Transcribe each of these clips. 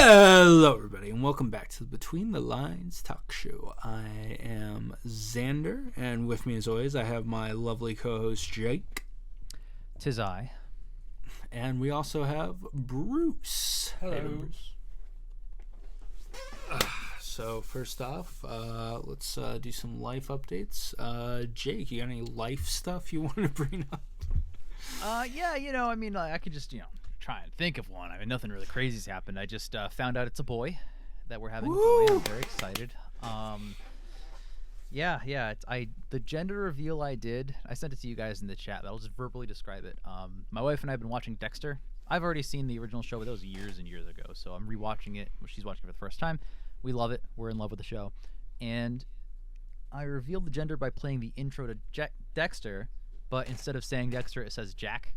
Hello, everybody, and welcome back to the Between the Lines Talk Show. I am Xander, and with me, as always, I have my lovely co-host Jake. 'Tis I. And we also have Bruce. Hello. Hey, Bruce. So first off, let's do some life updates. Jake, you got any life stuff you want to bring up? Yeah, I could just, try and think of one. I mean, nothing really crazy's happened. I just found out it's a boy, that we're having a boy. I'm very excited. The gender reveal I did, I sent it to you guys in the chat, but I'll just verbally describe it. My wife and I have been watching Dexter. I've already seen the original show, but that was years and years ago, so I'm rewatching it. She's watching it for the first time. We love it. We're in love with the show. And I revealed the gender by playing the intro to Dexter, but instead of saying Dexter, it says Jack.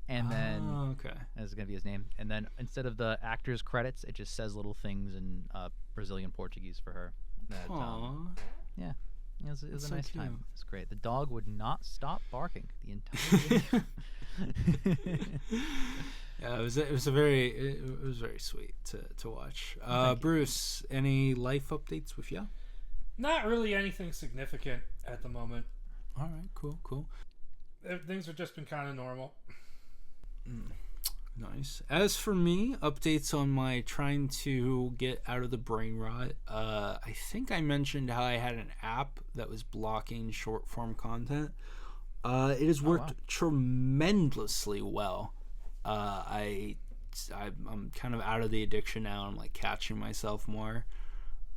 And then that's going to be his name. And then instead of the actor's credits, it just says little things in Brazilian Portuguese for her. That, it was a nice time. It's great. The dog would not stop barking the entire video. Yeah, it was very sweet to watch. Bruce, any life updates with you? Not really anything significant at the moment. All right, cool. Things have just been kind of normal. Nice. As for me, updates on my trying to get out of the brain rot. I think I mentioned how I had an app that was blocking short form content. It has worked tremendously well. I'm kind of out of the addiction now. I'm like catching myself more.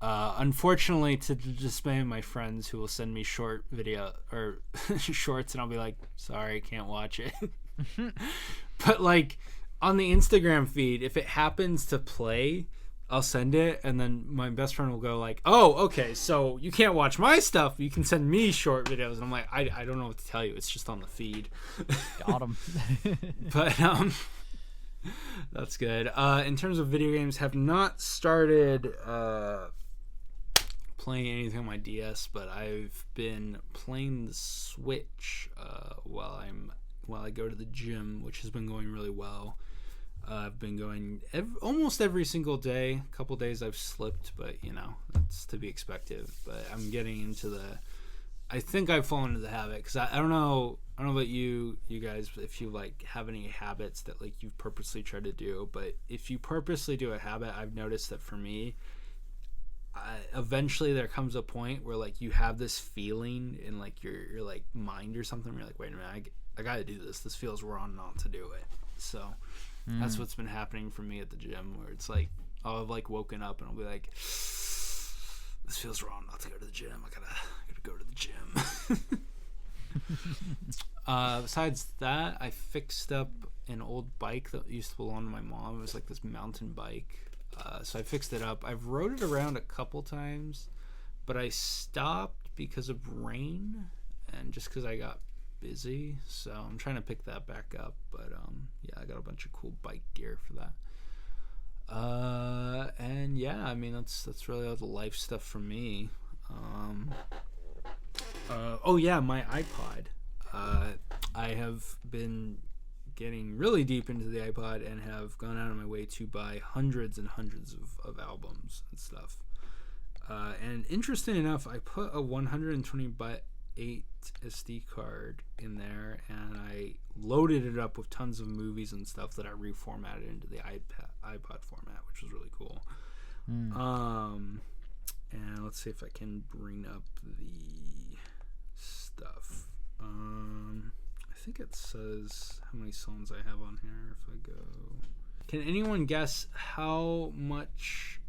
Unfortunately, to the dismay of my friends who will send me short video or shorts, and I'll be like, sorry, can't watch it. But like on the Instagram feed, if it happens to play, I'll send it, and then my best friend will go like, oh, okay, so you can't watch my stuff, you can send me short videos. And I'm like, I don't know what to tell you, it's just on the feed. Got him. But that's good. In terms of video games, have not started playing anything on my DS, but I've been playing the Switch while I go to the gym, which has been going really well. I've been going almost every single day. A couple days I've slipped, but that's to be expected. But I'm getting into I think I've fallen into the habit, because I don't know about you guys, if you like have any habits that like you've purposely tried to do. But if you purposely do a habit, I've noticed that for me, eventually there comes a point where like you have this feeling in like your like mind or something where you're like, wait a minute, I gotta do this. This feels wrong not to do it. So that's what's been happening for me at the gym, where it's like I'll have like woken up and I'll be like, this feels wrong not to go to the gym. I gotta go to the gym. Besides that, I fixed up an old bike that used to belong to my mom. It was like this mountain bike. So I fixed it up. I've rode it around a couple times, but I stopped because of rain and just because I got busy. So I'm trying to pick that back up. But I got a bunch of cool bike gear for that. And yeah, I mean that's really all the life stuff for me. My iPod. I have been getting really deep into the iPod and have gone out of my way to buy hundreds and hundreds of albums and stuff. And interesting enough, I put a 128 SD card in there, and I loaded it up with tons of movies and stuff that I reformatted into the iPod format, which was really cool. And let's see if I can bring up the stuff. I think it says how many songs I have on here. If I go, can anyone guess how much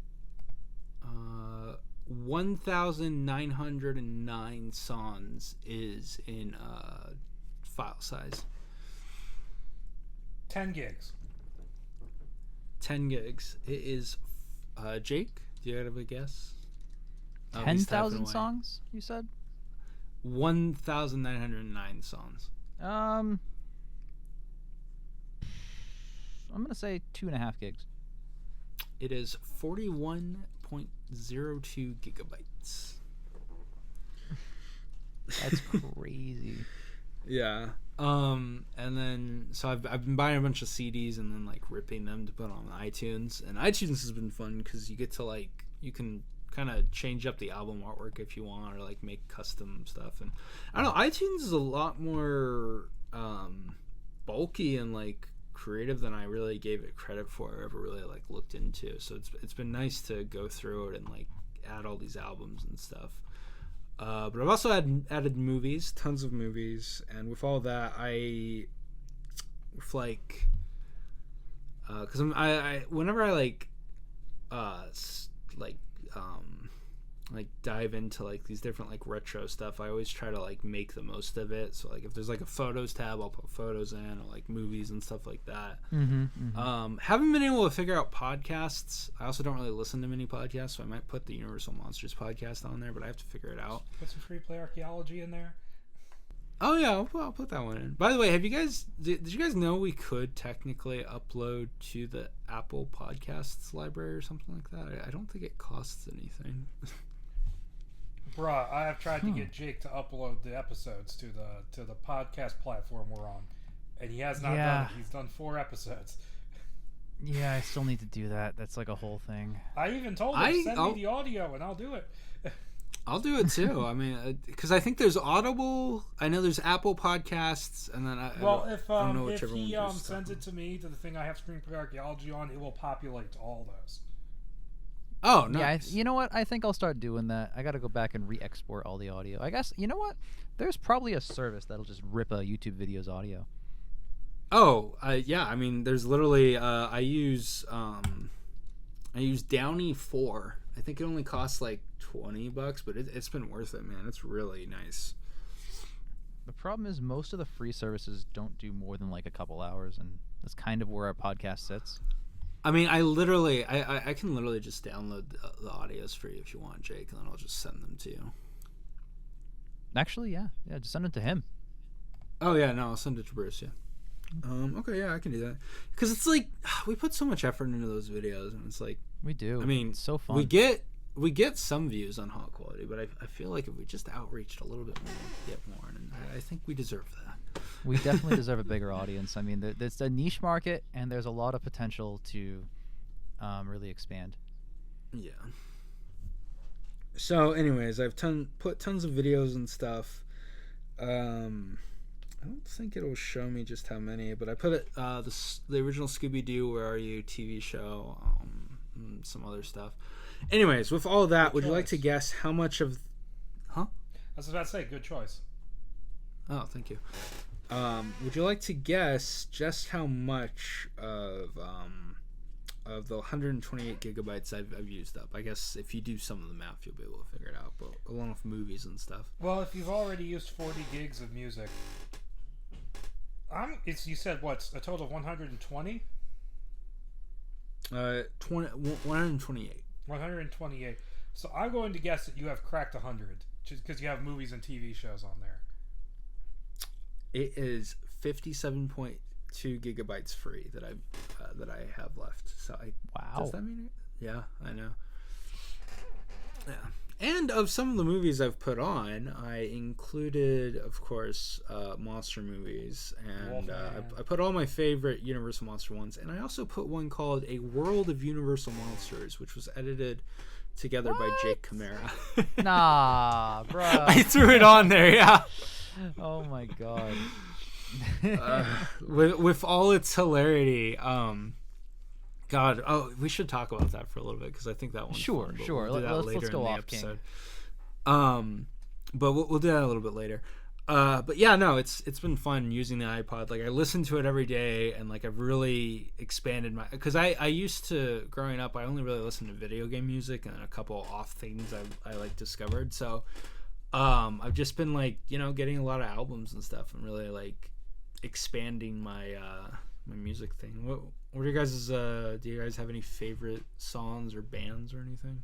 1,909 songs is in file size? 10 gigs. 10 gigs. It is. Jake, do you have a guess? 10,000 songs, you said? 1,909 songs. I'm gonna say 2.5 gigs. It is 41.02 gigabytes. That's crazy. Yeah. And then so I've been buying a bunch of CDs and then like ripping them to put on iTunes. And iTunes has been fun because you get to like you can kind of change up the album artwork if you want, or like make custom stuff. And I don't know, iTunes is a lot more bulky and like creative than I really gave it credit for or ever really like looked into. So it's been nice to go through it and like add all these albums and stuff. But I've also added movies, tons of movies, and with all that, with like, because I whenever I like dive into like these different like retro stuff, I always try to like make the most of it. So like if there's like a photos tab, I'll put photos in, or like movies and stuff like that. Haven't been able to figure out podcasts. I also don't really listen to many podcasts, so I might put the Universal Monsters podcast on there, but I have to figure it out. Put some free play archaeology in there. Oh yeah, I'll put that one in. By the way, did you guys know we could technically upload to the Apple Podcasts library or something like that? I don't think it costs anything. Bruh, I have tried to get Jake to upload the episodes to the podcast platform we're on, and he has not done it. He's done 4 episodes. Yeah, I still need to do that. That's like a whole thing. I even told him, send me the audio and I'll do it. I'll do it too. I mean, because I think there's Audible. I know there's Apple Podcasts, and then I don't know if whichever he one sends it to me to the thing I have screenplay archaeology on, it will populate all those. Oh, nice. Yeah, you know what? I think I'll start doing that. I got to go back and re-export all the audio. I guess, you know what? There's probably a service that'll just rip a YouTube video's audio. Oh, yeah. I mean, there's literally I use Downey 4. I think it only costs like $20, but it's been worth it, man. It's really nice. The problem is most of the free services don't do more than like a couple hours, and that's kind of where our podcast sits. I mean, I can literally just download the audios for you if you want, Jake, and then I'll just send them to you. Actually, yeah, just send it to him. Oh yeah, no, I'll send it to Bruce. Yeah. Okay, yeah, I can do that. Because it's like we put so much effort into those videos, and it's like we do. I mean, it's so fun. We get some views on Hot Quality, but I feel like if we just outreached a little bit more, we'd get more, and I think we deserve that. We definitely deserve a bigger audience. I mean, there's a niche market, and there's a lot of potential to really expand. Yeah. So, anyways, I've put tons of videos and stuff. I don't think it'll show me just how many, but I put it the original Scooby-Doo Where Are You TV show, and some other stuff. Anyways, with all of that, would you like to guess how much of... Huh? I was about to say, good choice. Oh, thank you. Would you like to guess just how much of the 128 gigabytes I've used up? I guess if you do some of the math, you'll be able to figure it out, but along with movies and stuff. Well, if you've already used 40 gigs of music, you said what's a total of 120? 128. 128. So I'm going to guess that you have cracked 100, just because you have movies and TV shows on there. It is 57.2 gigabytes free that I have left. So wow. Does that mean it? Yeah, I know. Yeah. And of some of the movies I've put on, I included, of course, monster movies, and I put all my favorite Universal Monster ones, and I also put one called A World of Universal Monsters, which was edited together by Jake Camara. Nah, bro. I threw it on there, yeah. Oh my god. With all its hilarity, God, we should talk about that for a little bit because I think that one's sure. We'll do that Let's go off, episode. But we'll do that a little bit later. But yeah, no, it's been fun using the iPod. Like I listen to it every day, and like I've really expanded because I used to growing up. I only really listened to video game music and a couple off things I like discovered. So I've just been like getting a lot of albums and stuff and really like expanding my my music thing. What are you guys? Do you guys have any favorite songs or bands or anything?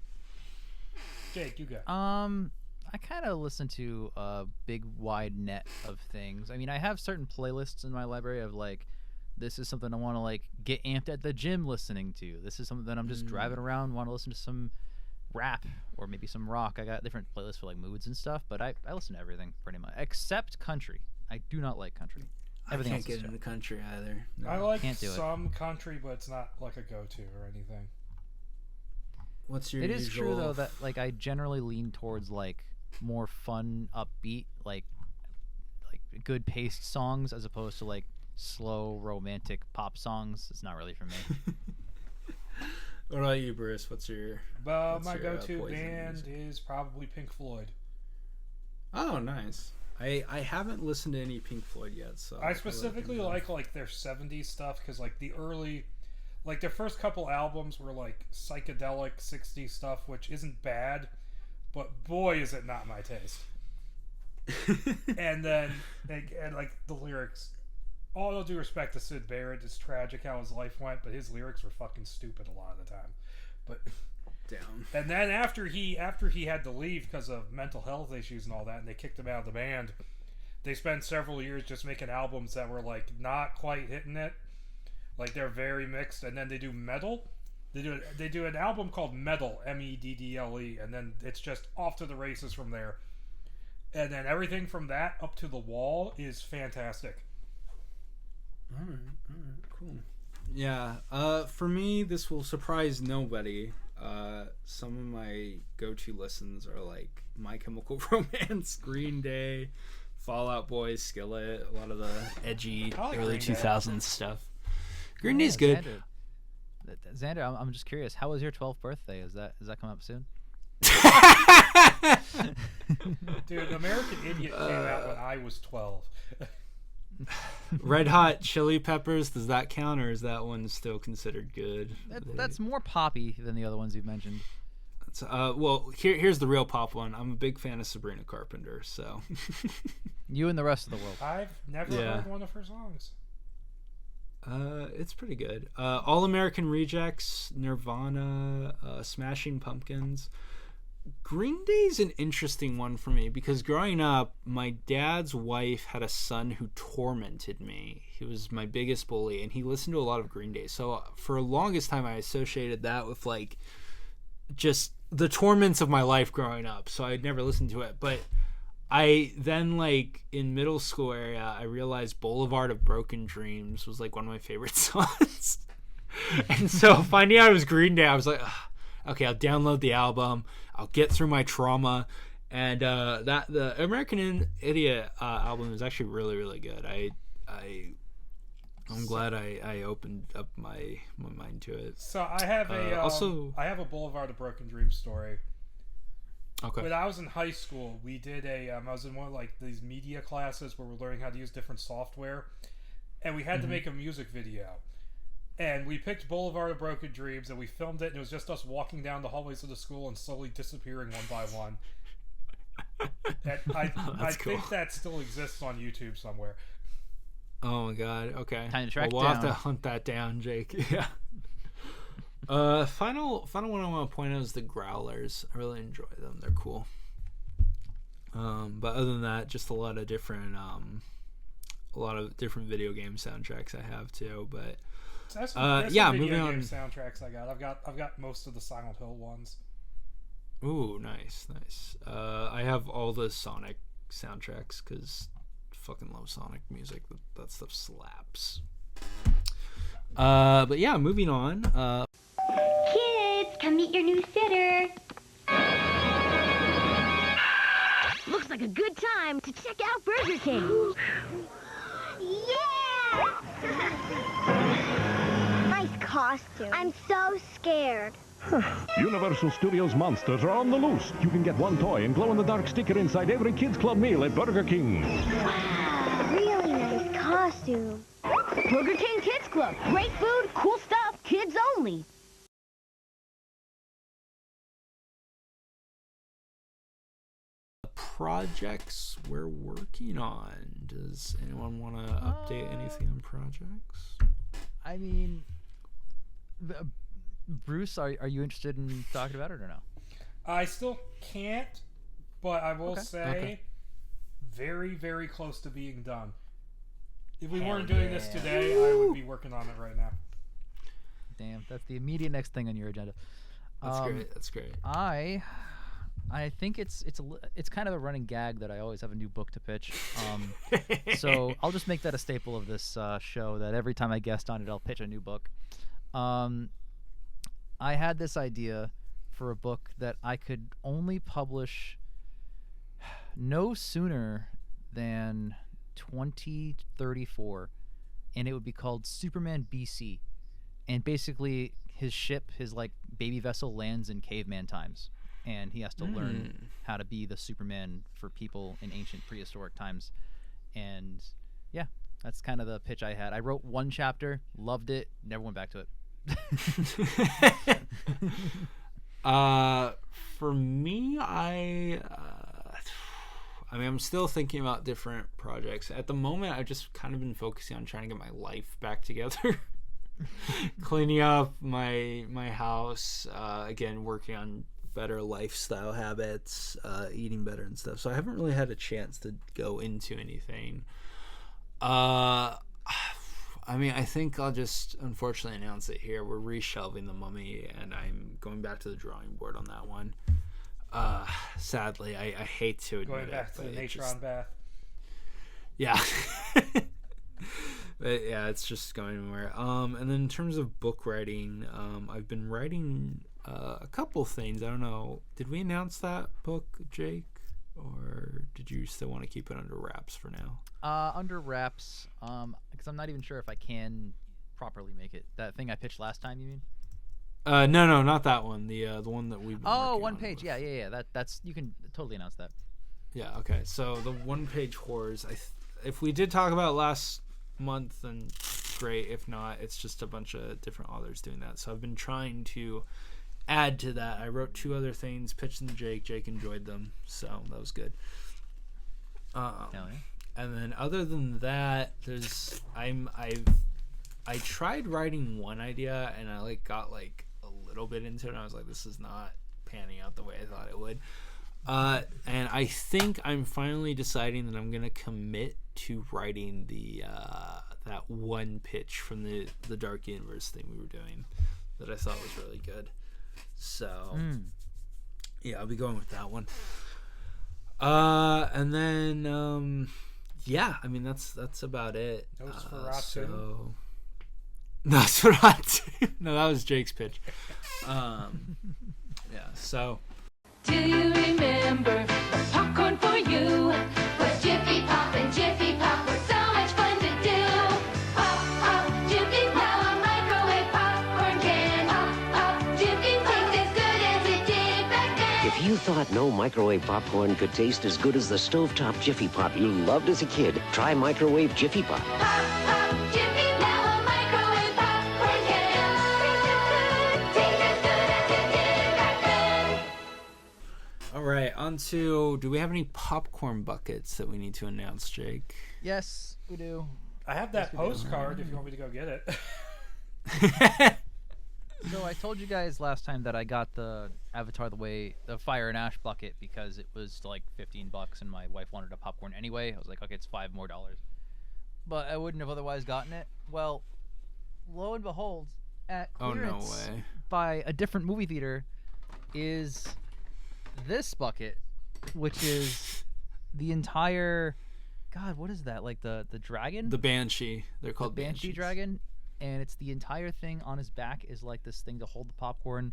Jake, you go. I kind of listen to a big wide net of things. I mean, I have certain playlists in my library of like, this is something I want to like get amped at the gym listening to. This is something that I'm just driving around, want to listen to some rap or maybe some rock. I got different playlists for like moods and stuff, but I listen to everything pretty much except country. I do not like country. Everything I else can't is get into chill. country either. No. I like Can't do it. some country, but it's not like a go-to or anything. What's your It is true usual though that like I generally lean towards like more fun, upbeat, like good paced songs as opposed to like slow romantic pop songs. It's not really for me. What about you, Bruce? What's But what's my your, go-to Poison band music? is probably Pink Floyd. Oh, nice. I haven't listened to any Pink Floyd yet, so I specifically like their 70s stuff because like the early, like their first couple albums were like psychedelic 60s stuff, which isn't bad, but boy is it not my taste. And then and like the lyrics, all due respect to Sid Barrett, it's tragic how his life went, but his lyrics were fucking stupid a lot of the time. But Damn. and then after he had to leave because of mental health issues and all that, and they kicked him out of the band, they spent several years just making albums that were like not quite hitting it, like they're very mixed. And then they do metal. They do an album called Meddle, Meddle, and then it's just off to the races from there. And then everything from that up to The Wall is fantastic. All right, cool. Yeah, for me, this will surprise nobody. Some of my go-to listens are like My Chemical Romance, Green Day, Fall Out Boy, Skillet, a lot of the edgy like early Green Day. 2000s stuff. Green Day's good. Xander, I'm just curious. How was your 12th birthday? Is that coming up soon? Dude, American Idiot came out when I was 12. Red Hot Chili Peppers, does that count, or is that one still considered good? That's more poppy than the other ones you've mentioned. Well, here's the real pop one. I'm a big fan of Sabrina Carpenter, so You and the rest of the world. I've never heard one of her songs. it's pretty good. All American Rejects, Nirvana, Smashing Pumpkins. Green Day's an interesting one for me because growing up, my dad's wife had a son who tormented me. He was my biggest bully, and he listened to a lot of Green Day. So for the longest time, I associated that with like just the torments of my life growing up. So I'd never listened to it. But I then, like, in middle school area, I realized Boulevard of Broken Dreams was like one of my favorite songs. And so finding out it was Green Day, I was like, ugh. Okay, I'll download the album. I'll get through my trauma, and that the American Idiot album is actually really, really good. I'm glad I opened up my mind to it. So I have I have a Boulevard of Broken Dreams story. Okay. When I was in high school, we did I was in one of like these media classes where we're learning how to use different software, and we had to make a music video. And we picked Boulevard of Broken Dreams, and we filmed it, and it was just us walking down the hallways of the school and slowly disappearing one by one. And I think that still exists on YouTube somewhere. Oh my god. Okay. Time to track we'll have down. to hunt that down, Jake. Yeah. Final one I want to point out is the Growlers. I really enjoy them. They're cool. But other than that, just a lot of different video game soundtracks I have too. But There's some video moving on. game soundtracks I got. I've got most of the Silent Hill ones. Ooh, nice. I have all the Sonic soundtracks because fucking love Sonic music. That stuff slaps. But yeah, moving on. Kids, come meet your new sitter. Looks like a good time to check out Burger King. Yeah! Nice costume. I'm so scared. Universal Studios monsters are on the loose. You can get one toy and glow-in-the-dark sticker inside every Kids Club meal at Burger King. Wow, really nice costume. Burger King Kids Club. Great food, cool stuff, kids only. Projects we're working on. Does anyone want to update anything on projects? I mean, Bruce, are you interested in talking about it or no? I still can't, but I will say Okay. very, very close to being done. If we Hell weren't doing this yeah. today, I would be working on it right now. Damn, that's the immediate next thing on your agenda. That's great. I I think it's kind of a running gag that I always have a new book to pitch. So I'll just make that a staple of this show, that every time I guest on it, I'll pitch a new book. I had this idea for a book that I could only publish no sooner than 2034, and it would be called Superman BC. And basically, his ship, his like baby vessel, lands in caveman times, and he has to learn how to be the Superman for people in ancient prehistoric times. And yeah, that's kind of the pitch I had. I wrote one chapter, loved it, never went back to it. For me, I mean, I'm still thinking about different projects. At the moment, I've just kind of been focusing on trying to get my life back together. Cleaning up my house, again, working on better lifestyle habits, eating better and stuff. So I haven't really had a chance to go into anything. I mean, I think I'll just unfortunately announce it here. We're reshelving The Mummy, and I'm going back to the drawing board on that one. Sadly, I hate to admit Going back it, to the but Natron bath. Yeah. But yeah, it's just going nowhere. And then in terms of book writing, I've been writing a couple things. I don't know. Did we announce that book, Jake? Or did you still want to keep it under wraps for now? Under wraps, because I'm not even sure if I can properly make it. That thing I pitched last time, you mean? No, not that one. The one that we've been working one on page. with. Yeah. That's you can totally announce that. Yeah, okay. So the one-page horrors, if we did talk about it last month, then great. If not, it's just a bunch of different authors doing that. So I've been trying to add to that. I wrote 2 other things, pitched them to Jake. Jake enjoyed them, so that was good. Hell yeah. And then other than that, I tried writing one idea, and I got a little bit into it, and I was like, this is not panning out the way I thought it would. And I think I'm finally deciding that I'm gonna commit to writing that one pitch from the Dark Universe thing we were doing that I thought was really good. So yeah, I'll be going with that one. And then yeah, I mean that's about it. Nosferatu. So Nosferatu. No, that was Jake's pitch. Yeah, so. Do you remember popcorn for you? Was Jiffy Pop and Jiffy Pop was so much fun to do. Pop, pop, Jiffy Pop, now a microwave popcorn can. Pop, pop, Jiffy tastes as good as it did back then. If you thought no microwave popcorn could taste as good as the stovetop Jiffy Pop you loved as a kid, try microwave Jiffy Pop. Pop, pop, Jiffy, now a microwave popcorn can. Tastes as good as it did back then. All right, on to, do we have any popcorn buckets that we need to announce, Jake? Yes, we do. I have that postcard if you want me to go get it. So I told you guys last time that I got the Avatar the Fire and Ash bucket because it was like $15 and my wife wanted a popcorn anyway. I was like, okay, it's $5 more. But I wouldn't have otherwise gotten it. Well, lo and behold, at clearance by a different movie theater is this bucket, which is the entire, God, what is that? Like the dragon? The Banshee. They're called the Banshee Banshees. dragon. And it's the entire thing on his back is like this thing to hold the popcorn.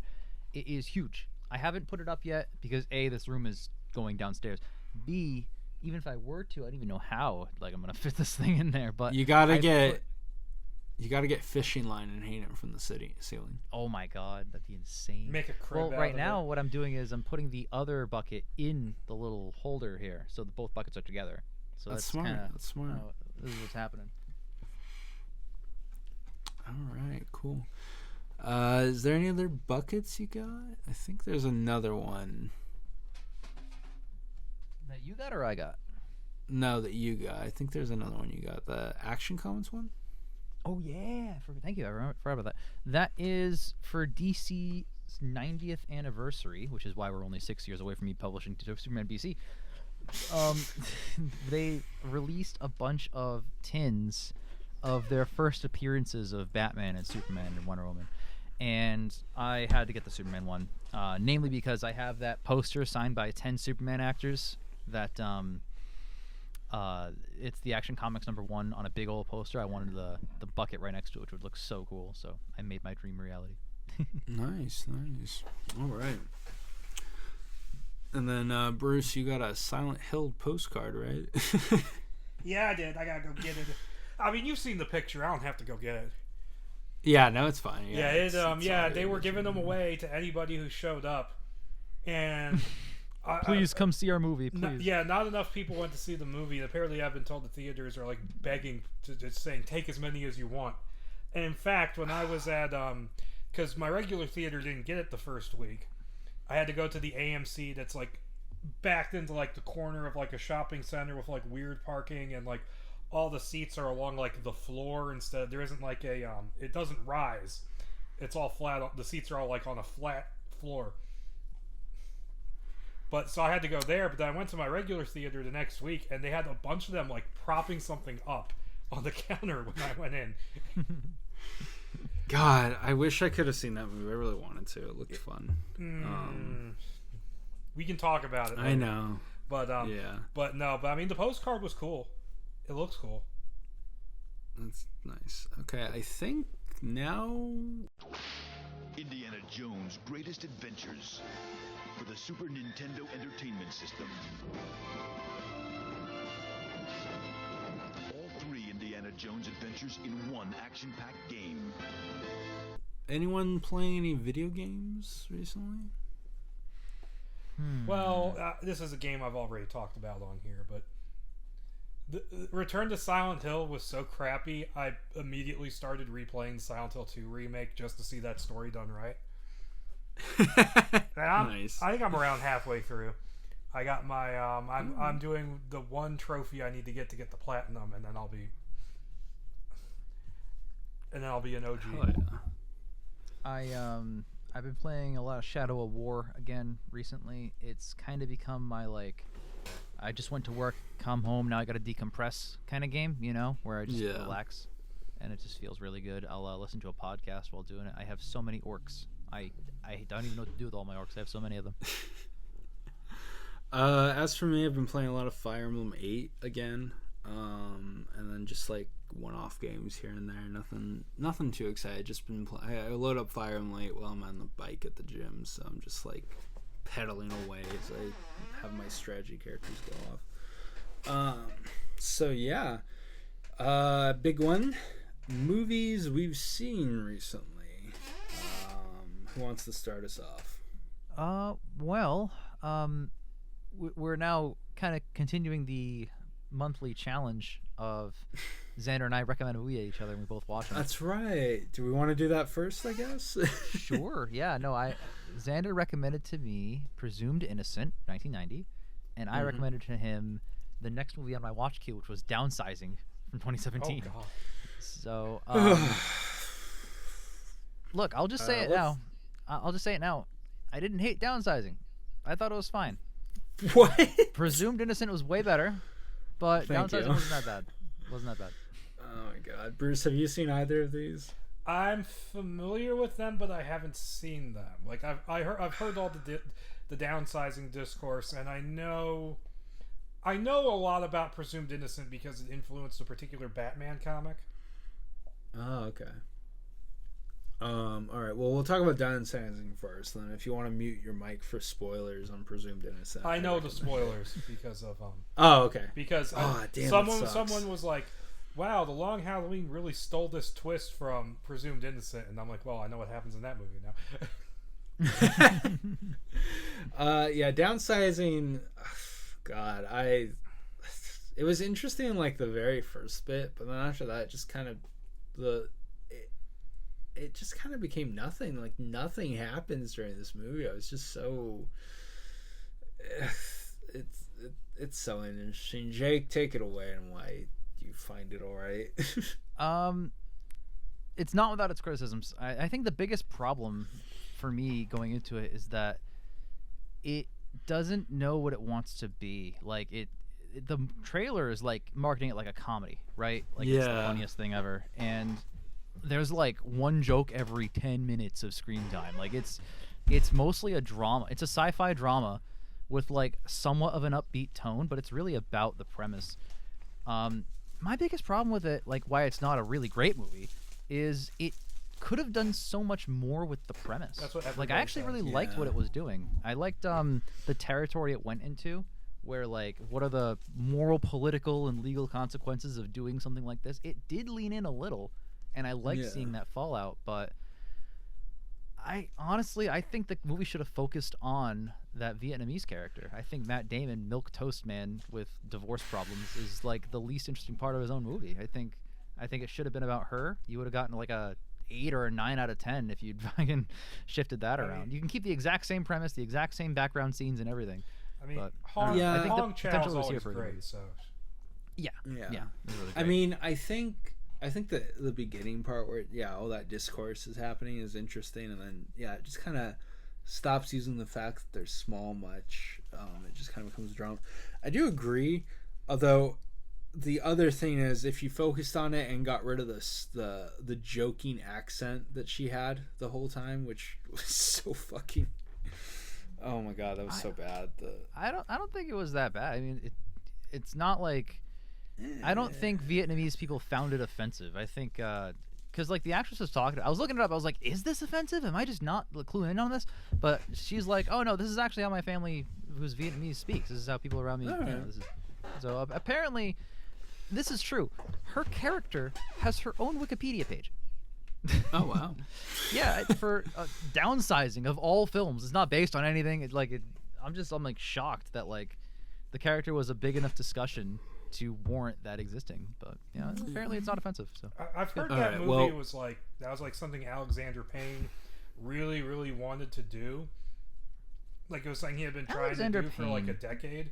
It is huge. I haven't put it up yet because A, this room is going downstairs. B, even if I were to, I don't even know how I'm gonna fit this thing in there. But You gotta get fishing line and hang it from the ceiling. Oh my God, that'd be insane. Make a crib Well, out right of now it. what I'm doing is I'm putting the other bucket in the little holder here, so that both buckets are together. So That's that's smart. kinda That's smart. how this is what's happening. All right, cool. Is there any other buckets you got? I think there's another one. That you got or I got? No, that you got. I think there's another one you got. The Action Comics one? Oh yeah, thank you. I forgot about that. That is for DC's 90th anniversary, which is why we're only 6 years away from me publishing to Superman BC. They released a bunch of tins of their first appearances of Batman and Superman and Wonder Woman, and I had to get the Superman one, namely because I have that poster signed by 10 Superman actors. That it's the Action Comics #1 on a big old poster. I wanted the bucket right next to it, which would look so cool. So I made my dream reality. Nice. All right. And then Bruce, you got a Silent Hill postcard, right? Yeah, I did. I gotta go get it. I mean, you've seen the picture. I don't have to go get it. Yeah, no, it's fine. It's they were giving them away to anybody who showed up, and Please come see our movie, please. not enough people went to see the movie. Apparently, I've been told the theaters are like begging, just saying, take as many as you want. And in fact, when I was at, because my regular theater didn't get it the first week, I had to go to the AMC that's like backed into like the corner of like a shopping center with like weird parking, and like all the seats are along like the floor instead. There isn't like a, it doesn't rise. It's all flat. The seats are all like on a flat floor. But so I had to go there, but then I went to my regular theater the next week, and they had a bunch of them like propping something up on the counter when I went in. God, I wish I could have seen that movie. I really wanted to. It looked fun. We can talk about it later. I know. But But I mean, the postcard was cool. It looks cool. That's nice. Okay, I think now Indiana Jones' Greatest Adventures for the Super Nintendo Entertainment System. All 3 Indiana Jones adventures in one action-packed game. anyone playing any video games recently? Well, this is a game I've already talked about on here, but the Return to Silent Hill was so crappy, I immediately started replaying the Silent Hill 2 remake just to see that story done right. Nice. I think I'm around halfway through. I got my I'm doing the one trophy I need to get the platinum, and then I'll be an OG. Oh, yeah. I've been playing a lot of Shadow of War again recently. It's kind of become my I just went to work, come home, now I got to decompress kind of game, where I just relax, and it just feels really good. I'll listen to a podcast while doing it. I have so many orcs. I don't even know what to do with all my orcs. I have so many of them. As for me, I've been playing a lot of Fire Emblem 8 again, and then just one-off games here and there. Nothing too exciting. Just been I load up Fire Emblem 8 while I'm on the bike at the gym, so I'm just pedaling away as I have my strategy characters go off. So yeah, big one. Movies we've seen recently. Who wants to start us off? We're now kind of continuing the monthly challenge of Xander and I recommend a movie to each other, and we both watch them. That's right. Do we want to do that first, I guess? Sure. Yeah. No. Xander recommended to me Presumed Innocent, 1990, and I recommended to him the next movie on my watch queue, which was Downsizing from 2017. Oh, God. So, look, I'll just say it now. I'll just say it now. I didn't hate Downsizing. I thought it was fine. What? Presumed Innocent was way better, but Downsizing wasn't that bad. Oh my God, Bruce, have you seen either of these? I'm familiar with them, but I haven't seen them. I've heard all the Downsizing discourse, and I know a lot about Presumed Innocent because it influenced a particular Batman comic. Oh, okay. All right. Well, we'll talk about Downsizing first. Then, if you want to mute your mic for spoilers on Presumed Innocent, I know the spoilers because of Oh, okay. Because someone was like, "Wow, The Long Halloween really stole this twist from Presumed Innocent," and I'm like, "Well, I know what happens in that movie now." Yeah, Downsizing. God, it was interesting in the very first bit, but then after that, just kind of it just kind of became nothing. Nothing happens during this movie. I was just so it's so interesting. Jake, take it away and why you find it all right. It's not without its criticisms. I think the biggest problem for me going into it is that it doesn't know what it wants to be. The trailer is marketing it like a comedy, right? It's the funniest thing ever, and there's like one joke every 10 minutes of screen time. Like it's mostly a drama. It's a sci-fi drama with like somewhat of an upbeat tone, but it's really about the premise. My biggest problem with it, like why it's not a really great movie, is it could have done so much more with the premise. That's what like I everybody actually says. really liked what it was doing. I liked the territory it went into, where like what are the moral, political, and legal consequences of doing something like this. It did lean in a little, and I liked seeing that fallout. But I think the movie should have focused on that Vietnamese character. I think Matt Damon, milk toast man with divorce problems, is like the least interesting part of his own movie. I think it should have been about her. You would have gotten like a 8 or a 9 out of 10 if you'd fucking shifted that around. You can keep the exact same premise, the exact same background scenes and everything. I mean, but, Hong, I think Hong the Chow's potential was here always for the movie. great. So Yeah. It was really I great. mean, I think the beginning part where all that discourse is happening is interesting, and then it just kind of stops using the fact that they're small much. It just kind of becomes a drama. I do agree, although the other thing is if you focused on it and got rid of the joking accent that she had the whole time, which was so fucking. Oh my god, that was so bad. I don't think it was that bad. I mean, it's not like I don't think Vietnamese people found it offensive. I think because like the actress was talking, I was looking it up. I was like, is this offensive? Am I just not cluing in on this? But she's like, oh no, this is actually how my family who's Vietnamese speaks. This is how people around me. This is, so apparently, this is true. Her character has her own Wikipedia page. Oh wow. Yeah, for downsizing of all films. It's not based on anything. I'm like shocked that like the character was a big enough discussion to warrant that existing. But apparently it's not offensive. So I've heard that movie was like something Alexander Payne really, really wanted to do. Like it was something he had been trying to do for like a decade.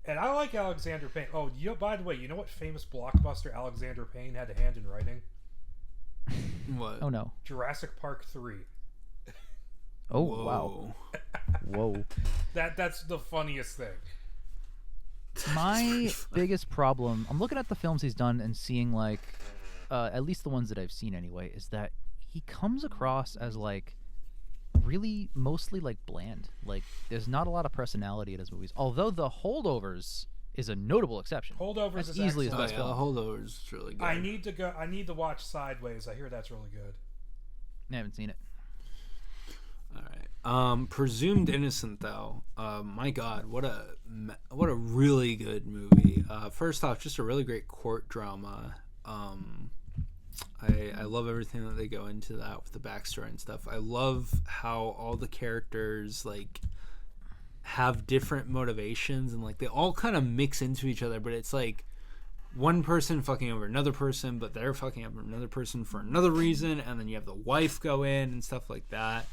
And I like Alexander Payne. Oh, by the way, you know what famous blockbuster Alexander Payne had a hand in writing? What? Oh no. Jurassic Park 3. Oh wow. Whoa. That's the funniest thing. My biggest problem, I'm looking at the films he's done and seeing like at least the ones that I've seen anyway, is that he comes across as like really mostly like bland. Like there's not a lot of personality in his movies. Although The Holdovers is a notable exception. Holdovers That's is easily his excellent. best film. Holdovers is really good. I need to watch Sideways. I hear that's really good. I haven't seen it. All right. Presumed Innocent though. My God, what a really good movie. First off, just a really great court drama. I love everything that they go into that with the backstory and stuff. I love how all the characters like have different motivations and like they all kind of mix into each other, but it's like one person fucking over another person, but they're fucking over another person for another reason, and then you have the wife go in and stuff like that.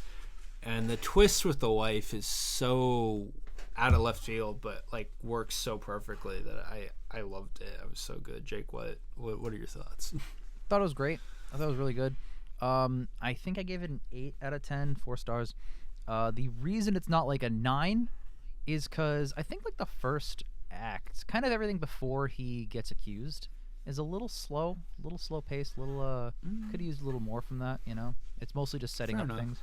And the twist with the wife is so out of left field, but like works so perfectly that I loved it. It was so good. Jake, what are your thoughts? Thought it was great. I thought it was really good. I think I gave it an 8 out of 10, 4 stars. The reason it's not like a 9 is because I think like the first act, kind of everything before he gets accused, is a little slow paced, could have used a little more from that. It's mostly just setting up things.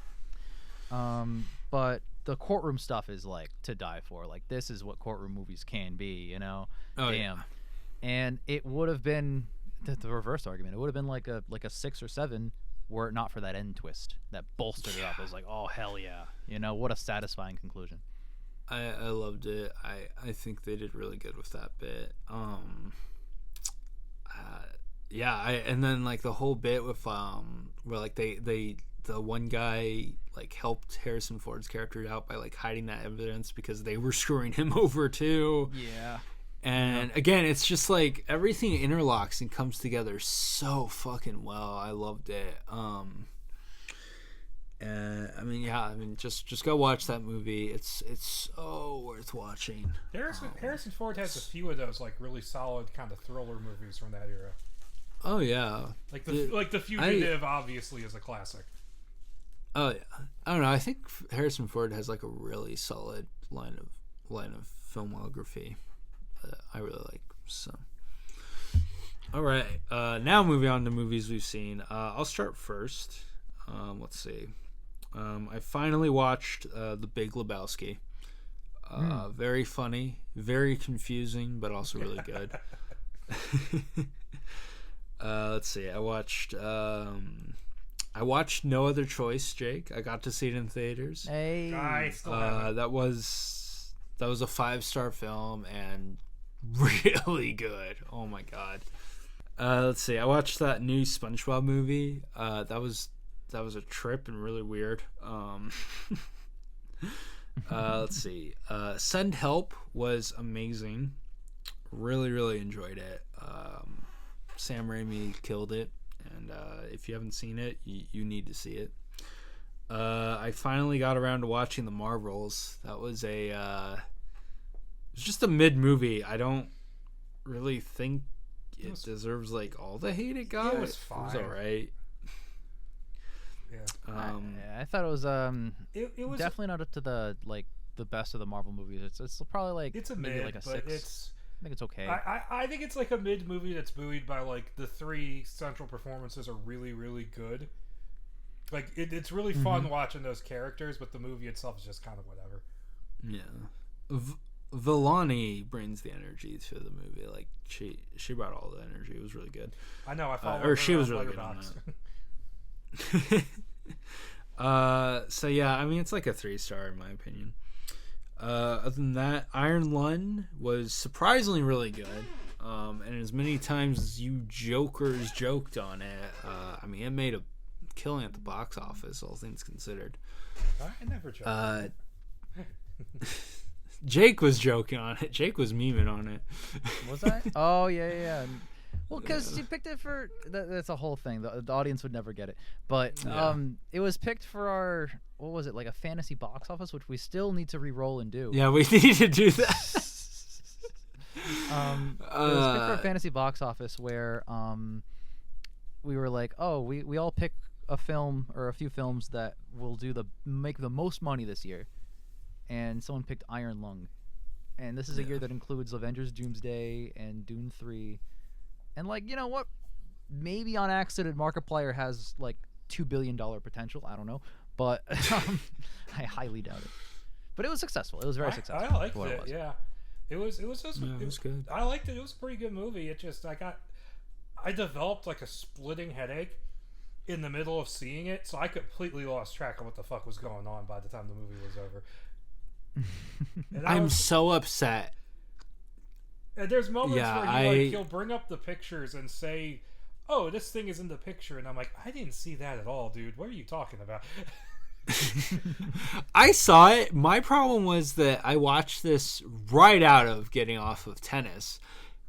But the courtroom stuff is like to die for. Like this is what courtroom movies can be. Oh, damn. Yeah. And it would have been the reverse argument. It would have been like a 6 or 7 were it not for that end twist that bolstered it up. It was like, oh hell yeah, what a satisfying conclusion. I loved it. I think they did really good with that bit. And then like the whole bit with where like the one guy like helped Harrison Ford's character out by like hiding that evidence because they were screwing him over too. Yeah. And again, it's just like everything interlocks and comes together so fucking well. I loved it. Just go watch that movie. It's so worth watching. Harrison Ford has a few of those like really solid kind of thriller movies from that era. Oh yeah, like The Fugitive obviously is a classic. Oh yeah, I don't know. I think Harrison Ford has like a really solid line of filmography that I really like. So All right. Now moving on to movies we've seen. I'll start first. Let's see. I finally watched The Big Lebowski. Very funny, very confusing, but also really good. Let's see. I watched No Other Choice, Jake. I got to see it in theaters. Hey. I still haven't. That was a 5-star film and really good. Oh my god. Let's see. I watched that new SpongeBob movie. That was a trip and really weird. Let's see. Send Help was amazing. Really, really enjoyed it. Sam Raimi killed it, and if you haven't seen it, you need to see it. I finally got around to watching The Marvels. That was it's just a mid movie. I don't really think it deserves like all the hate it got. It was fine. It was alright. Yeah. I thought it was It was definitely not up to the best of the Marvel movies. It's probably like It's a maybe mid, like a but 6. I think it's okay. I think it's like a mid movie that's buoyed by like the 3 central performances are really, really good. Like it's really fun watching those characters, but the movie itself is just kind of whatever. Yeah. Villani brings the energy to the movie. Like she brought all the energy. It was really good. I know. I follow or her she on was really good on Letterboxd. So yeah, I mean it's like a 3-star in my opinion. Other than that, Iron Lung was surprisingly really good. And as many times as you jokers joked on it, I mean it made a killing at the box office, all things considered. I never joked. Jake was joking on it. Jake was memeing on it. Was I? Oh yeah. Well, because you picked it for that's a whole thing. The audience would never get it, but it was picked for our what was it like a fantasy box office, which we still need to re-roll and do. Yeah, we need to do that. It was picked for a fantasy box office where we were like, oh, we all pick a film or a few films that will make the most money this year, and someone picked Iron Lung, and this is a year that includes Avengers: Doomsday and Dune 3. And like, you know what? Maybe on accident, Markiplier has like $2 billion potential. I don't know, but I highly doubt it. But it was successful. It was very successful. I liked for what it. was. Yeah, it was good. I liked it. It was a pretty good movie. It just I developed like a splitting headache in the middle of seeing it, so I completely lost track of what the fuck was going on by the time the movie was over. And I'm so upset. And there's moments where he'll bring up the pictures and say, "Oh, this thing is in the picture," and I'm like, "I didn't see that at all, dude. What are you talking about?" I saw it. My problem was that I watched this right out of getting off of tennis,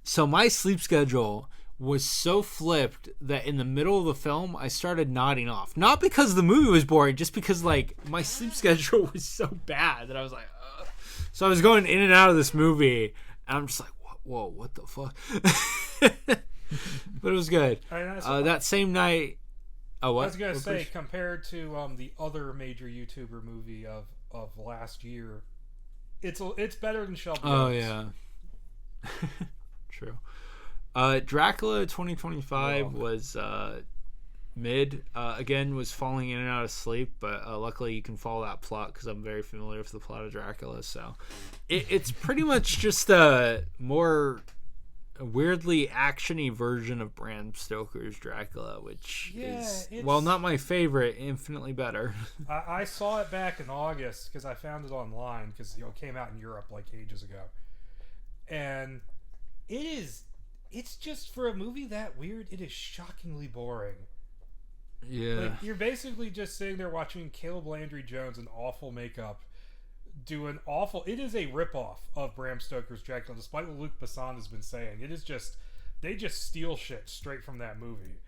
so my sleep schedule was so flipped that in the middle of the film I started nodding off. Not because the movie was boring, just because like my sleep schedule was so bad that I was like, ugh. So I was going in and out of this movie, and I'm just like, whoa, what the fuck? But it was good. That same night. Oh, what? I was gonna say, compared to the other major YouTuber movie of last year, it's better than Shelby. Oh yeah. True. Dracula 2025 was mid. Again, was falling in and out of sleep, but luckily you can follow that plot because I'm very familiar with the plot of Dracula. So it's pretty much just a more weirdly actiony version of Bram Stoker's Dracula, which is, well, not my favorite, infinitely better. I saw it back in August because I found it online because it came out in Europe like ages ago, and it's just for a movie that weird, it is shockingly boring. Yeah. Like, you're basically just sitting there watching Caleb Landry Jones in awful makeup doing awful. It is a ripoff of Bram Stoker's Dracula, despite what Luc Besson has been saying. It is just, they just steal shit straight from that movie.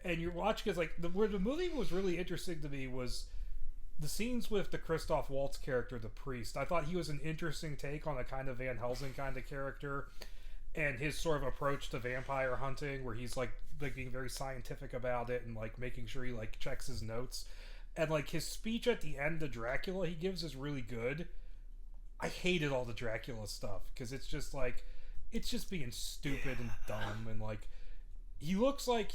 And you're watching, because like, where the movie was really interesting to me was the scenes with the Christoph Waltz character, the priest. I thought he was an interesting take on a kind of Van Helsing kind of character, and his sort of approach to vampire hunting, where he's like being very scientific about it and like making sure he like checks his notes. And like his speech at the end to Dracula he gives is really good. I hated all the Dracula stuff because it's just like, it's just being stupid and dumb, and like He looks like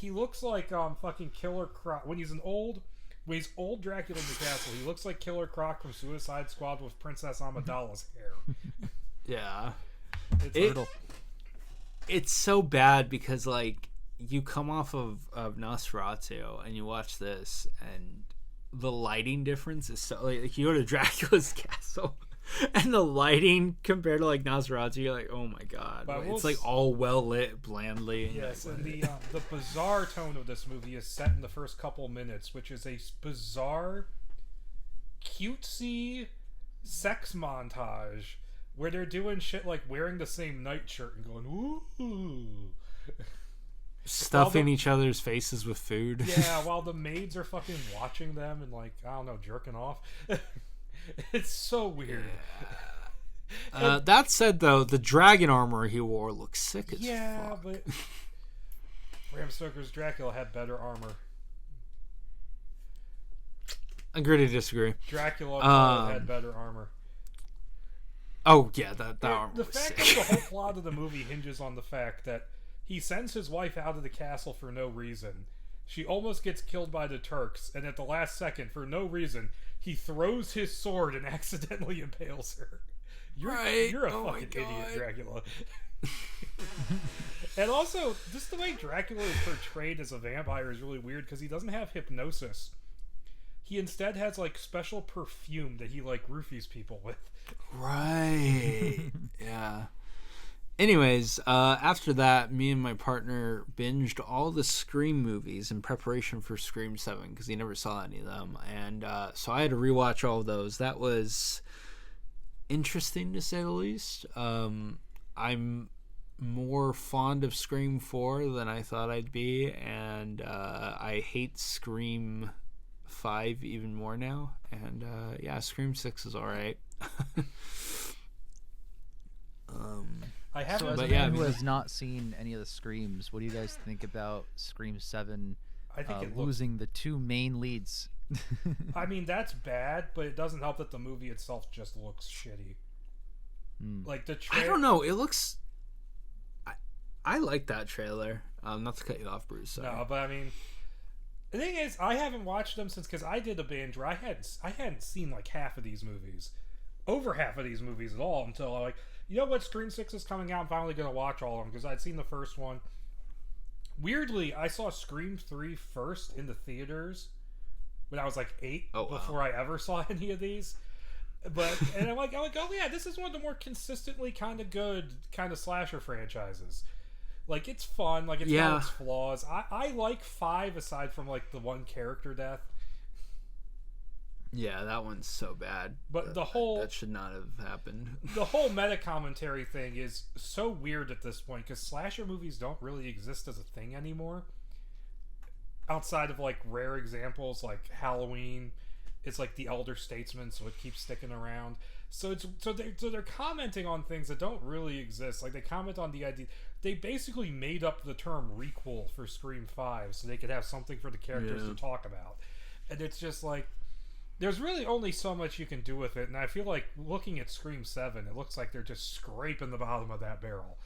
fucking Killer Croc when he's old Dracula in the castle. He looks like Killer Croc from Suicide Squad with Princess Amidala's hair. Yeah. It's brutal. It's so bad because like you come off of Nosferatu and you watch this and the lighting difference is so like you go to Dracula's castle and the lighting compared to like Nosferatu, you're like, oh my god, it's like all well lit, blandly. Yes, and the bizarre tone of this movie is set in the first couple minutes, which is a bizarre, cutesy sex montage where they're doing shit like wearing the same nightshirt and going ooh, stuffing each other's faces with food. Yeah, while the maids are fucking watching them and like I don't know, jerking off. It's so weird. Yeah. That said, though, the dragon armor he wore looks sick as fuck. But Bram Stoker's Dracula had better armor. Agree to disagree. Dracula had better armor. Oh yeah, that armor The was fact sick. that the whole plot of the movie hinges on the fact that he sends his wife out of the castle for no reason. She almost gets killed by the Turks, and at the last second, for no reason, he throws his sword and accidentally impales her. You're a fucking idiot, Dracula. And also, just the way Dracula is portrayed as a vampire is really weird because he doesn't have hypnosis. He instead has like special perfume that he like roofies people with. Right. Yeah. Anyways, after that, me and my partner binged all the Scream movies in preparation for Scream 7 because he never saw any of them. And so I had to rewatch all of those. That was interesting, to say the least. I'm more fond of Scream 4 than I thought I'd be. And I hate Scream 5 even more now. And yeah, Scream 6 is alright. I haven't. So as a man who has not seen any of the Screams, what do you guys think about Scream 7 I think losing the two main leads? I mean, that's bad, but it doesn't help that the movie itself just looks shitty. Like the I don't know. It looks. I like that trailer. Not to cut you off, Bruce. Sorry. No, but I mean, the thing is, I haven't watched them since because I did a binge where I hadn't seen like half of these movies, over half of these movies at all until I like. You know what? Scream 6 is coming out. I'm finally going to watch all of them because I'd seen the first one. Weirdly, I saw Scream 3 first in the theaters when I was like 8 before I ever saw any of these. And I'm like, oh yeah, this is one of the more consistently kind of good kind of slasher franchises. Like, it's fun. Like, it's got its flaws. I like 5 aside from like the one character death. Yeah, that one's so bad. But that should not have happened. The whole meta commentary thing is so weird at this point because slasher movies don't really exist as a thing anymore. Outside of like rare examples like Halloween, it's like the Elder Statesman, so it keeps sticking around. So they're commenting on things that don't really exist. Like they comment on the idea. They basically made up the term requel for Scream 5 so they could have something for the characters to talk about. And it's just like. There's really only so much you can do with it, and I feel like looking at Scream 7, it looks like they're just scraping the bottom of that barrel.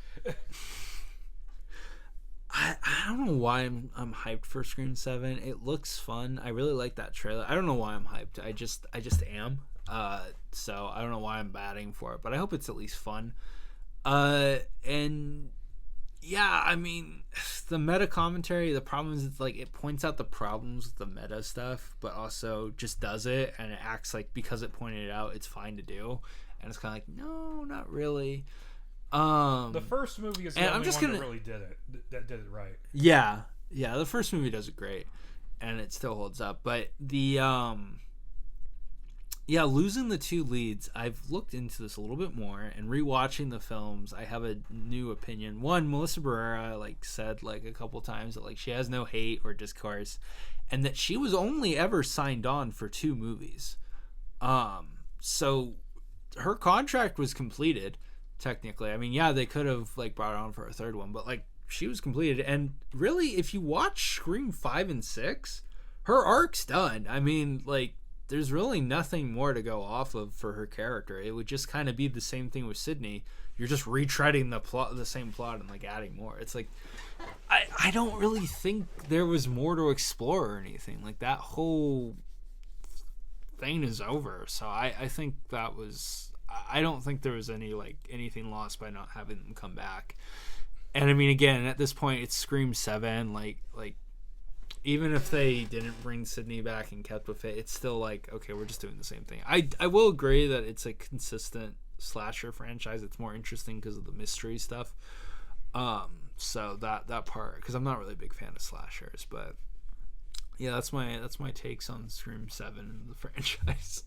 I don't know why I'm hyped for Scream 7. It looks fun. I really like that trailer. I don't know why I'm hyped. I just am. So I don't know why I'm batting for it, but I hope it's at least fun. And yeah, I mean, the meta commentary, the problem is it's like it points out the problems with the meta stuff, but also just does it, and it acts like because it pointed it out, it's fine to do. And it's kind of like, no, not really. The first movie is the only one that really did it right. Yeah, the first movie does it great, and it still holds up. But the losing the two leads, I've looked into this a little bit more, and rewatching the films, I have a new opinion. One, Melissa Barrera said a couple times that she has no hate or discourse, and that she was only ever signed on for 2 movies. So her contract was completed. Technically, I mean, yeah, they could have brought her on for a third one, but she was completed. And really, if you watch Scream 5 and 6, her arc's done. I mean, there's really nothing more to go off of for her character. It would just kind of be the same thing with Sydney. You're just retreading the same plot and like adding more. It's like I don't really think there was more to explore or anything. Like that whole thing is over. So I think that was, I don't think there was anything lost by not having them come back. And I mean, again, at this point, it's Scream 7. Like even if they didn't bring Sydney back and kept with it, it's still like, okay, we're just doing the same thing. I will agree that it's a consistent slasher franchise. It's more interesting because of the mystery stuff. So that part, because I'm not really a big fan of slashers, but yeah, that's my takes on Scream 7 and the franchise.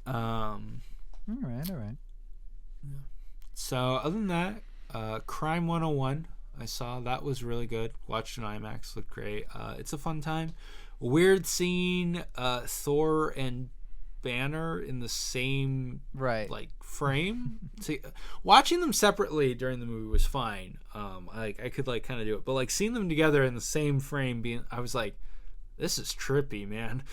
All right. Yeah. So other than that, Crime 101, I saw that was really good. Watched in IMAX, looked great. It's a fun time. Weird seeing Thor and Banner in the same like frame. Watching them separately during the movie was fine. I could like kind of do it, but like seeing them together in the same frame, I was like, this is trippy, man.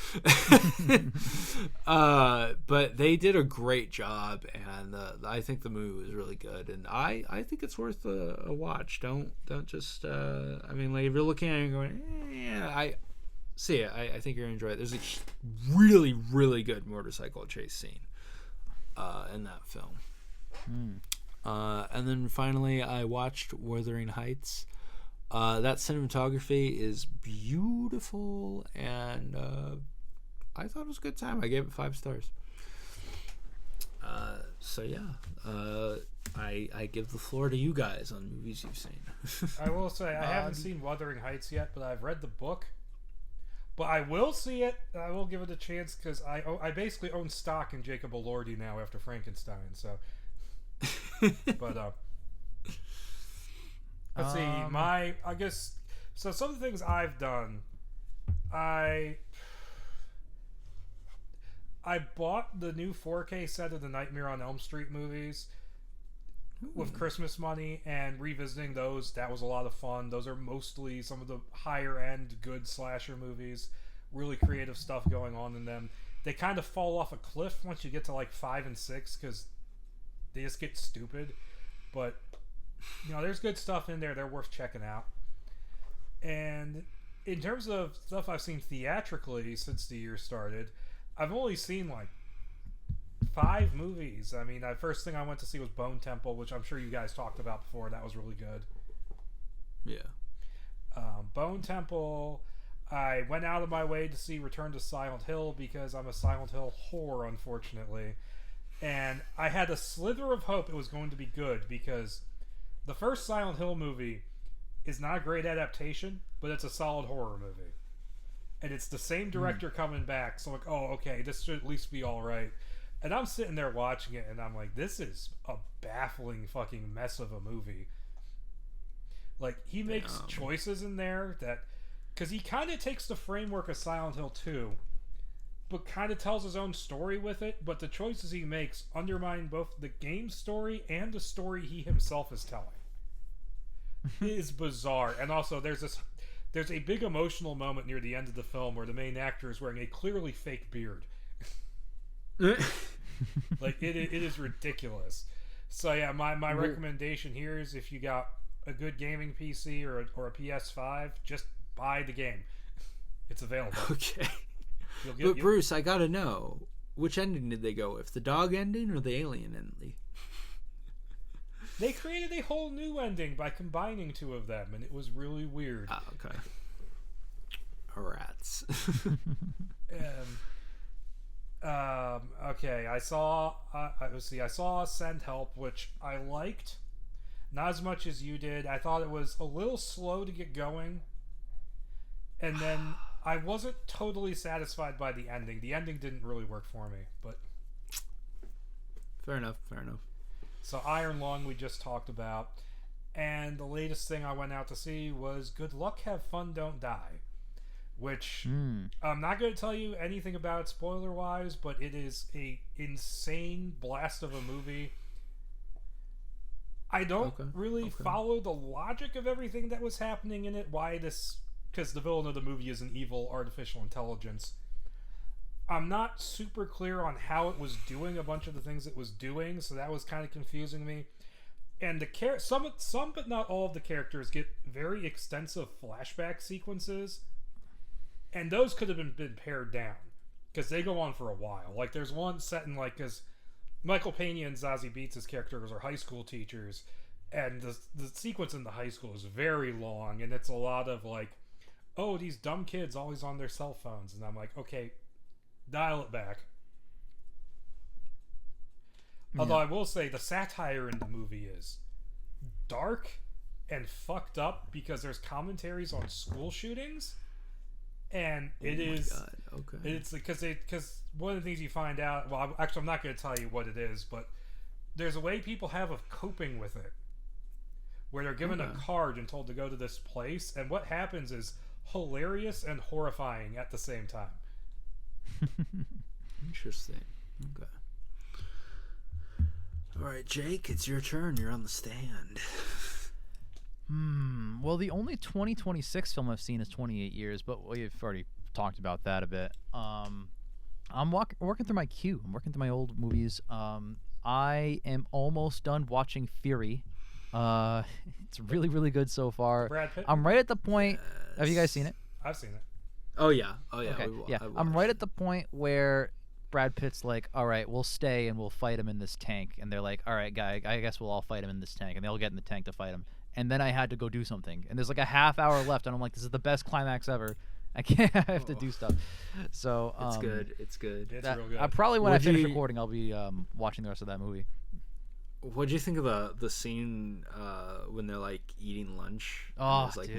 But they did a great job, and I think the movie was really good, and I think it's worth a watch. Don't just I mean, like if you're looking at it and going, I see it. I think you're gonna enjoy it. There's a really, really good motorcycle chase scene in that film. And then finally, I watched Wuthering Heights. That cinematography is beautiful, and I thought it was a good time. I gave it 5 stars. So yeah, I give the floor to you guys on movies you've seen. I will say I haven't seen Wuthering Heights yet, but I've read the book. But I will see it. I will give it a chance because I basically own stock in Jacob Elordi now after Frankenstein. So, but let's see. I guess so. Some of the things I've done, I bought the new 4K set of the Nightmare on Elm Street movies with Christmas money, and revisiting those, that was a lot of fun. Those are mostly some of the higher end good slasher movies. Really creative stuff going on in them. They kind of fall off a cliff once you get to like 5 and 6 because they just get stupid. But there's good stuff in there. They're worth checking out. And in terms of stuff I've seen theatrically since the year started, I've only seen like 5 movies. I mean, the first thing I went to see was Bone Temple, which I'm sure you guys talked about before. That was really good. Yeah. Bone Temple. I went out of my way to see Return to Silent Hill because I'm a Silent Hill whore, unfortunately. And I had a slither of hope it was going to be good because the first Silent Hill movie is not a great adaptation, but it's a solid horror movie. And it's the same director coming back, so I'm like, oh, okay, this should at least be alright. And I'm sitting there watching it, and I'm like, this is a baffling fucking mess of a movie. Like, he makes choices in there that... Because he kind of takes the framework of Silent Hill 2, but kind of tells his own story with it, but the choices he makes undermine both the game story and the story he himself is telling. It is bizarre. And also, there's a big emotional moment near the end of the film where the main actor is wearing a clearly fake beard. Like, it is ridiculous. So yeah, my recommendation here is if you got a good gaming PC or a PS5, just buy the game. It's available. Okay. But Bruce, I gotta know, which ending did they go with? The dog ending or the alien ending? They created a whole new ending by combining 2 of them, and it was really weird. Oh, okay. Rats. Okay, I saw Send Help, which I liked. Not as much as you did. I thought it was a little slow to get going. And then I wasn't totally satisfied by the ending. The ending didn't really work for me, but... Fair enough. So Iron Lung we just talked about. And the latest thing I went out to see was Good Luck, Have Fun, Don't Die. Which, I'm not going to tell you anything about it spoiler-wise, but it is a insane blast of a movie. I don't really follow the logic of everything that was happening in it. Why this... Because the villain of the movie is an evil artificial intelligence. I'm not super clear on how it was doing a bunch of the things it was doing, so that was kind of confusing me. And some but not all of the characters get very extensive flashback sequences, and those could have been pared down because they go on for a while. Like there's one set in like because Michael Pena and Zazie Beetz' characters are high school teachers, and the sequence in the high school is very long, and it's a lot of like, oh, these dumb kids always on their cell phones, and I'm like, okay, dial it back. Although I will say the satire in the movie is dark and fucked up because there's commentaries on school shootings, and it's because one of the things you find out. Well, actually, I'm not going to tell you what it is, but there's a way people have of coping with it, where they're given a card and told to go to this place, and what happens is hilarious and horrifying at the same time. Interesting. Okay. All right, Jake, it's your turn. You're on the stand. Well, the only 2026 film I've seen is 28 Years, but we've already talked about that a bit. I'm working through my queue. I'm working through my old movies. I am almost done watching Fury. It's really, really good so far. Brad Pitt? I'm right at the point. Have you guys seen it? I've seen it. Oh yeah. Okay. Yeah. I'm right at the point where Brad Pitt's like, all right, we'll stay and we'll fight him in this tank. And they're like, all right, guy, I guess we'll all fight him in this tank. And they all get in the tank to fight him. And then I had to go do something. And there's like a half hour left. And I'm like, this is the best climax ever. I can't. I have to do stuff. So it's good. It's good. It's real good. Probably when I finish recording, I'll be watching the rest of that movie. What'd you think of the scene when they're like eating lunch? Oh, like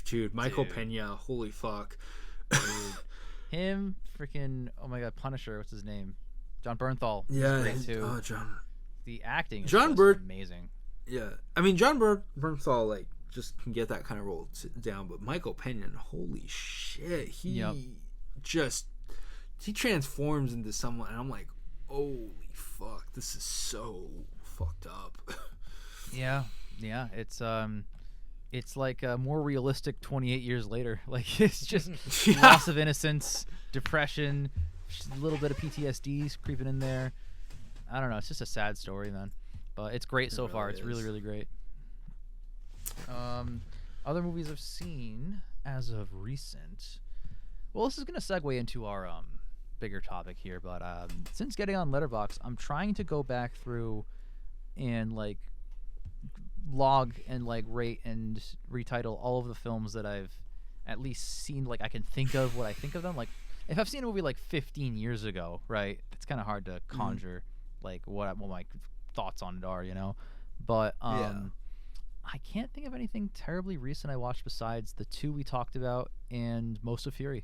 dude. Michael Pena. Holy fuck. Him, freaking, oh my god, Punisher, what's his name? John Bernthal. Yeah, great too. Oh, John. The acting is amazing. Yeah, I mean John Bernthal like just can get that kind of role down, but Michael Pena, holy shit, he transforms into someone, and I'm like, holy fuck, this is so fucked up. Yeah, it's like a more realistic 28 years later. Like it's just loss of innocence, depression, just a little bit of PTSD creeping in there. I don't know. It's just a sad story, man. But it's great so far. It's really, really great. Other movies I've seen as of recent. Well, this is gonna segue into our bigger topic here. But since getting on Letterboxd, I'm trying to go back through and like log and like rate and retitle all of the films that I've at least seen. Like I can think of what I think of them. Like if I've seen a movie like 15 years ago, right, it's kind of hard to conjure like what my thoughts on it are, you know. But I can't think of anything terribly recent I watched besides the two we talked about and most of Fury.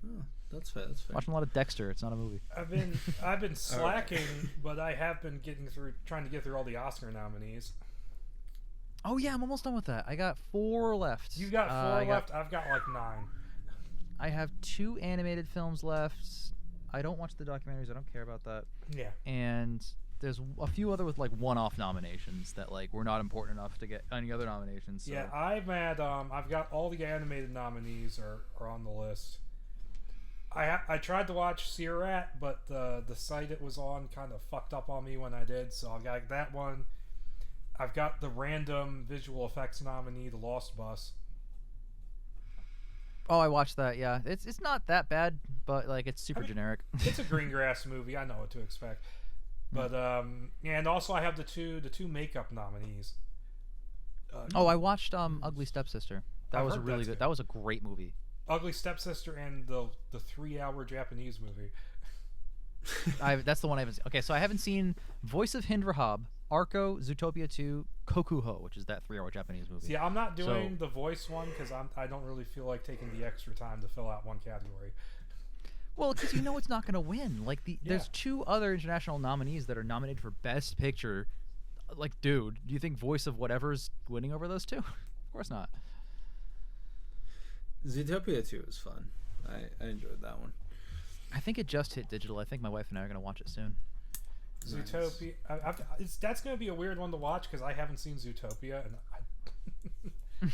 Oh, that's fair. Watching a lot of Dexter. It's not a movie. I've been slacking, but I have been trying to get through all the Oscar nominees. Oh yeah, I'm almost done with that. I got 4 left. You got 4 left. I've got like 9. I have 2 animated films left. I don't watch the documentaries. I don't care about that. Yeah. And there's a few other with like one-off nominations that like were not important enough to get any other nominations. So. Yeah, I've got all the animated nominees are on the list. I tried to watch Searat, but the site it was on kind of fucked up on me when I did, so I got that one. I've got the random visual effects nominee, The Lost Bus. Oh, I watched that. Yeah, it's not that bad, but like it's super generic. It's a Greengrass movie. I know what to expect. But and also I have the two makeup nominees. I watched Ugly Stepsister. That was really good. That was a great movie. Ugly Stepsister and the 3-hour Japanese movie. That's the one I haven't seen. Okay, so I haven't seen Voice of Hind Rahab, Arco, Zootopia 2, Kokuho, which is that 3-hour Japanese movie. See, I'm not doing the voice one because I don't really feel like taking the extra time to fill out one category. Well, because you know it's not going to win. Like there's 2 other international nominees that are nominated for Best Picture. Like, dude, do you think Voice of Whatever's winning over those 2? Of course not. Zootopia 2 was fun. I enjoyed that one. I think it just hit digital. I think my wife and I are going to watch it soon. Zootopia. That's going to be a weird one to watch because I haven't seen Zootopia. And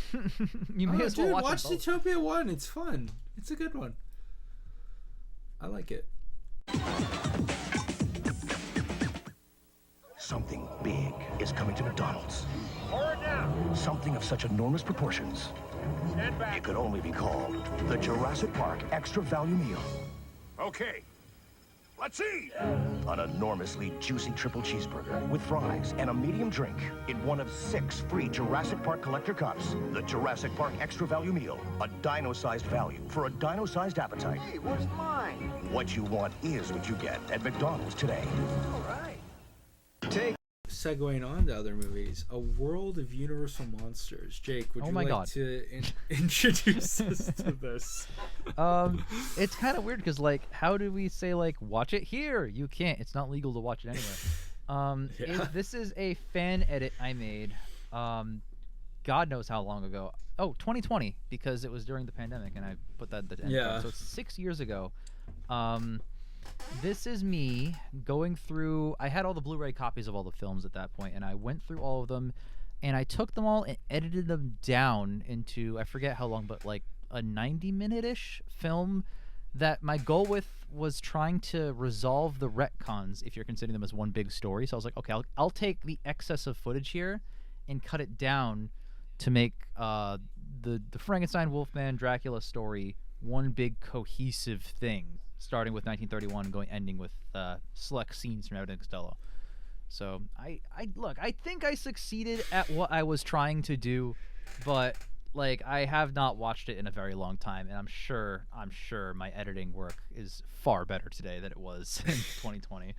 you may as well watch Zootopia 1. It's fun. It's a good one. I like it. Something big is coming to McDonald's. Something of such enormous proportions. It could only be called the Jurassic Park Extra Value Meal. Okay, let's eat! An enormously juicy triple cheeseburger with fries and a medium drink in one of 6 free Jurassic Park collector cups. The Jurassic Park Extra Value Meal. A dino-sized value for a dino-sized appetite. Hey, where's mine? What you want is what you get at McDonald's today. All right. Segueing on to other movies, A World of Universal Monsters. Jake, would Oh you my like God. to introduce us to this? It's kind of weird because, like, how do we say, like, watch it here? You can't. It's not legal to watch it anywhere. This is a fan edit I made, God knows how long ago. Oh, 2020, because it was during the pandemic, and I put that at the end. Yeah. So it's 6 years ago. This is me going through. I had all the Blu-ray copies of all the films at that point, and I went through all of them, and I took them all and edited them down into, I forget how long, but like a 90-minute-ish film that my goal with was trying to resolve the retcons if you're considering them as one big story. So I was like, okay, I'll take the excess of footage here and cut it down to make the Frankenstein, Wolfman, Dracula story one big cohesive thing, starting with 1931 and ending with select scenes from Abbott and Costello. So I think I succeeded at what I was trying to do, but like I have not watched it in a very long time, and I'm sure my editing work is far better today than it was in 2020.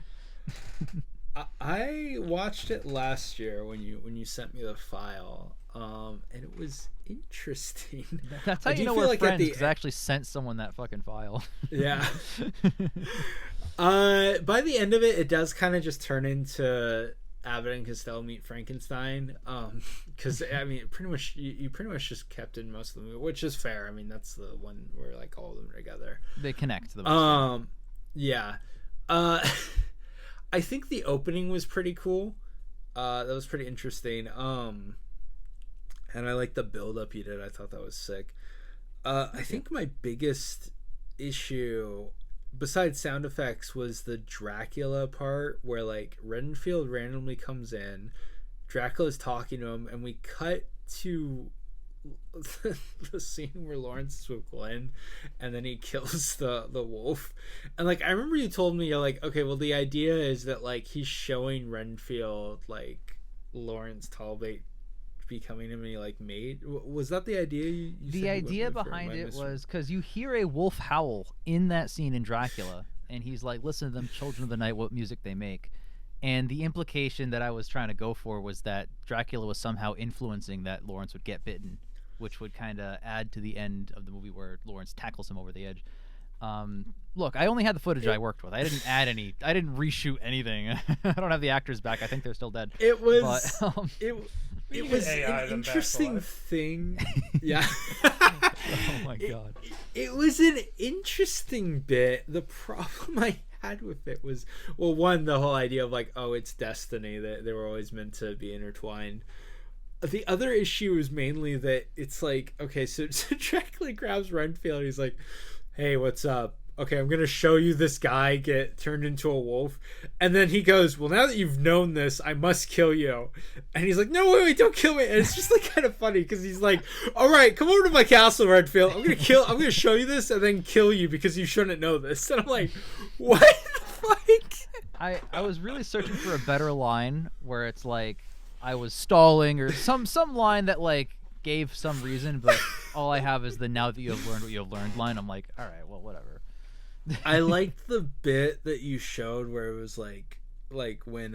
I watched it last year when you sent me the file, and it was interesting. That's how I you do know feel we're like friends, because I actually sent someone that fucking file. Yeah. By the end of it, it does kind of just turn into Abbott and Costello meet Frankenstein. Because I mean, pretty much you pretty much just kept in most of the movie, which is fair. I mean, that's the one where like all of them are together. They connect. Yeah. I think the opening was pretty cool. That was pretty interesting. And I like the build up you did. I thought that was sick. I think my biggest issue, besides sound effects, was the Dracula part where like Renfield randomly comes in, Dracula's talking to him, and we cut to the scene where Lawrence is with Glenn, and then he kills the wolf. And like I remember you told me, you're like, okay, well the idea is that like he's showing Renfield like Lawrence Talbot becoming him, and he like made. Was that the idea? You the said idea behind it was because you hear a wolf howl in that scene in Dracula, and he's like, listen to them children of the night, what music they make. And the implication that I was trying to go for was that Dracula was somehow influencing that Lawrence would get bitten, which would kind of add to the end of the movie where Lawrence tackles him over the edge. Look, I only had the footage I worked with. I didn't add any. I didn't reshoot anything. I don't have the actors back. I think they're still dead. It was. But, it was AI an interesting thing. Yeah. Oh my god. It was an interesting bit. The problem I had with it was, well, one, the whole idea of like, oh, it's destiny, that they were always meant to be intertwined. The other issue is mainly that it's like, okay, so Dracula grabs Renfield and he's like, hey, what's up? Okay, I'm going to show you this guy get turned into a wolf. And then he goes, well, now that you've known this, I must kill you. And he's like, no, wait, don't kill me. And it's just like kind of funny because he's like, all right, come over to my castle, Renfield. I'm going to show you this and then kill you because you shouldn't know this. And I'm like, what the fuck? I was really searching for a better line where it's like I was stalling or some line that like gave some reason, but all I have is the now that you have learned what you have learned line. I'm like, all right, well, whatever. I liked the bit that you showed where it was like when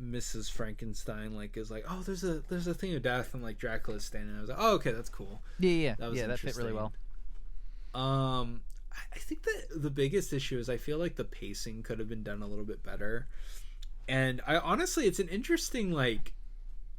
Mrs. Frankenstein like is like, oh, there's a thing of death, and like Dracula's standing. I was like, oh, okay, that's cool. Yeah, that fit really well. I think that the biggest issue is I feel like the pacing could have been done a little bit better, and I honestly, it's an interesting like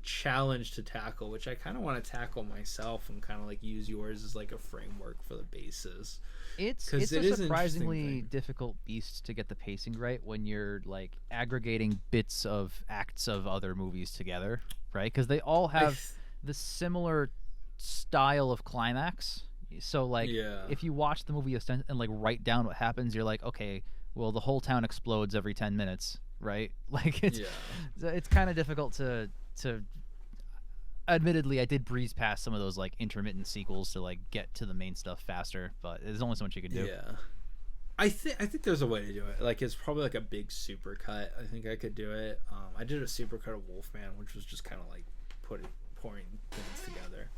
challenge to tackle, which I kind of want to tackle myself and kind of like use yours as like a framework for the bases. It's a surprisingly difficult beast to get the pacing right when you're like aggregating bits of acts of other movies together, right? Because they all have the similar style of climax. So like, Yeah. if you watch the movie and like write down what happens, you're like, okay, well the whole town explodes every 10 minutes, right? Like it's kind of difficult to. Admittedly, I did breeze past some of those like intermittent sequels to like get to the main stuff faster, but there's only so much you can do. Yeah. I think there's a way to do it. Like it's probably like a big super cut. I think I could do it. I did a super cut of Wolfman, which was just kind of like pouring things together.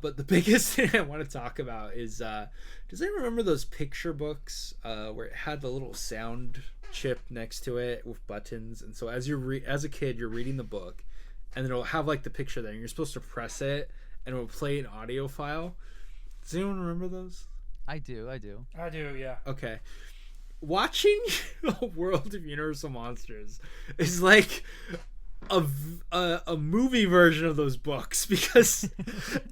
But the biggest thing I want to talk about is does anyone remember those picture books where it had the little sound chip next to it with buttons? And so as as a kid, you're reading the book, and then it'll have like the picture there, and you're supposed to press it, and it will play an audio file. Does anyone remember those? I do, yeah. Okay. Watching a World of Universal Monsters is like a movie version of those books, because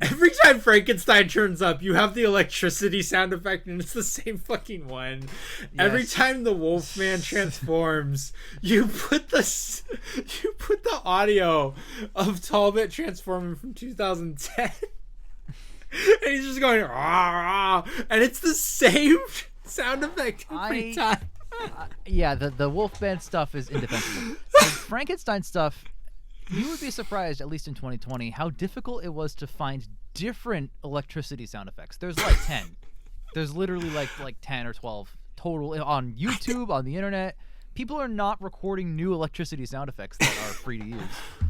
every time Frankenstein turns up, you have the electricity sound effect, and it's the same fucking one. Yes. Every time the Wolfman transforms, you put the audio of Talbot transforming from 2010. And he's just going, rah, rah, and it's the same sound effect every time. Yeah, the Wolfman stuff is indefensible. The Frankenstein stuff, you would be surprised, at least in 2020, how difficult it was to find different electricity sound effects. There's like 10. There's literally like 10 or 12 total on YouTube, on the internet. People are not recording new electricity sound effects that are free to use.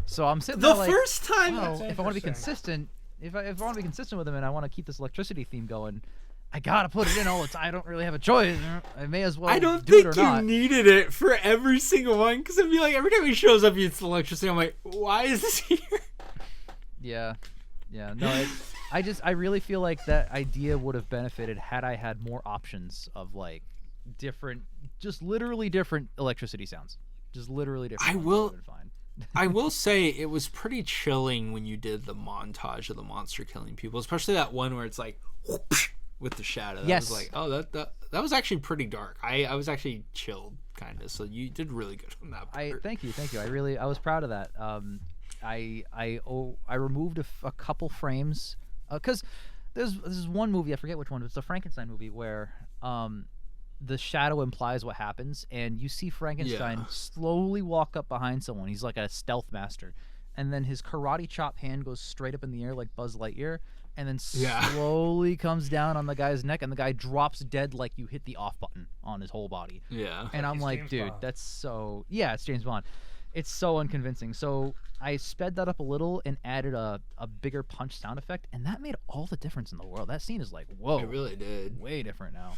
So I'm sitting there like, first time, well, if I want to be consistent, if I want to be consistent with them and I want to keep this electricity theme going, I gotta put it in all the time. I don't really have a choice. I may as well. I don't do think it or you not. needed it for every single one, because I'd be like, every time he shows up, it's electricity. I'm like, why is this here? Yeah. No, I really feel like that idea would have benefited had I had more options of like different, just literally different electricity sounds. Just literally different. I ones will. would have been fine. I will say it was pretty chilling when you did the montage of the monster killing people, especially that one where it's like whoosh, with the shadow. That Yes. was like, oh, that was actually pretty dark. I was actually chilled kind of. So you did really good on that part. Thank you. I was proud of that. I removed a couple frames because there's one movie, I forget which one. It's the Frankenstein movie where the shadow implies what happens, and you see Frankenstein slowly walk up behind someone. He's like a stealth master, and then his karate chop hand goes straight up in the air like Buzz Lightyear, and then slowly comes down on the guy's neck, and the guy drops dead like you hit the off button on his whole body. Yeah. And I'm like, dude, that's so... Yeah, it's James Bond. It's so unconvincing. So I sped that up a little and added a bigger punch sound effect, and that made all the difference in the world. That scene is like, whoa. It really did. Way different now.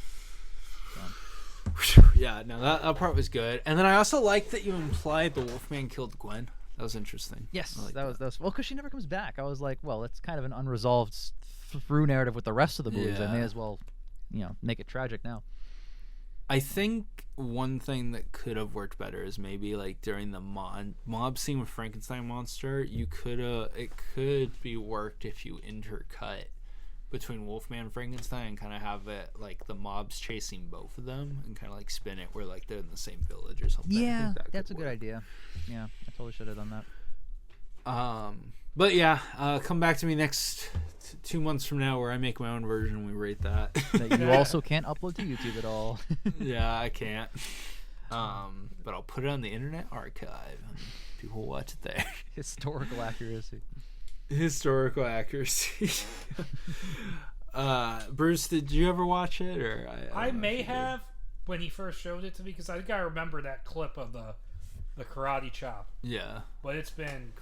Yeah, no, that part was good. And then I also liked that you implied the Wolfman killed Gwen. That was interesting. Yes, that was well, because she never comes back. I was like, well, it's kind of an unresolved through narrative with the rest of the movies. I may as well, make it tragic now. I think one thing that could have worked better is maybe like during the mob scene with Frankenstein monster, it could be worked if you intercut between Wolfman and Frankenstein and kind of have it like the mob's chasing both of them and kind of like spin it where like they're in the same village or something. Yeah, that's a good idea. Yeah, I totally should have done that. But yeah, come back to me next 2 months from now where I make my own version and we rate that. That you also can't upload to YouTube at all. Yeah, I can't. But I'll put it on the Internet Archive and people will watch it there. Historical accuracy. Bruce, did you ever watch it? Or I may have when he first showed it to me, because I think I remember that clip of the karate chop. Yeah, but it's been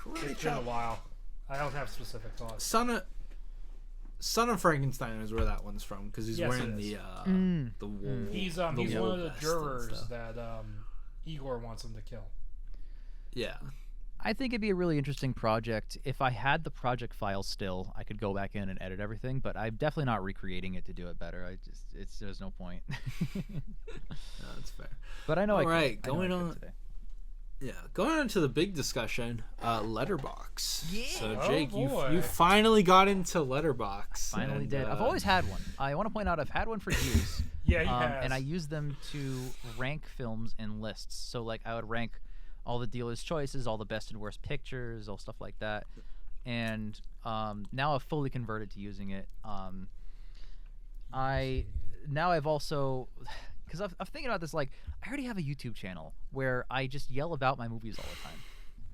a while. I don't have specific thoughts. Son of Frankenstein is where that one's from, because he's wearing the wool. He's one of the jurors that Igor wants him to kill. Yeah. I think it'd be a really interesting project. If I had the project file still, I could go back in and edit everything, but I'm definitely not recreating it to do it better. There's no point. No, that's fair. But I know going on to the big discussion, Letterboxd. Yeah. So Jake, you finally got into Letterboxd. Finally did. I've always had one. I want to point out I've had one for years. Yeah, he has. And I use them to rank films in lists. So like I would rank all the dealer's choices, all the best and worst pictures, all stuff like that. And now I've fully converted to using it. I've also, because I'm thinking about this, like, I already have a YouTube channel where I just yell about my movies all the time.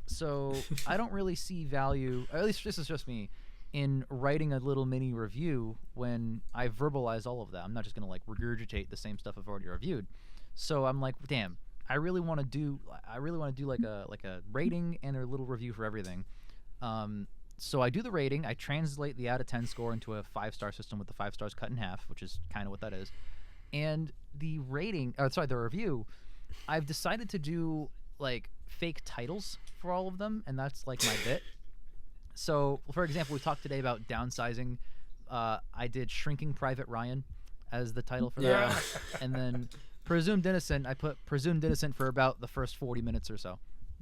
So I don't really see value, or at least this is just me, in writing a little mini review when I verbalize all of that. I'm not just gonna like regurgitate the same stuff I've already reviewed. So I'm like, damn, I really want to do like a rating and a little review for everything. So I do the rating. I translate the out of 10 score into a 5-star system with the 5 stars cut in half, which is kind of what that is. And the the review, I've decided to do like fake titles for all of them, and that's like my bit. So, for example, we talked today about downsizing. I did Shrinking Private Ryan as the title for that. And then Presumed Innocent, I put Presumed Innocent for about the first 40 minutes or so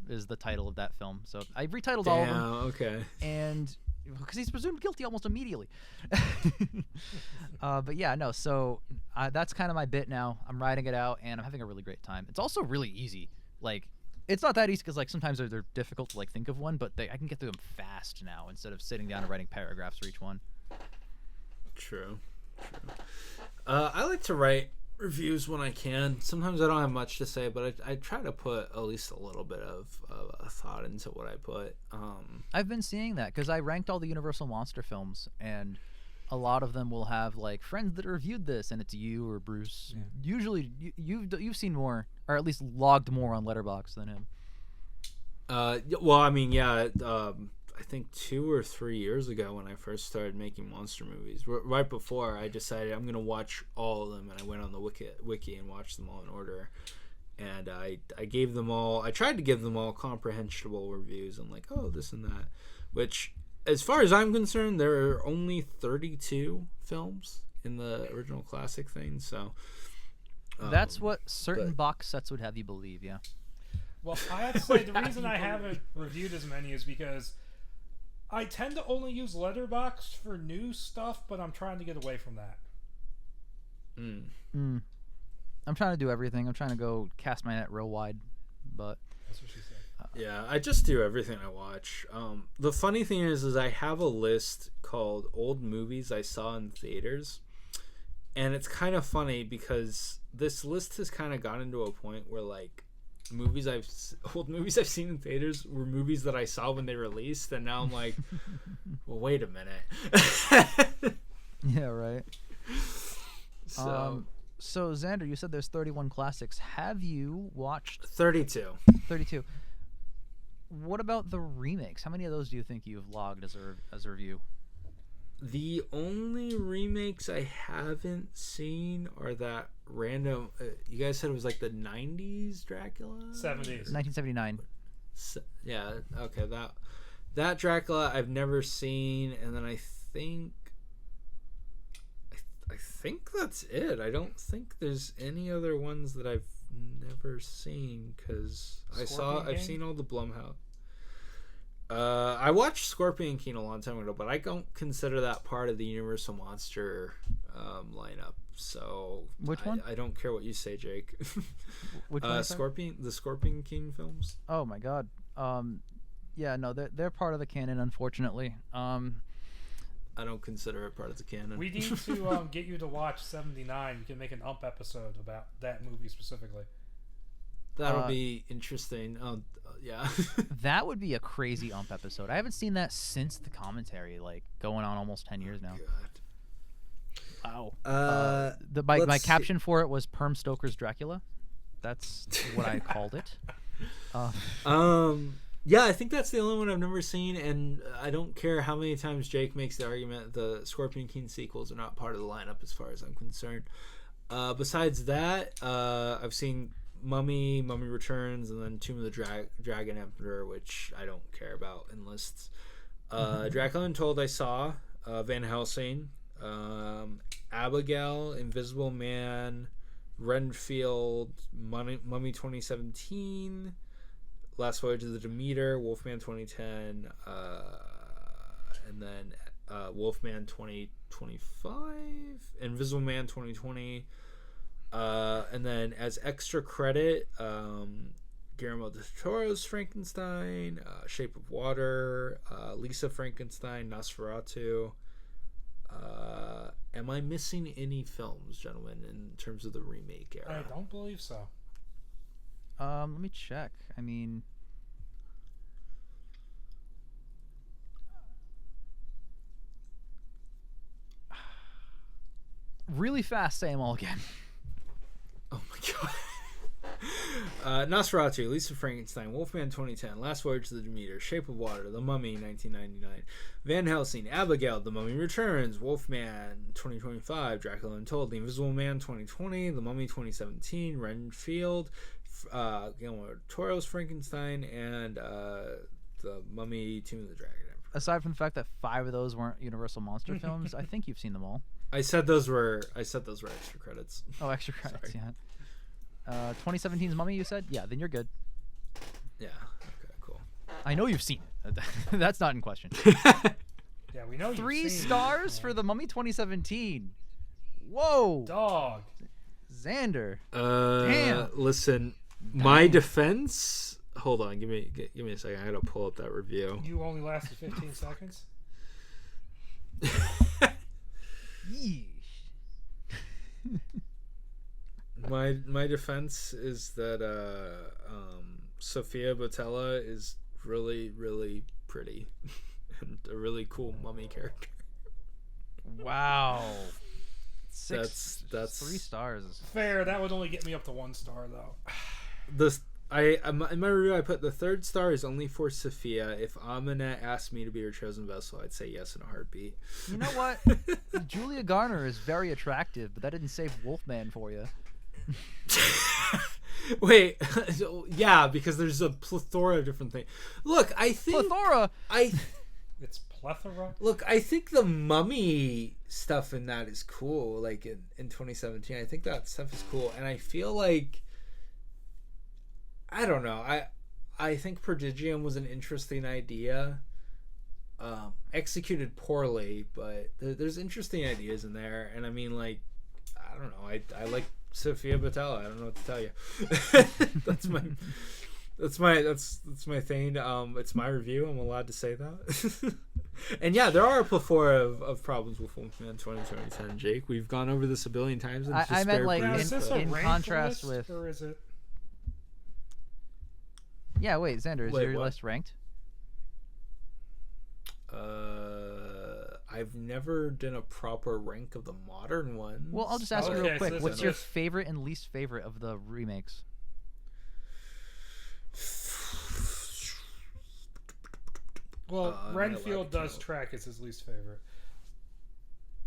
is the title of that film. So I retitled all of them. Okay. And because he's presumed guilty almost immediately. But yeah, no, so that's kind of my bit now. I'm writing it out, and I'm having a really great time. It's also really easy. Like, it's not that easy because like sometimes they're difficult to like think of one, but I can get through them fast now instead of sitting down and writing paragraphs for each one. True. I like to write reviews when I can. Sometimes I don't have much to say, but I try to put at least a little bit of a thought into what I put. I've been seeing that because I ranked all the Universal Monster films, and a lot of them will have like friends that reviewed this, and it's you or Bruce. Yeah. Usually, you've seen more, or at least logged more on Letterboxd than him. Well, I mean, yeah. I think 2 or 3 years ago when I first started making monster movies, right before I decided I'm going to watch all of them, and I went on the wiki and watched them all in order. And I gave them all, I tried to give them all comprehensible reviews. I'm like, oh, this and that. Which, as far as I'm concerned, there are only 32 films in the original classic thing, so... That's what certain box sets would have you believe, yeah. Well, I have to say, the reason I haven't reviewed as many is because I tend to only use Letterboxd for new stuff, but I'm trying to get away from that. I'm trying to do everything. I'm trying to go cast my net real wide, but... That's what she said. Yeah, I just do everything I watch. The funny thing is I have a list called Old Movies I Saw in Theaters, and it's kind of funny because this list has kind of gotten to a point where, like, old movies I've seen in theaters were movies that I saw when they released, and now I'm like, well, wait a minute. Yeah, right. So Xander, you said there's 31 classics. Have you watched 32? 32. What about the remakes? How many of those do you think you've logged as a review? The only remakes I haven't seen are that random... you guys said it was like the 90s Dracula? 70s. 1979. Yeah, okay. That Dracula I've never seen, and then I think that's it. I don't think there's any other ones that I've never seen, because I've seen all the Blumhouse. I watched Scorpion King a long time ago, but I don't consider that part of the Universal Monster lineup. So which one? I don't care what you say, Jake. Which one? The Scorpion King films. Oh my God. Yeah, no, they're part of the canon, unfortunately. I don't consider it part of the canon. We need to get you to watch 79. We can make an UMP episode about that movie specifically. That'll be interesting. Yeah. That would be a crazy UMP episode. I haven't seen that since the commentary, like going on almost 10 years now. God. Wow. My caption for it was Perm Stoker's Dracula. That's what I called it. Yeah, I think that's the only one I've never seen, and I don't care how many times Jake makes the argument the Scorpion King sequels are not part of the lineup as far as I'm concerned. Besides that, I've seen Mummy Returns, and then Tomb of the Dragon Emperor, which I don't care about in lists. Dracula Untold I saw, Van Helsing, Abigail, Invisible Man, Renfield, Mummy 2017, Last Voyage of the Demeter, Wolfman 2010, and then Wolfman 2025, Invisible Man 2020, and then as extra credit, Guillermo del Toro's Frankenstein, Shape of Water, Lisa Frankenstein, Nosferatu, Am I missing any films, gentlemen, in terms of the remake era? I don't believe so. Let me check. I mean, really fast, say them all again. Oh my god. Nosferatu, Lisa Frankenstein, Wolfman 2010, Last Voyage to the Demeter, Shape of Water, The Mummy 1999, Van Helsing, Abigail, The Mummy Returns, Wolfman 2025, Dracula Untold, The Invisible Man 2020, The Mummy 2017, Renfield, Guillermo del Toro's Frankenstein, and The Mummy Tomb of the Dragon Emperor. Aside from the fact that 5 of those weren't Universal Monster films, I think you've seen them all. I said those were extra credits. Oh, extra credits, Sorry. yeah. 2017's Mummy, you said? Yeah, then you're good. Yeah. Okay. Cool. I know you've seen it. That's not in question. Yeah, we know. 3 you've seen stars it. for The Mummy 2017. Whoa, Dog. Xander. Damn. Listen, my defense. Hold on. Give me a second. I gotta pull up that review. You only lasted 15 seconds. Yeesh. My defense is that Sofia Boutella is really, really pretty and a really cool mummy character. Wow. That's 3 stars. Fair. That would only get me up to 1 star though. In my review I put the 3rd star is only for Sophia. If Amina asked me to be her chosen vessel, I'd say yes in a heartbeat. You know what? Julia Garner is very attractive, but that didn't save Wolfman for you. Wait, yeah, because there's a plethora of different things. Look, I think Plethora. It's plethora. Look, I think the mummy stuff in that is cool. Like in 2017, I think that stuff is cool, and I feel like I don't know. I think Prodigium was an interesting idea, executed poorly, but there's interesting ideas in there, and I mean, like, I don't know. I like Sophia Boutella. I don't know what to tell you. that's my thing. It's my review. I'm allowed to say that. And yeah, there are a plethora of problems with Wolfman 2010, Jake. We've gone over this a billion times. And I meant like Now, is this a in ranked contrast list, with. or is it? Yeah, wait, Xander, is your what? list ranked? I've never done a proper rank of the modern ones. Well, I'll just ask you Okay, real so quick. this What's is your this. favorite and least favorite of the remakes? Well, I'm not Renfield allowed to does know. track as his least favorite.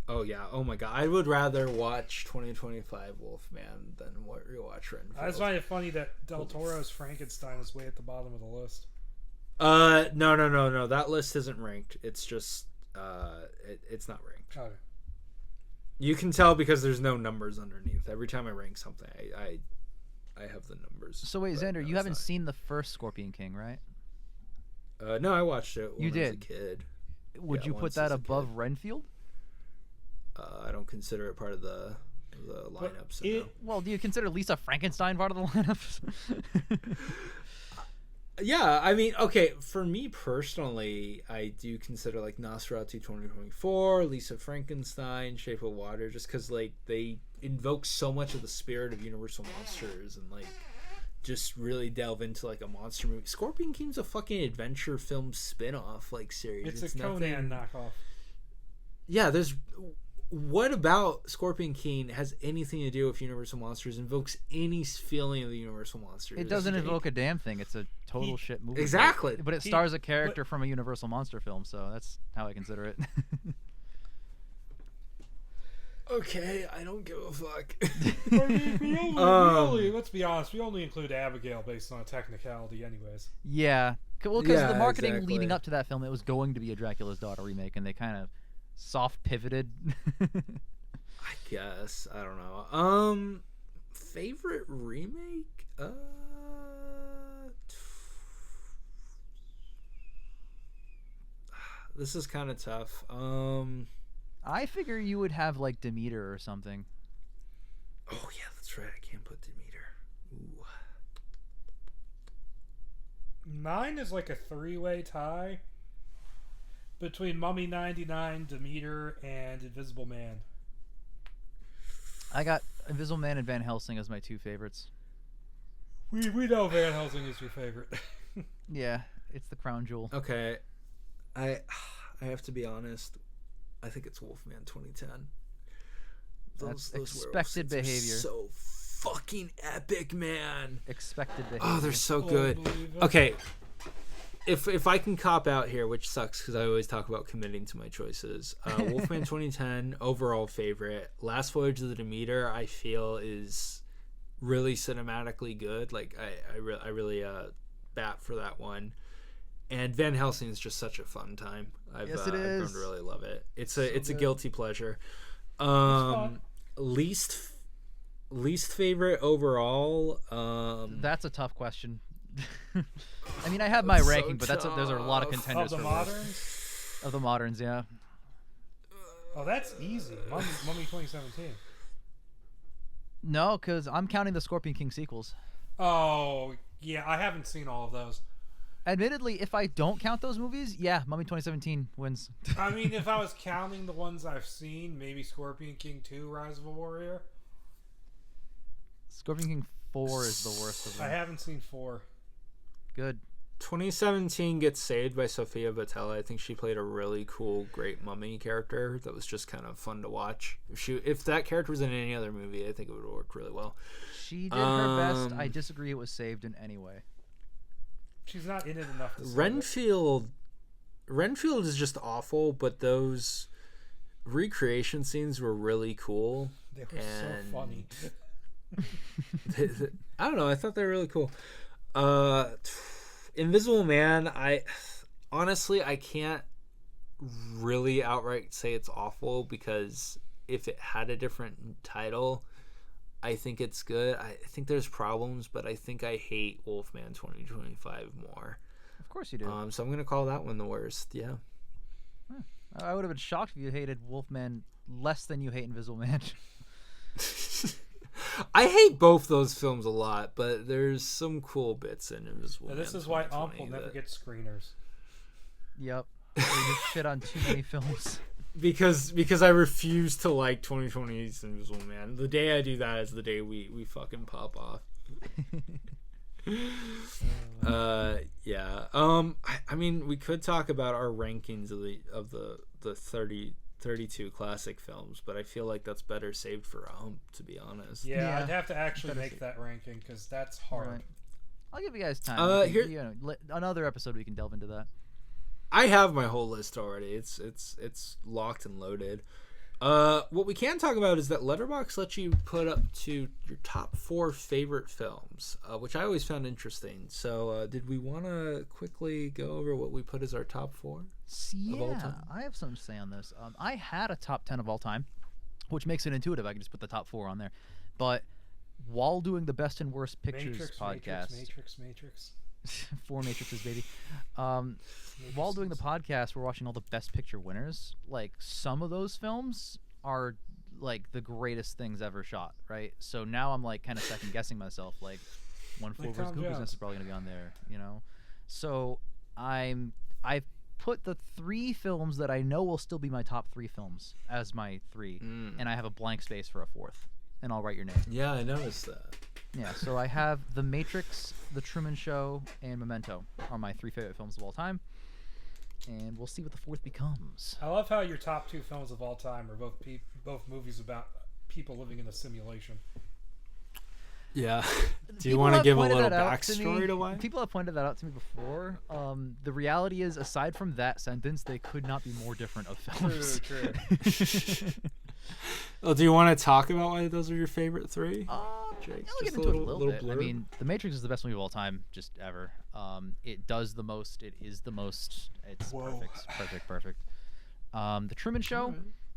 Oh yeah. Oh my god. I would rather watch 2025 Wolfman than rewatch Renfield. I just find it funny that Del Toro's Frankenstein is way at the bottom of the list. No. That list isn't ranked. It's just it's not ranked. Okay. You can tell because there's no numbers underneath. Every time I rank something, I have the numbers. So wait, but Xander, no, you it's haven't not. seen the first Scorpion King, right? No, I watched it when You I was a did? kid. Would Yeah, you put once that as a above kid. Renfield? I don't consider it part of the lineup. So no. Well, do you consider Lisa Frankenstein part of the lineup? Yeah, I mean, okay, for me personally, I do consider like Nosferatu 2024, Lisa Frankenstein, Shape of Water, just because like they invoke so much of the spirit of Universal Monsters and like just really delve into like a monster movie. Scorpion King's a fucking adventure film spin-off like series. It's a Conan knockoff. Yeah, there's what about Scorpion King has anything to do with Universal Monsters, invokes any feeling of the Universal Monsters? It doesn't invoke a damn thing. It's a total shit movie. Exactly. But it stars a character from a Universal Monster film, so that's how I consider it. Okay, I don't give a fuck. we only, let's be honest, we only include Abigail based on a technicality anyes. Yeah. Well, because Yeah, the marketing exactly. leading up to that film, it was going to be a Dracula's Daughter remake, and they kind of soft pivoted. I guess. I don't know. Favorite remake? This is kind of tough. I figure you would have like Demeter or something. Oh yeah, that's right. I can't put Demeter. Ooh. Mine is like a 3-way tie Between Mummy 99, Demeter, and Invisible Man. I got Invisible Man and Van Helsing as my two favorites. We know Van Helsing is your favorite. Yeah, it's the crown jewel. Okay, I have to be honest. I think it's Wolfman 2010. That's those expected werewolf scenes behavior. are so fucking epic, man. Expected behavior. Oh, they're so good. Okay, if I can cop out here, which sucks because I always talk about committing to my choices. Wolfman 2010 overall favorite. Last Voyage of the Demeter I feel is really cinematically good. Like I really bat for that one. And Van Helsing is just such a fun time. Yes, it I've is. grown to really love it. It's So a good. guilty pleasure. fun. Least favorite overall. That's a tough question. I mean, I have my That's so ranking, but there's a lot of tough. contenders Of the for worst. moderns? Of the moderns, yeah. Oh, that's easy. Mummy 2017. No, because I'm counting the Scorpion King sequels. Oh, yeah, I haven't seen all of those. Admittedly, if I don't count those movies, yeah, Mummy 2017 wins. I mean, if I was counting the ones I've seen, maybe Scorpion King 2, Rise of a Warrior. Scorpion King 4 is the worst of them. I haven't seen 4. Good. 2017 gets saved by Sofia Boutella. I think she played a really cool, great mummy character that was just kind of fun to watch. If that character was in any other movie, I think it would have worked really well. She did her best. I disagree it was saved in any way. She's not in it enough to save Renfield is just awful, but those recreation scenes were really cool. They were so funny. I don't know. I thought they were really cool. Invisible Man. Honestly, I can't really outright say it's awful because if it had a different title, I think it's good. I think there's problems, but I think I hate Wolfman 2025 more. Of course you do. So I'm gonna call that one the worst. Yeah. I would have been shocked if you hated Wolfman less than you hate Invisible Man. I hate both those films a lot, but there's some cool bits in Invisible Man. This is why 2020 will never that- get screeners. Yep. They just shit on too many films. Because I refuse to like 2020's Invisible Man. The day I do that is the day we fucking pop off. Yeah. I mean, we could talk about our rankings of the 32 classic films, but I feel like that's better saved for to be honest. Yeah, I'd have to actually make that ranking because that's hard. Right. I'll give you guys time. Here- Another episode we can delve into that. I have my whole list already. It's locked and loaded. What we can talk about is that Letterboxd lets you put up to your top 4 favorite films, which I always found interesting. So, did we want to quickly go over what we put as our top 4 of all time? I have something to say on this. I had a top 10 of all time, which makes it intuitive. I can just put the top 4 on there. But while doing the best and worst pictures podcast, Matrix. 4 Matrixes, baby. While doing the podcast, we're watching all the best picture winners. Like, some of those films are like the greatest things ever shot, right? So now I'm like kind of second guessing myself. Like, One Flew Over the Cuckoo's Nest is probably gonna be on there, you know. So I've put the 3 films that I know will still be my top 3 films as my 3, and I have a blank space for a 4th, and I'll write your name. Yeah, I noticed that. Yeah, so I have The Matrix, The Truman Show, and Memento are my 3 favorite films of all time. And we'll see what the 4th becomes. I love how your top 2 films of all time are both movies about people living in a simulation. Yeah. Do you People want to have give a pointed little that out backstory to why? People have pointed that out to me before. The reality is, aside from that sentence, they could not be more different of films. True. Well, do you want to talk about why those are your favorite 3? Jake, I'll get just into it a little bit. I blurb? mean, The Matrix is the best movie of all time, just ever. It does the most. It is the most. It's perfect. The Truman Show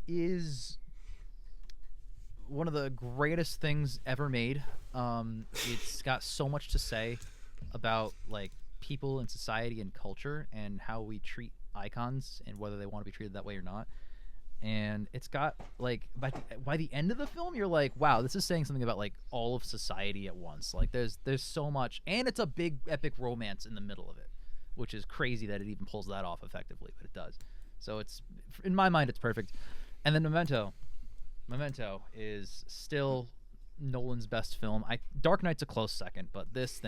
is one of the greatest things ever made. It's got so much to say about like people and society and culture and how we treat icons and whether they want to be treated that way or not. And it's got like by the end of the film, you're like, wow, this is saying something about like all of society at once. Like there's so much, and it's a big epic romance in the middle of it, which is crazy that it even pulls that off effectively, but it does. So it's, in my mind, it's perfect. And then Memento is still Nolan's best film. Dark Knight's a close second, but this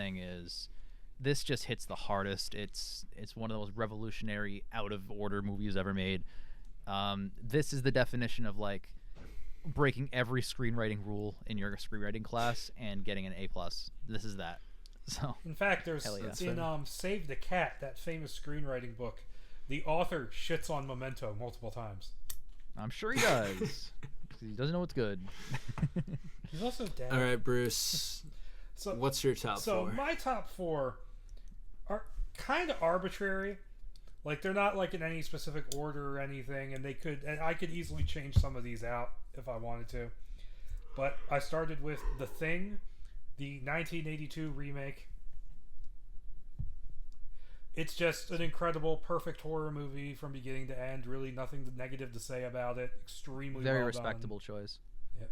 just hits the hardest. It's one of the most revolutionary, out of order movies ever made. This is the definition of like breaking every screenwriting rule in your screenwriting class and getting an A+. This is that. So in fact, there's in Save the Cat, that famous screenwriting book, the author shits on Memento multiple times. I'm sure he does. He doesn't know what's good. He's also dead. All right, Bruce. So what's your top 4? So my top 4 are kind of arbitrary. Like, they're not like in any specific order or anything, and I could easily change some of these out if I wanted to. But I started with The Thing, the 1982 remake. It's just an incredible, perfect horror movie from beginning to end. Really nothing negative to say about it. Extremely very well respectable done. choice. Yep.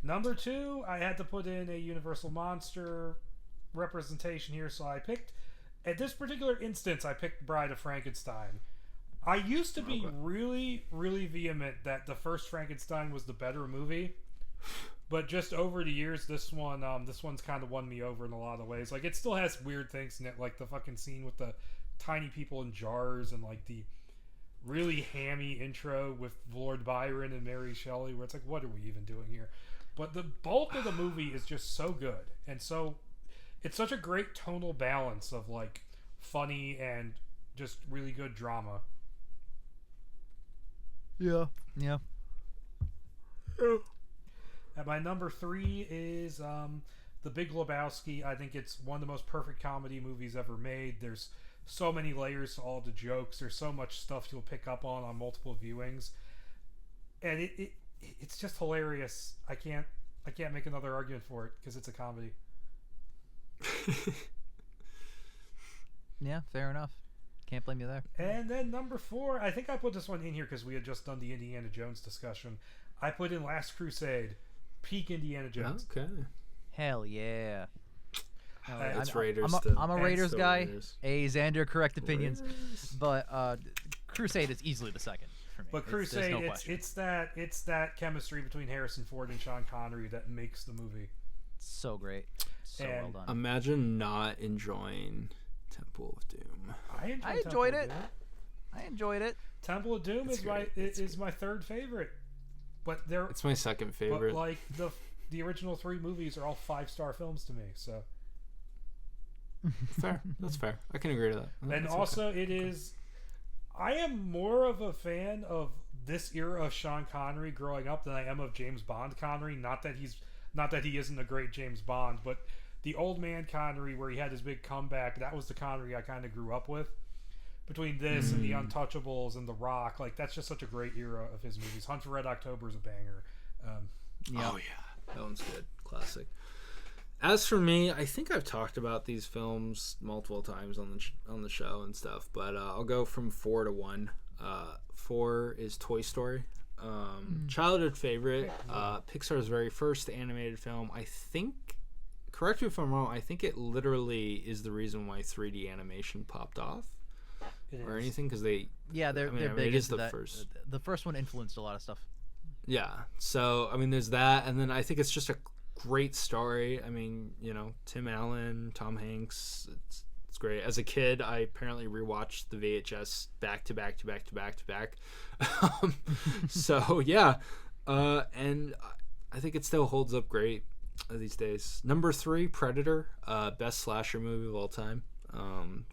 Number 2, I had to put in a Universal Monster representation here, so I picked, at this particular instance, I picked Bride of Frankenstein. I used to be really, really vehement that the first Frankenstein was the better movie, but just over the years, this one's kind of won me over in a lot of ways. Like, it still has weird things in it, like the fucking scene with the tiny people in jars, and like the really hammy intro with Lord Byron and Mary Shelley, where it's like, what are we even doing here? But the bulk of the movie is just so good, and so it's such a great tonal balance of like funny and just really good drama. Yeah. And my number 3 is The Big Lebowski. I think it's one of the most perfect comedy movies ever made. There's so many layers to all the jokes. There's so much stuff you'll pick up on multiple viewings, and it's just hilarious. I can't make another argument for it because it's a comedy. Yeah, fair enough. Can't blame you there. And then number 4, I think I put this one in here because we had just done the Indiana Jones discussion. I put in Last Crusade, peak Indiana Jones. Okay. Hell yeah. It's Raiders. I'm a Raiders guy. Raiders. Xander, correct opinions. But Crusade is easily the second for me. But Crusade, it's that chemistry between Harrison Ford and Sean Connery that makes the movie so great. So well done. Imagine not enjoying Temple of Doom. I enjoyed it. I enjoyed it. Temple of Doom is my third favorite. But it's my second favorite. But like the original 3 movies are all 5-star films to me. So fair. That's fair. I can agree to that. And that's also, okay. it is. I am more of a fan of this era of Sean Connery growing up than I am of James Bond Connery. Not that he isn't a great James Bond, but the old man Connery, where he had his big comeback, that was the Connery I kind of grew up with. Between this and The Untouchables and The Rock, like, that's just such a great era of his movies. Hunt for Red October is a banger. Oh yeah, that one's good. Classic. As for me, I think I've talked about these films multiple times on the show and stuff, but I'll go from 4 to 1. 4 is Toy Story. Childhood favorite. Pixar's very first animated film. I think, correct me if I'm wrong, I think it literally is the reason why 3D animation popped off. Or anything, because they're big. It is the first. The first one influenced a lot of stuff. Yeah. So I mean, there's that, and then I think it's just a great story. I mean, Tim Allen, Tom Hanks. It's great. As a kid, I apparently rewatched the VHS back to back. So yeah, and I think it still holds up great these days. Number 3, Predator, best slasher movie of all time.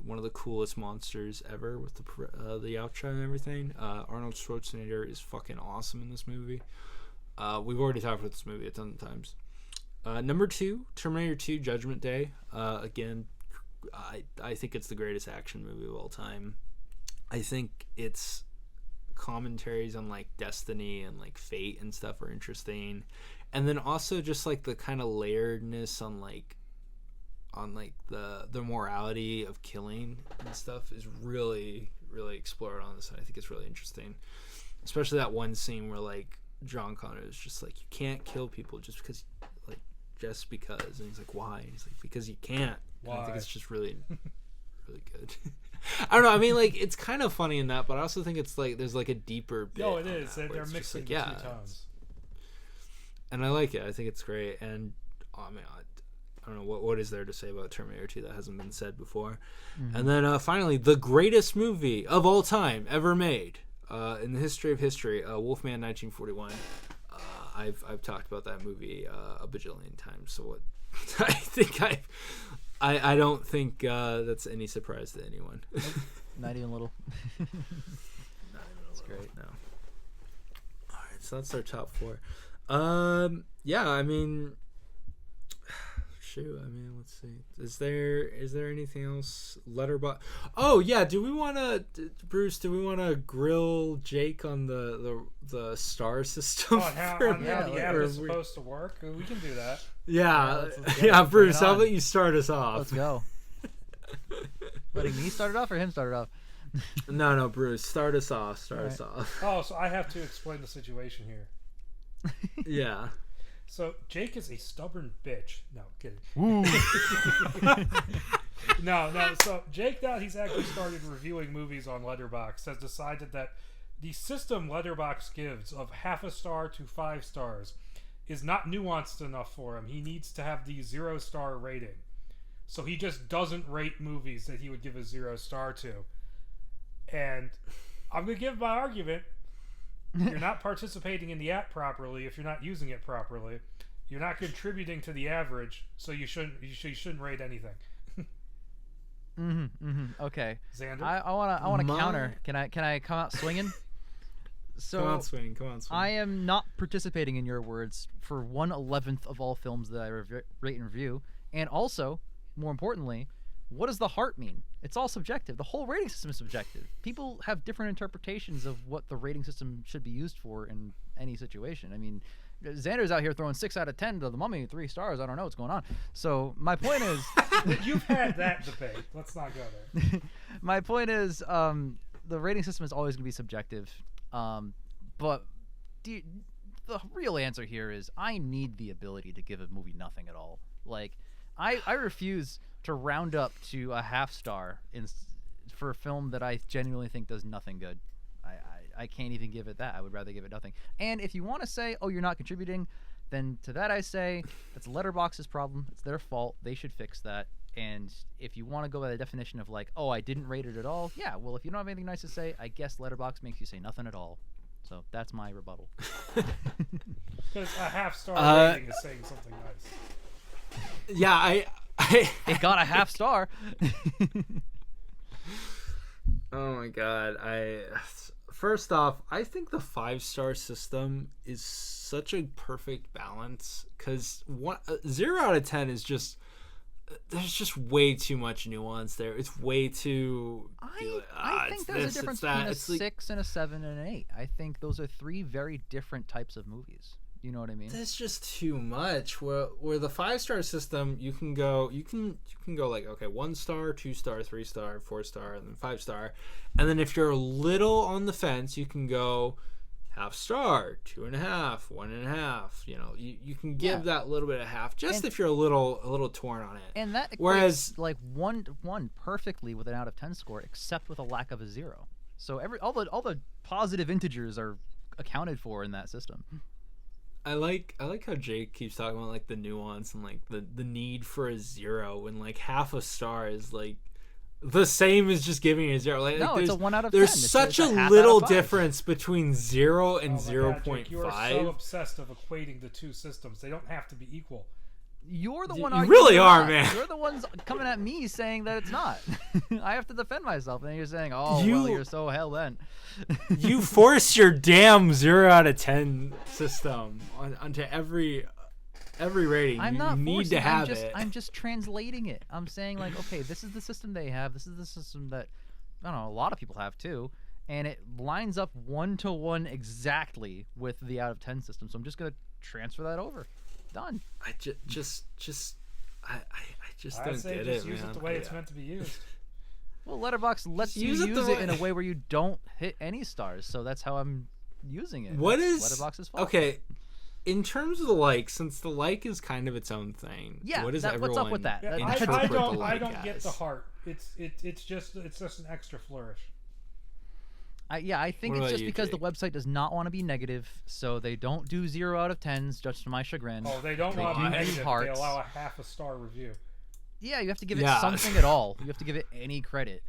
One of the coolest monsters ever with the outro and everything. Arnold Schwarzenegger is fucking awesome in this movie. We've already talked about this movie a ton of times. Number 2, Terminator 2, Judgment Day. Again, I think it's the greatest action movie of all time. I think its commentaries on like destiny and like fate and stuff are interesting, and then also just like the kind of layeredness on the morality of killing and stuff is really, really explored on this. I think it's really interesting, especially that one scene where like John Connor is just like, you can't kill people just because, and he's like, why? And he's like, because you can't. Why? I think it's just really really good. I don't know. I mean, like, it's kind of funny in that, but I also think it's like there's like a deeper bit. No, it is. That, They're mixing the two tones. And I like it. I think it's great. And I mean, I don't know what is there to say about Terminator 2 that hasn't been said before. Mm-hmm. And then finally, the greatest movie of all time ever made in the history of history, Wolfman 1941. I've talked about that movie a bajillion times. So what? I think I don't think that's any surprise to anyone. Nope. Not even a little. That's great. No. All right, so that's our top 4. Yeah, I mean, shoot. I mean, let's see. Is there anything else? Letterboxd. Oh yeah. Do we want to, Bruce? Do we want to grill Jake on the star system? How the app is supposed to work? We can do that. Yeah, yeah, Bruce. How about you start us off? Let's go. Letting me start it off or him start it off? No, Bruce. Start us off. Start us off. Oh, so I have to explain the situation here. Yeah. So Jake is a stubborn bitch. No, kidding. No. So Jake, now he's actually started reviewing movies on Letterboxd, has decided that the system Letterboxd gives of 0.5 star to 5 stars is not nuanced enough for him. He needs to have the 0-star rating. So he just doesn't rate movies that he would give a 0 star to. And I'm going to give my argument. You're not participating in the app properly if you're not using it properly. You're not contributing to the average, so you shouldn't rate anything. Okay. Xander? I want to counter. Can I come out swinging? So come on, swing. I am not participating in your words for 1/11th of all films that I rate and review, and also, more importantly, what does the heart mean? It's all subjective. The whole rating system is subjective. People have different interpretations of what the rating system should be used for in any situation. I mean, Xander's out here throwing 6 out of 10 to The Mummy, 3 stars. I don't know what's going on. So my point is, you've had that debate. Let's not go there. My point is, the rating system is always going to be subjective. But the real answer here is I need the ability to give a movie nothing at all. Like, I refuse to round up to a 0.5 star for a film that I genuinely think does nothing good. I can't even give it that. I would rather give it nothing. And if you want to say, oh, you're not contributing, then to that I say that's Letterboxd's problem. It's their fault. They should fix that. And if you want to go by the definition of like, oh, I didn't rate it at all, yeah, well, if you don't have anything nice to say, I guess Letterboxd makes you say nothing at all. So that's my rebuttal. Because a 0.5 star rating is saying something nice. Yeah, it got a 0.5 star. Oh my god! First off, I think the 5-star system is such a perfect balance because 0 out of 10 is just there's just way too much nuance there. It's way too. I think there's a difference between a 6 and a 7 and an 8. I think those are 3 very different types of movies. You know what I mean? That's just too much. Where the 5-star system, you can go like, okay, 1 star, 2 star, 3 star, 4 star, and then 5 star, and then if you're a little on the fence, you can go 0.5 star, 2.5, 1.5. You know, you can give that little bit of half, just if you're a little torn on it. And that equates like 1 perfectly with an out of 10 score, except with a lack of a 0. So all the positive integers are accounted for in that system. I like how Jake keeps talking about like the nuance and like the need for a 0 when like 0.5 star is like the same as just giving a 0. Like, no, it's a 1 out of 10. There's such a little difference between 0 and 0.5. You are so obsessed of equating the two systems. They don't have to be equal. You're the one. You really are, man. You're the ones coming at me saying that it's not. I have to defend myself, and you're saying, "Oh, well, you're so hell bent." You force your damn 0 out of 10 system onto every rating. I'm not you need forcing, to have it. it. I'm just translating it. I'm saying like, okay, this is the system they have. This is the system that I don't know a lot of people have too, and it lines up 1-to-1 exactly with the out of 10 system. So I'm just gonna transfer that over. Done. I just don't say get just it, use man. it the way it's meant to be used. Well, Letterboxd lets you use it in a way where you don't hit any stars, so that's how I'm using it. What that's is Letterboxd's fault. Okay, in terms of the like, since the like is kind of its own thing. Yeah, what is what's up with that? Yeah, interpret I the don't like get the as? heart. It's just an extra flourish. I think What it's about just you, because the Jake? website does not want to be negative, so they don't do 0 out of 10s, just to my chagrin. Oh, they don't They want to do be negative. They hearts. allow a half a star review. Yeah, you have to give it Yeah. something at all. You have to give it any credit.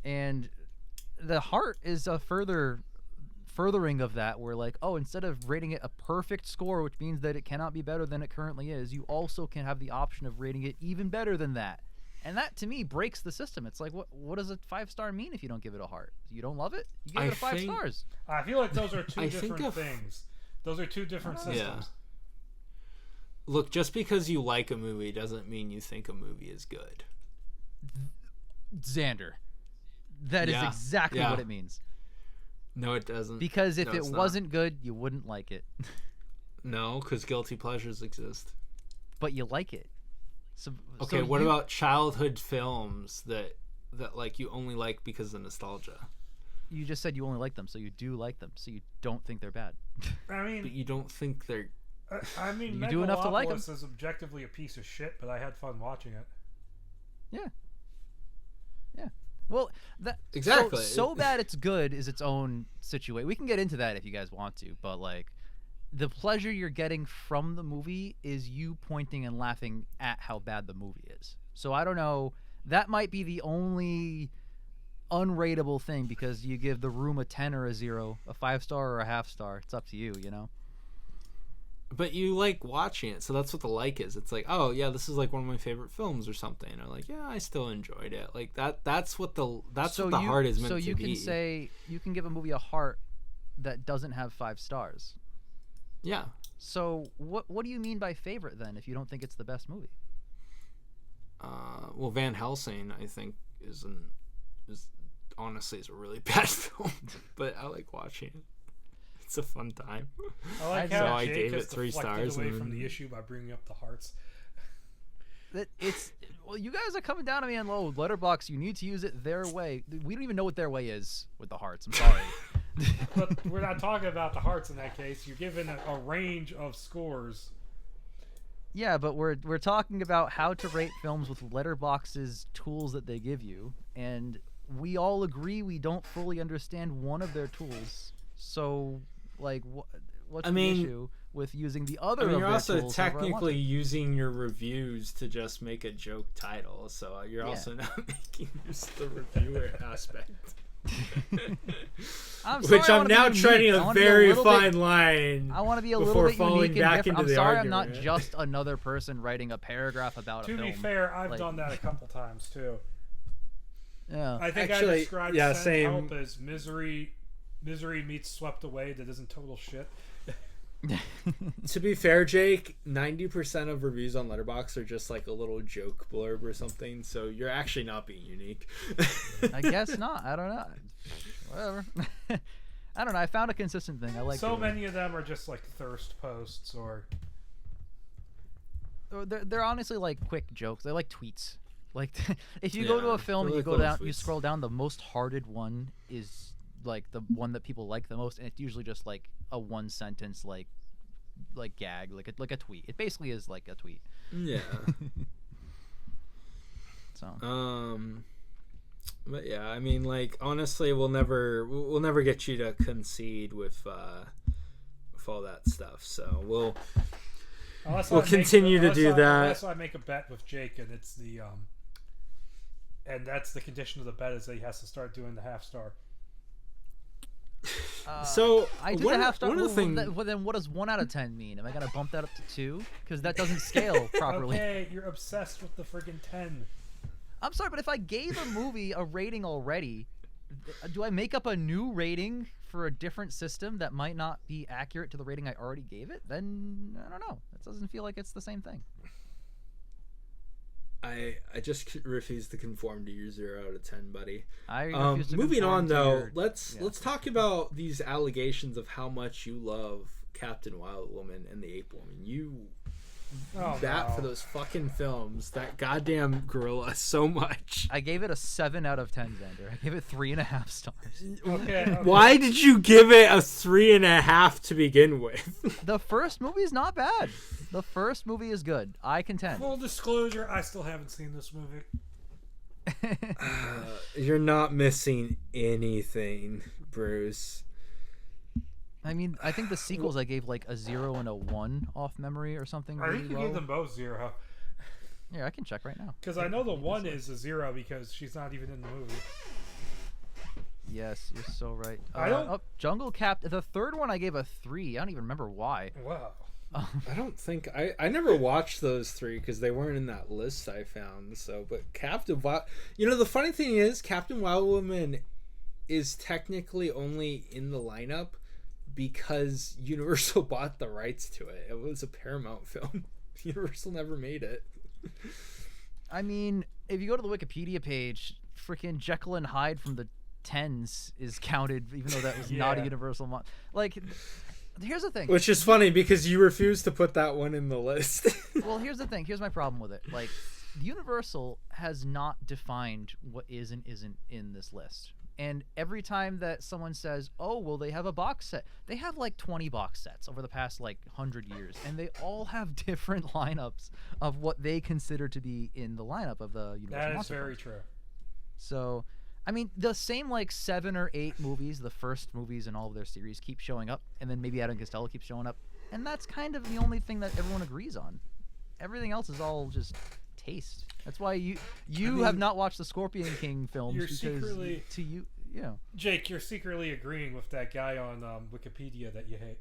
And the heart is a furthering of that, where like, oh, instead of rating it a perfect score, which means that it cannot be better than it currently is, you also can have the option of rating it even better than that. And that, to me, breaks the system. It's like, what does a 5-star mean if you don't give it a heart? You don't love it? You give it a 5 stars. I feel like those are two I think different things. Those are two different systems. Yeah. Look, just because you like a movie doesn't mean you think a movie is good. Xander. That is Yeah, exactly yeah. what it means. No, it doesn't. Because if No, it it's not. wasn't good, you wouldn't like it. No, because guilty pleasures exist. But you like it. So, Okay, so what you- about childhood films that like you only like because of nostalgia? You just said you only like them, so you do like them, so you don't think they're bad. I But mean, you don't think they're you do enough to like 'em. is objectively a piece of shit, but I had fun watching it. Yeah. Well, that Exactly. So bad it's good is its own situation. We can get into that if you guys want to, but like the pleasure you're getting from the movie is you pointing and laughing at how bad the movie is. So I don't know. That might be the only unrateable thing because you give The Room a 10 or a 0, a 5-star or a half-star. It's up to you, you know. But you like watching it, so that's what the like is. It's like, oh yeah, this is like one of my favorite films or something. Or like, yeah, I still enjoyed it. Like that's what the heart is meant to be. So you can say you can give a movie a heart that doesn't have 5 stars. Yeah. So what do you mean by favorite then if you don't think it's the best movie? Well, Van Helsing, I think, is honestly is a really bad film, but I like watching it. It's a fun time. I like So how I Jake gave has it 3 deflected stars. away and from then- the issue by bringing up the hearts. Well, you guys are coming down to me on low. Letterboxd, you need to use it their way. We don't even know what their way is with the hearts. I'm sorry. But we're not talking about the hearts in that case. You're given a range of scores. Yeah, but we're talking about how to rate films with Letterboxd's tools that they give you, and we all agree we don't fully understand one of their tools. So, like, what's the issue with using the other? I mean, of you're their also tools however I want technically to? using your reviews to just make a joke title, so you're Yeah. also not making use the reviewer aspect. I'm sorry, Which I I'm wanna be now unique. treading I a wanna be a very little fine bit- line. I want to be a little before bit falling unique and back different. I'm into the sorry I'm not argument. just another person writing a paragraph about a To film. be fair, I've Like, done that a couple times too. Yeah. I think Actually, I described yeah, Send same. Help as misery meets Swept Away that isn't total shit. To be fair, Jake, 90% of reviews on Letterboxd are just like a little joke blurb or something, so you're actually not being unique. I guess not. I don't know. Whatever. I don't know. I found a consistent thing. I like So doing it. many of them are just like thirst posts or They're honestly like quick jokes. They're like tweets. Like if you go to Yeah, a film, they're you like go little down, you tweets. scroll down. The most hearted one is like the one that people like the most, and it's usually just like a 1-sentence like gag, like a tweet. It basically is like a tweet. Yeah. So But yeah, I mean, like, honestly, we'll never get you to concede with all that stuff. So we'll continue to do that. Unless I make a bet with Jake, and it's the and that's the condition of the bet is that he has to start doing the half star. So I did one, the half star. one of the things. Well, then what does 1 out of 10 mean? Am I gonna bump that up to 2? Because that doesn't scale properly. Okay, you're obsessed with the friggin' 10. I'm sorry, but if I gave a movie a rating already, do I make up a new rating for a different system that might not be accurate to the rating I already gave it? Then I don't know. That doesn't feel like it's the same thing. I just refuse to conform to your 0 out of 10, buddy. I refuse to moving conform on to though, your- let's yeah. talk about these allegations of how much you love Captain Wild Woman and the Ape Woman. Oh, bat no. for those fucking films, that goddamn gorilla, so much. I gave it a 7 out of 10, Xander. I gave it 3.5 stars. Okay. Why did you give it a 3.5 to begin with? The first movie is not bad. The first movie is good. I contend. Full disclosure, I still haven't seen this movie. You're not missing anything, Bruce. I mean, I think the sequels I gave like a 0 and a 1 off memory or something. I think really you low. gave them both 0. Yeah, I can check right now. Because I know the 1 is a 0 because she's not even in the movie. Yes, you're so right. I don't- Oh, Jungle Captain. The third one I gave a 3. I don't even remember why. Wow. I don't think I never watched those 3 because they weren't in that list I found. So, but Captain Wild, the funny thing is, Captain Wild Woman is technically only in the lineup because Universal bought the rights to it. It was a Paramount film. Universal never made it. I mean, if you go to the Wikipedia page, freaking Jekyll and Hyde from the 10s is counted, even though that was not a Yeah. Universal like. Here's the thing. Which is funny because you refused to put that one in the list. Well, here's the thing. Here's my problem with it. Like, Universal has not defined what is and isn't in this list. And every time that someone says, "Oh, well, they have a box set," they have like 20 box sets over the past like 100 years, and they all have different lineups of what they consider to be in the lineup of the Universal. That is Monster very Films. true. So, I mean, the same like 7 or 8 movies, the first movies in all of their series, keep showing up, and then maybe Adam Costello keeps showing up, and that's kind of the only thing that everyone agrees on. Everything else is all just taste. That's why you have not watched the Scorpion King films You're because secretly to you, yeah. Jake, you're secretly agreeing with that guy on Wikipedia that you hate.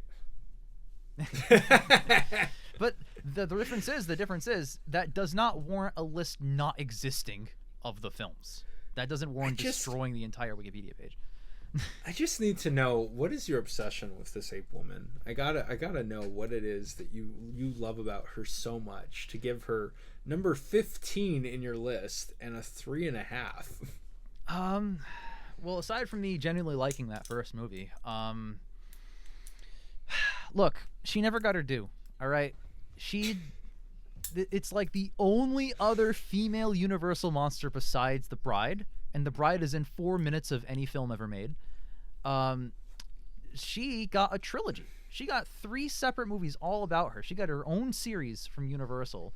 But the difference is that does not warrant a list not existing of the films. That doesn't warrant destroying the entire Wikipedia page. I just need to know, what is your obsession with this ape woman? I gotta know what it is that you love about her so much to give her number 15 in your list and a 3.5. Well, aside from me genuinely liking that first movie, look, she never got her due. All right, it's like the only other female Universal monster besides the Bride, and the Bride is in 4 minutes of any film ever made. She got a trilogy. She got 3 separate movies all about her. She got her own series from Universal.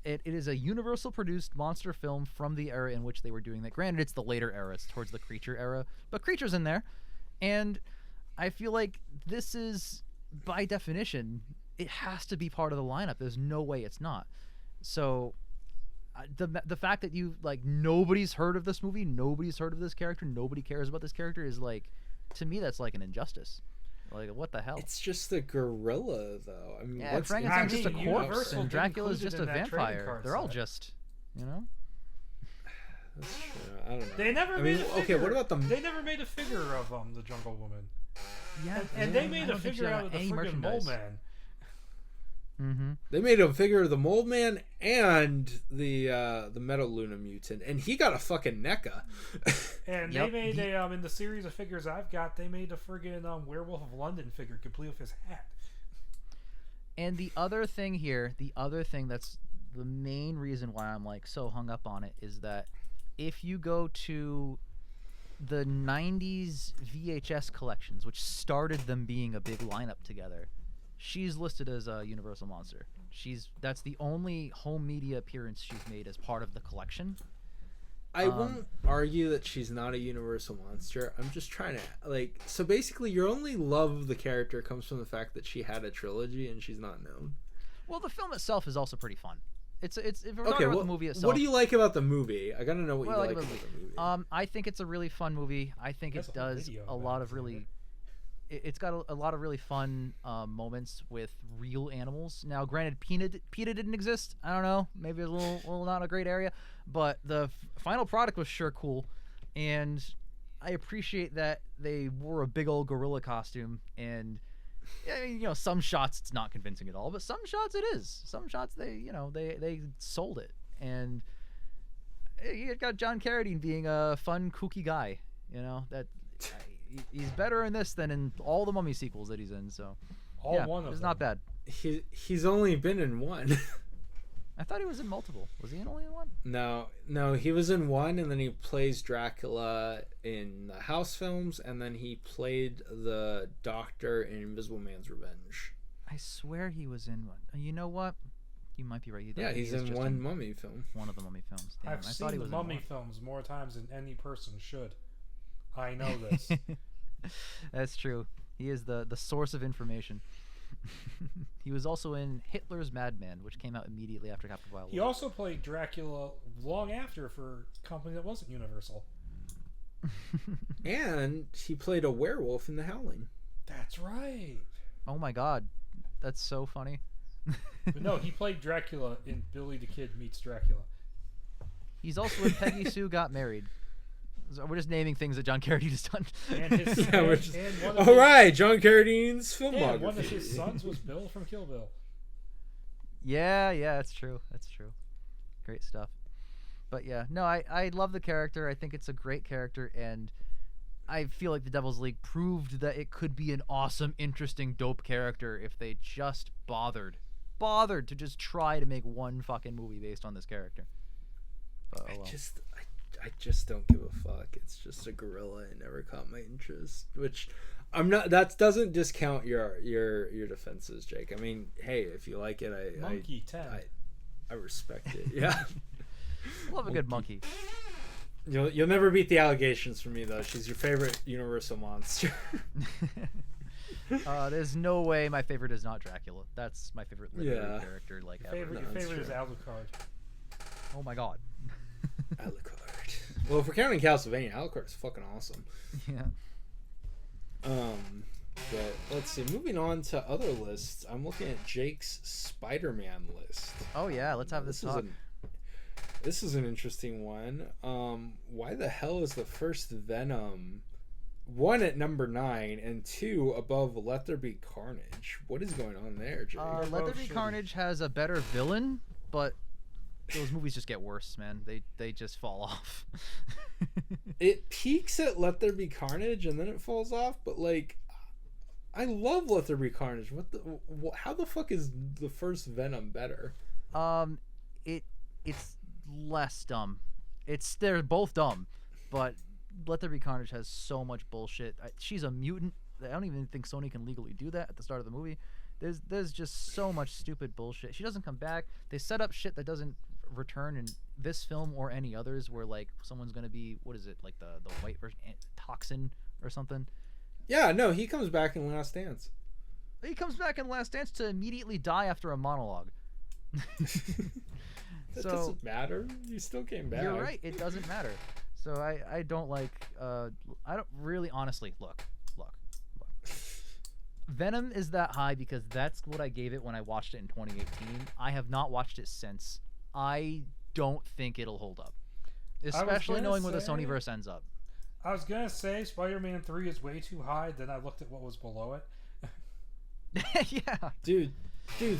It is a Universal-produced monster film from the era in which they were doing that. Granted, it's the later era. It's towards the Creature era. But Creature's in there. And I feel like this is, by definition, it has to be part of the lineup. There's no way it's not. So the fact that nobody's heard of this movie, nobody's heard of this character, nobody cares about this character is to me, that's like an injustice. Like, what the hell? It's just a gorilla, though. I mean, yeah, what's Frankenstein's just a corpse, Universal and Dracula's included just a in that trading vampire. card They're all set. just, That's true. I don't know. They never I made mean, a figure. okay, what about the? They never made a figure of the Jungle Woman. Yeah, And they made a figure out of the friggin' Mole Man. Mm-hmm. They made a figure of the Mold Man and the Metaluna mutant, and he got a fucking NECA. And Yep. they made in the series of figures I've got, they made a friggin' Werewolf of London figure complete with his hat. And the other thing that's the main reason why I'm like so hung up on it is that if you go to the 90s VHS collections, which started them being a big lineup together, she's listed as a Universal monster. That's the only home media appearance she's made as part of the collection. I won't argue that she's not a Universal monster. I'm just trying to so basically your only love of the character comes from the fact that she had a trilogy and she's not known. Well, the film itself is also pretty fun. It's if we're Okay, talking about well, the movie itself. what do you like about the movie? I gotta know what What you I like like about about the movie. I think it's a really fun movie. I think There's it a whole does video a about lot it, of really. It's got a lot of really fun moments with real animals. Now, granted, PETA didn't exist. I don't know. Maybe it's a little not a great area, but the final product was sure cool, and I appreciate that they wore a big old gorilla costume. And yeah, I mean, some shots it's not convincing at all, but some shots it is. Some shots they sold it, and you got John Carradine being a fun, kooky guy. He's better in this than in all the Mummy sequels that he's in. So All one of it's them. not bad. he's only been in one. I thought he was in multiple. Was he in only one? No, he was in one, and then he plays Dracula in the House films, and then he played the Doctor in Invisible Man's Revenge. I swear he was in one. You know what? You might be right. Yeah, he's in one Mummy film. One of the Mummy films. Damn, I've seen the Mummy films more times than any person should. I know this. That's true. He is the source of information. He was also in Hitler's Madman, which came out immediately after Captain Wild. He also played Dracula long after for a company that wasn't Universal. And he played a werewolf in The Howling. That's right. Oh my god. That's so funny. But no, he played Dracula in Billy the Kid Meets Dracula. He's also in Peggy Sue Got Married. So we're just naming things that John Carradine's done. And his John Carradine's filmography. One of his sons was Bill from Kill Bill. Yeah, that's true. That's true. Great stuff. But yeah, no, I love the character. I think it's a great character, and I feel like the Devil's League proved that it could be an awesome, interesting, dope character if they just bothered to just try to make one fucking movie based on this character. But, oh well. I just don't give a fuck. It's just a gorilla. It never caught my interest. Which I'm not. That doesn't discount your defenses, Jake. I mean, hey, if you like it, I respect it. Yeah, love a good monkey. You'll never beat the allegations from me though. She's your favorite Universal monster. There's no way my favorite is not Dracula. That's my favorite literary character ever. Your favorite is Alucard. Oh my god. Alucard. Well, if we're counting Castlevania, Alucard is fucking awesome. Yeah. But let's see. Moving on to other lists, I'm looking at Jake's Spider-Man list. Oh yeah, let's have this talk. This is an interesting one. Why the hell is the first Venom 1 at number 9 and 2 above Let There Be Carnage? What is going on there, Jake? Let There Be Carnage has a better villain, but those movies just get worse, man. They just fall off. It peaks at Let There Be Carnage and then it falls off, but like, I love Let There Be Carnage. How the fuck is the first Venom better? It's less dumb. They're both dumb, but Let There Be Carnage has so much bullshit. She's a mutant. I don't even think Sony can legally do that at the start of the movie. There's just so much stupid bullshit. She doesn't come back. They set up shit that doesn't return in this film or any others, where like someone's gonna be, what is it, like the white version, toxin or something. Yeah, no, he comes back in Last Dance. He comes back in Last Dance to immediately die after a monologue. That doesn't matter. You still came back. You're right. It doesn't matter. So I don't like. I don't really, honestly. Look. Venom is that high because that's what I gave it when I watched it in 2018. I have not watched it since. I don't think it'll hold up, especially knowing where the Sonyverse ends up. I was gonna say Spider-Man 3 is way too high. Then I looked at what was below it. Yeah, dude,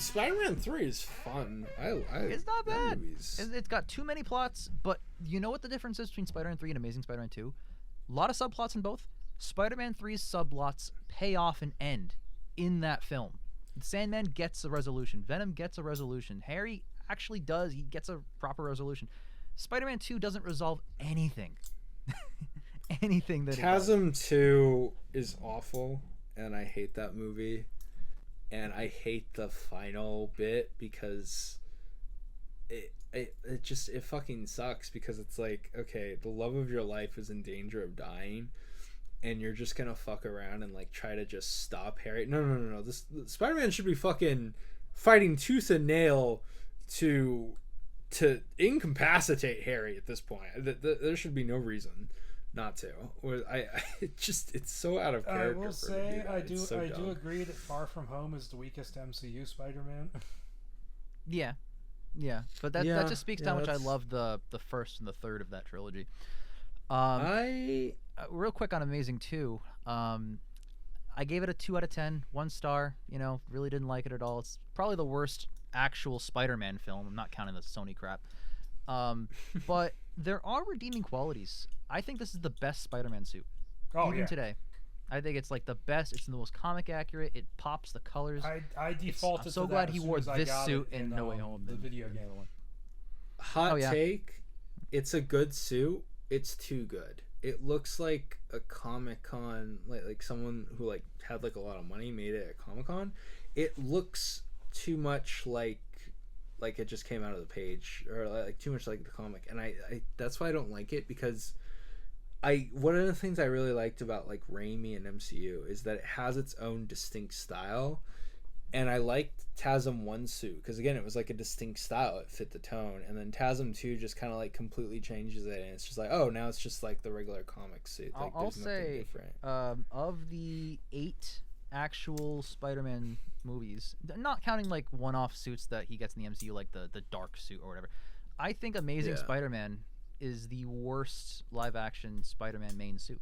Spider-Man 3 is fun. It's not bad. It's got too many plots, but you know what the difference is between Spider-Man 3 and Amazing Spider-Man 2? A lot of subplots in both. Spider-Man 3's subplots pay off and end in that film. Sandman gets a resolution. Venom gets a resolution. Harry actually does. He gets a proper resolution. Spider-Man 2 doesn't resolve anything. Anything that Chasm 2 is awful, and I hate that movie. And I hate the final bit because it fucking sucks, because it's like, okay, the love of your life is in danger of dying, and you're just gonna fuck around and like try to just stop Harry. No. This Spider-Man should be fucking fighting tooth and nail to incapacitate Harry at this point. There should be no reason not to. It's so out of character. I will say I do agree that Far From Home is the weakest MCU Spider-Man. Yeah, but that just speaks to how much I love the first and the third of that trilogy. Real quick on Amazing 2, I gave it a 2 out of 10, 1 star. Really didn't like it at all. It's probably the worst actual Spider-Man film. I'm not counting the Sony crap. But there are redeeming qualities. I think this is the best Spider-Man suit. Even today. I think it's like the best. It's the most comic accurate. It pops the colors. I defaulted. I'm so to glad that he as soon wore as I this got suit it in No Way Home. The than video the game. other one. Hot Oh, yeah. take. It's a good suit. It's too good. It looks like a Comic-Con, like someone who like had like a lot of money made it at Comic-Con. It looks too much like it just came out of the page, or like too much like the comic, and I that's why I don't like it, because one of the things I really liked about like Raimi and MCU is that it has its own distinct style, and I liked TASM 1 suit because again it was like a distinct style, it fit the tone, and then TASM 2 just kind of like completely changes it, and it's just like, oh, now it's just like the regular comic suit. Like, I'll there's nothing say different. of the 8 actual Spider-Man movies, not counting like one-off suits that he gets in the MCU, like the dark suit or whatever, I think Amazing Spider-Man is the worst live-action Spider-Man main suit.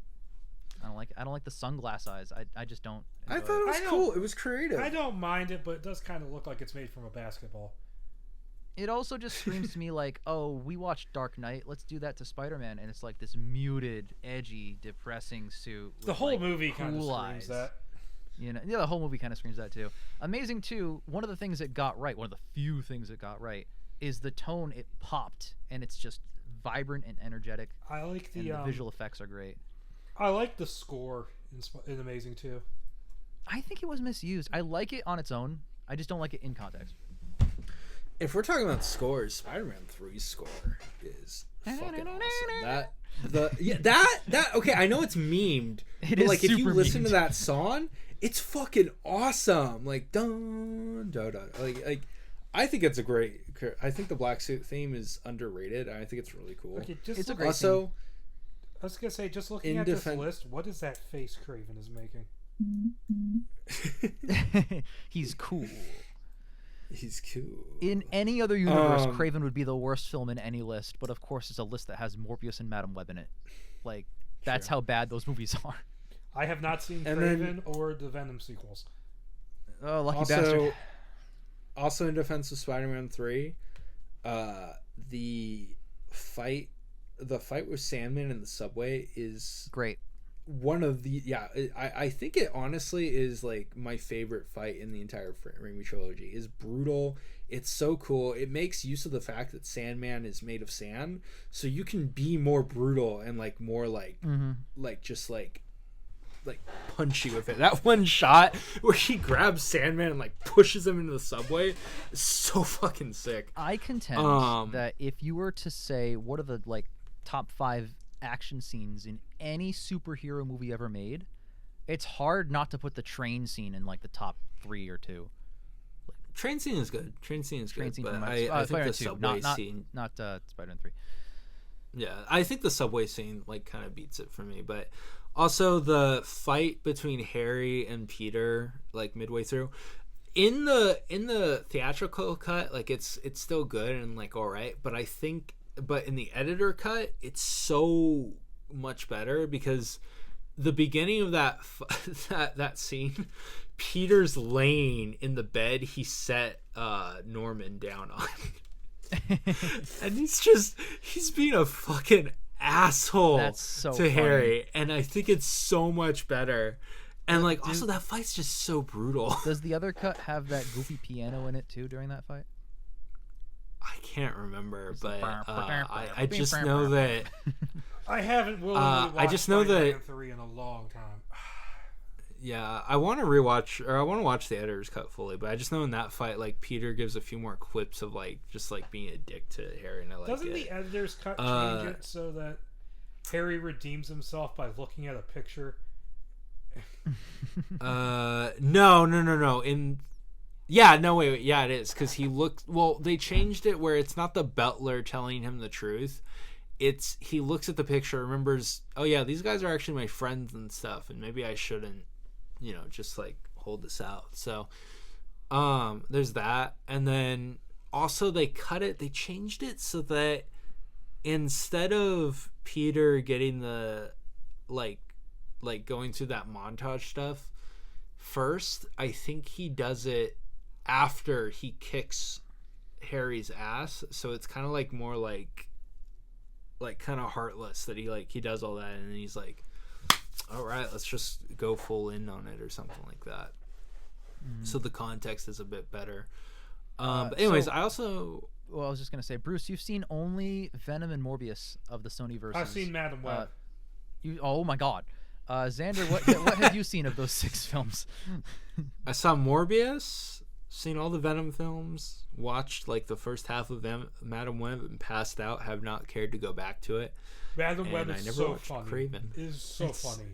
I don't like the sunglass eyes. I just don't. I thought it was cool. It was creative. I don't mind it, but it does kind of look like it's made from a basketball. It also just screams to me like, oh, we watched Dark Knight. Let's do that to Spider-Man, and it's like this muted, edgy, depressing suit. With The whole like movie kind of cool screams eyes. that. You know, yeah, the whole movie kind of screams that too. Amazing 2, one of the things it got right, one of the few things it got right, is the tone. It popped, and it's just vibrant and energetic. I like the visual effects are great. I like the score in Amazing 2. I think it was misused. I like it on its own. I just don't like it in context. If we're talking about scores, Spider-Man 3's score is fucking awesome. That okay, I know it's memed, but like if you listen to that song, it's fucking awesome. Like dun dun dun. Like I think it's a great. I think the black suit theme is underrated. I think it's really cool. Okay, it's a great also. theme. I was gonna say, just looking at this list, what is that face Craven is making? He's cool. He's cool. In any other universe, Craven would be the worst film in any list, but of course it's a list that has Morbius and Madam Web in it. Like, that's how bad those movies are. I have not seen Craven or the Venom sequels. Oh, lucky bastard. Also in defense of Spider-Man 3, the fight with Sandman in the subway is great. One of the I think it honestly is like my favorite fight in the entire Raimi trilogy. Is brutal. It's so cool. It makes use of the fact that Sandman is made of sand, so you can be more brutal and like more like just like punchy with it. That one shot where he grabs Sandman and like pushes him into the subway is so fucking sick. I contend that if you were to say what are the like top 5 action scenes in any superhero movie ever made, it's hard not to put the train scene in like the top 3 or 2. Train scene is good. Train scene is good. But I think the two. subway scene, not Spider-Man 3. Yeah, I think the subway scene like kind of beats it for me. But also the fight between Harry and Peter, like midway through, in the theatrical cut, like it's still good and like all right. But I think, but in the editor cut, it's so much better because the beginning of that scene, Peter's laying in the bed he set Norman down on. And he's being a fucking asshole to funny. Harry, and I think it's so much better. And like also that fight's just so brutal. Does the other cut have that goofy piano in it too during that fight? I can't remember, but I just know that I haven't willingly watched I just know that 3 in a long time. Yeah, I want to rewatch, or I want to watch the editor's cut fully, but I just know in that fight, like Peter gives a few more quips of like just like being a dick to Harry, and I like Doesn't it. the editor's cut change it so that Harry redeems himself by looking at a picture? No. Wait, yeah, it is because he looked. Well, they changed it where it's not the butler telling him the truth. It's he looks at the picture, remembers. Oh yeah, these guys are actually my friends and stuff, and maybe I shouldn't, just like hold this out. So, there's that, and then also they changed it so that instead of Peter getting the like going through that montage stuff first, I think he does it after he kicks Harry's ass. So it's kind of like more like kind of heartless that he does all that, and then he's like, all right, let's just go full in on it or something like that. So the context is a bit better. But anyways, I also... Well, I was just going to say, Bruce, you've seen only Venom and Morbius of the Sonyverse. I've seen Madam Web. Oh, my God. Xander, what have you seen of those 6 films? I saw Morbius, seen all the Venom films, watched like the first half of Madam Web and passed out, have not cared to go back to it. Madam Web is so funny. Craven. It is so funny.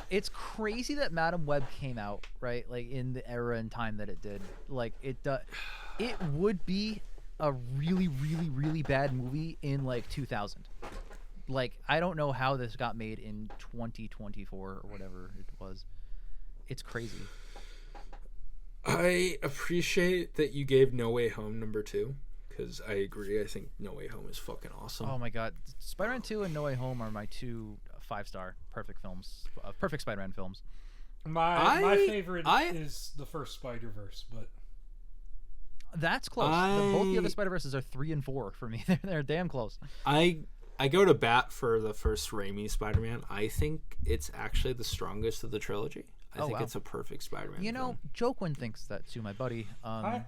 It's crazy that Madam Web came out, right? Like in the era and time that it did. Like it would be a really, really, really bad movie in like 2000. Like I don't know how this got made in 2024 or whatever it was. It's crazy. I appreciate that you gave No Way Home number 2 because I agree. I think No Way Home is fucking awesome. Oh my God, Spider-Man 2 and No Way Home are my 2 5-star perfect films, perfect Spider-Man films. My favorite is the first Spider-Verse, but that's close. Both the other Spider-Verses are 3 and 4 for me. They're damn close. I go to bat for the first Raimi Spider-Man. I think it's actually the strongest of the trilogy. I think it's a perfect Spider-Man. You know, Joquin thinks that too, my buddy.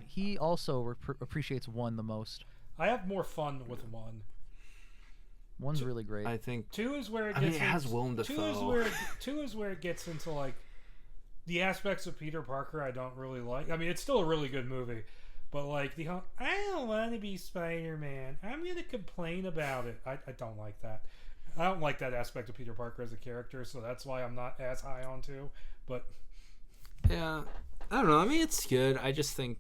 He also appreciates 1 the most. I have more fun with 1. 1's really great. I think 2 is where it I gets. mean, it has Willem Dafoe. 2 is where it gets into like the aspects of Peter Parker I don't really like. I mean, it's still a really good movie, but like the whole, I don't want to be Spider-Man. I'm gonna complain about it. I don't like that. I don't like that aspect of Peter Parker as a character, so that's why I'm not as high on 2. But yeah, I don't know. I mean, it's good. I just think,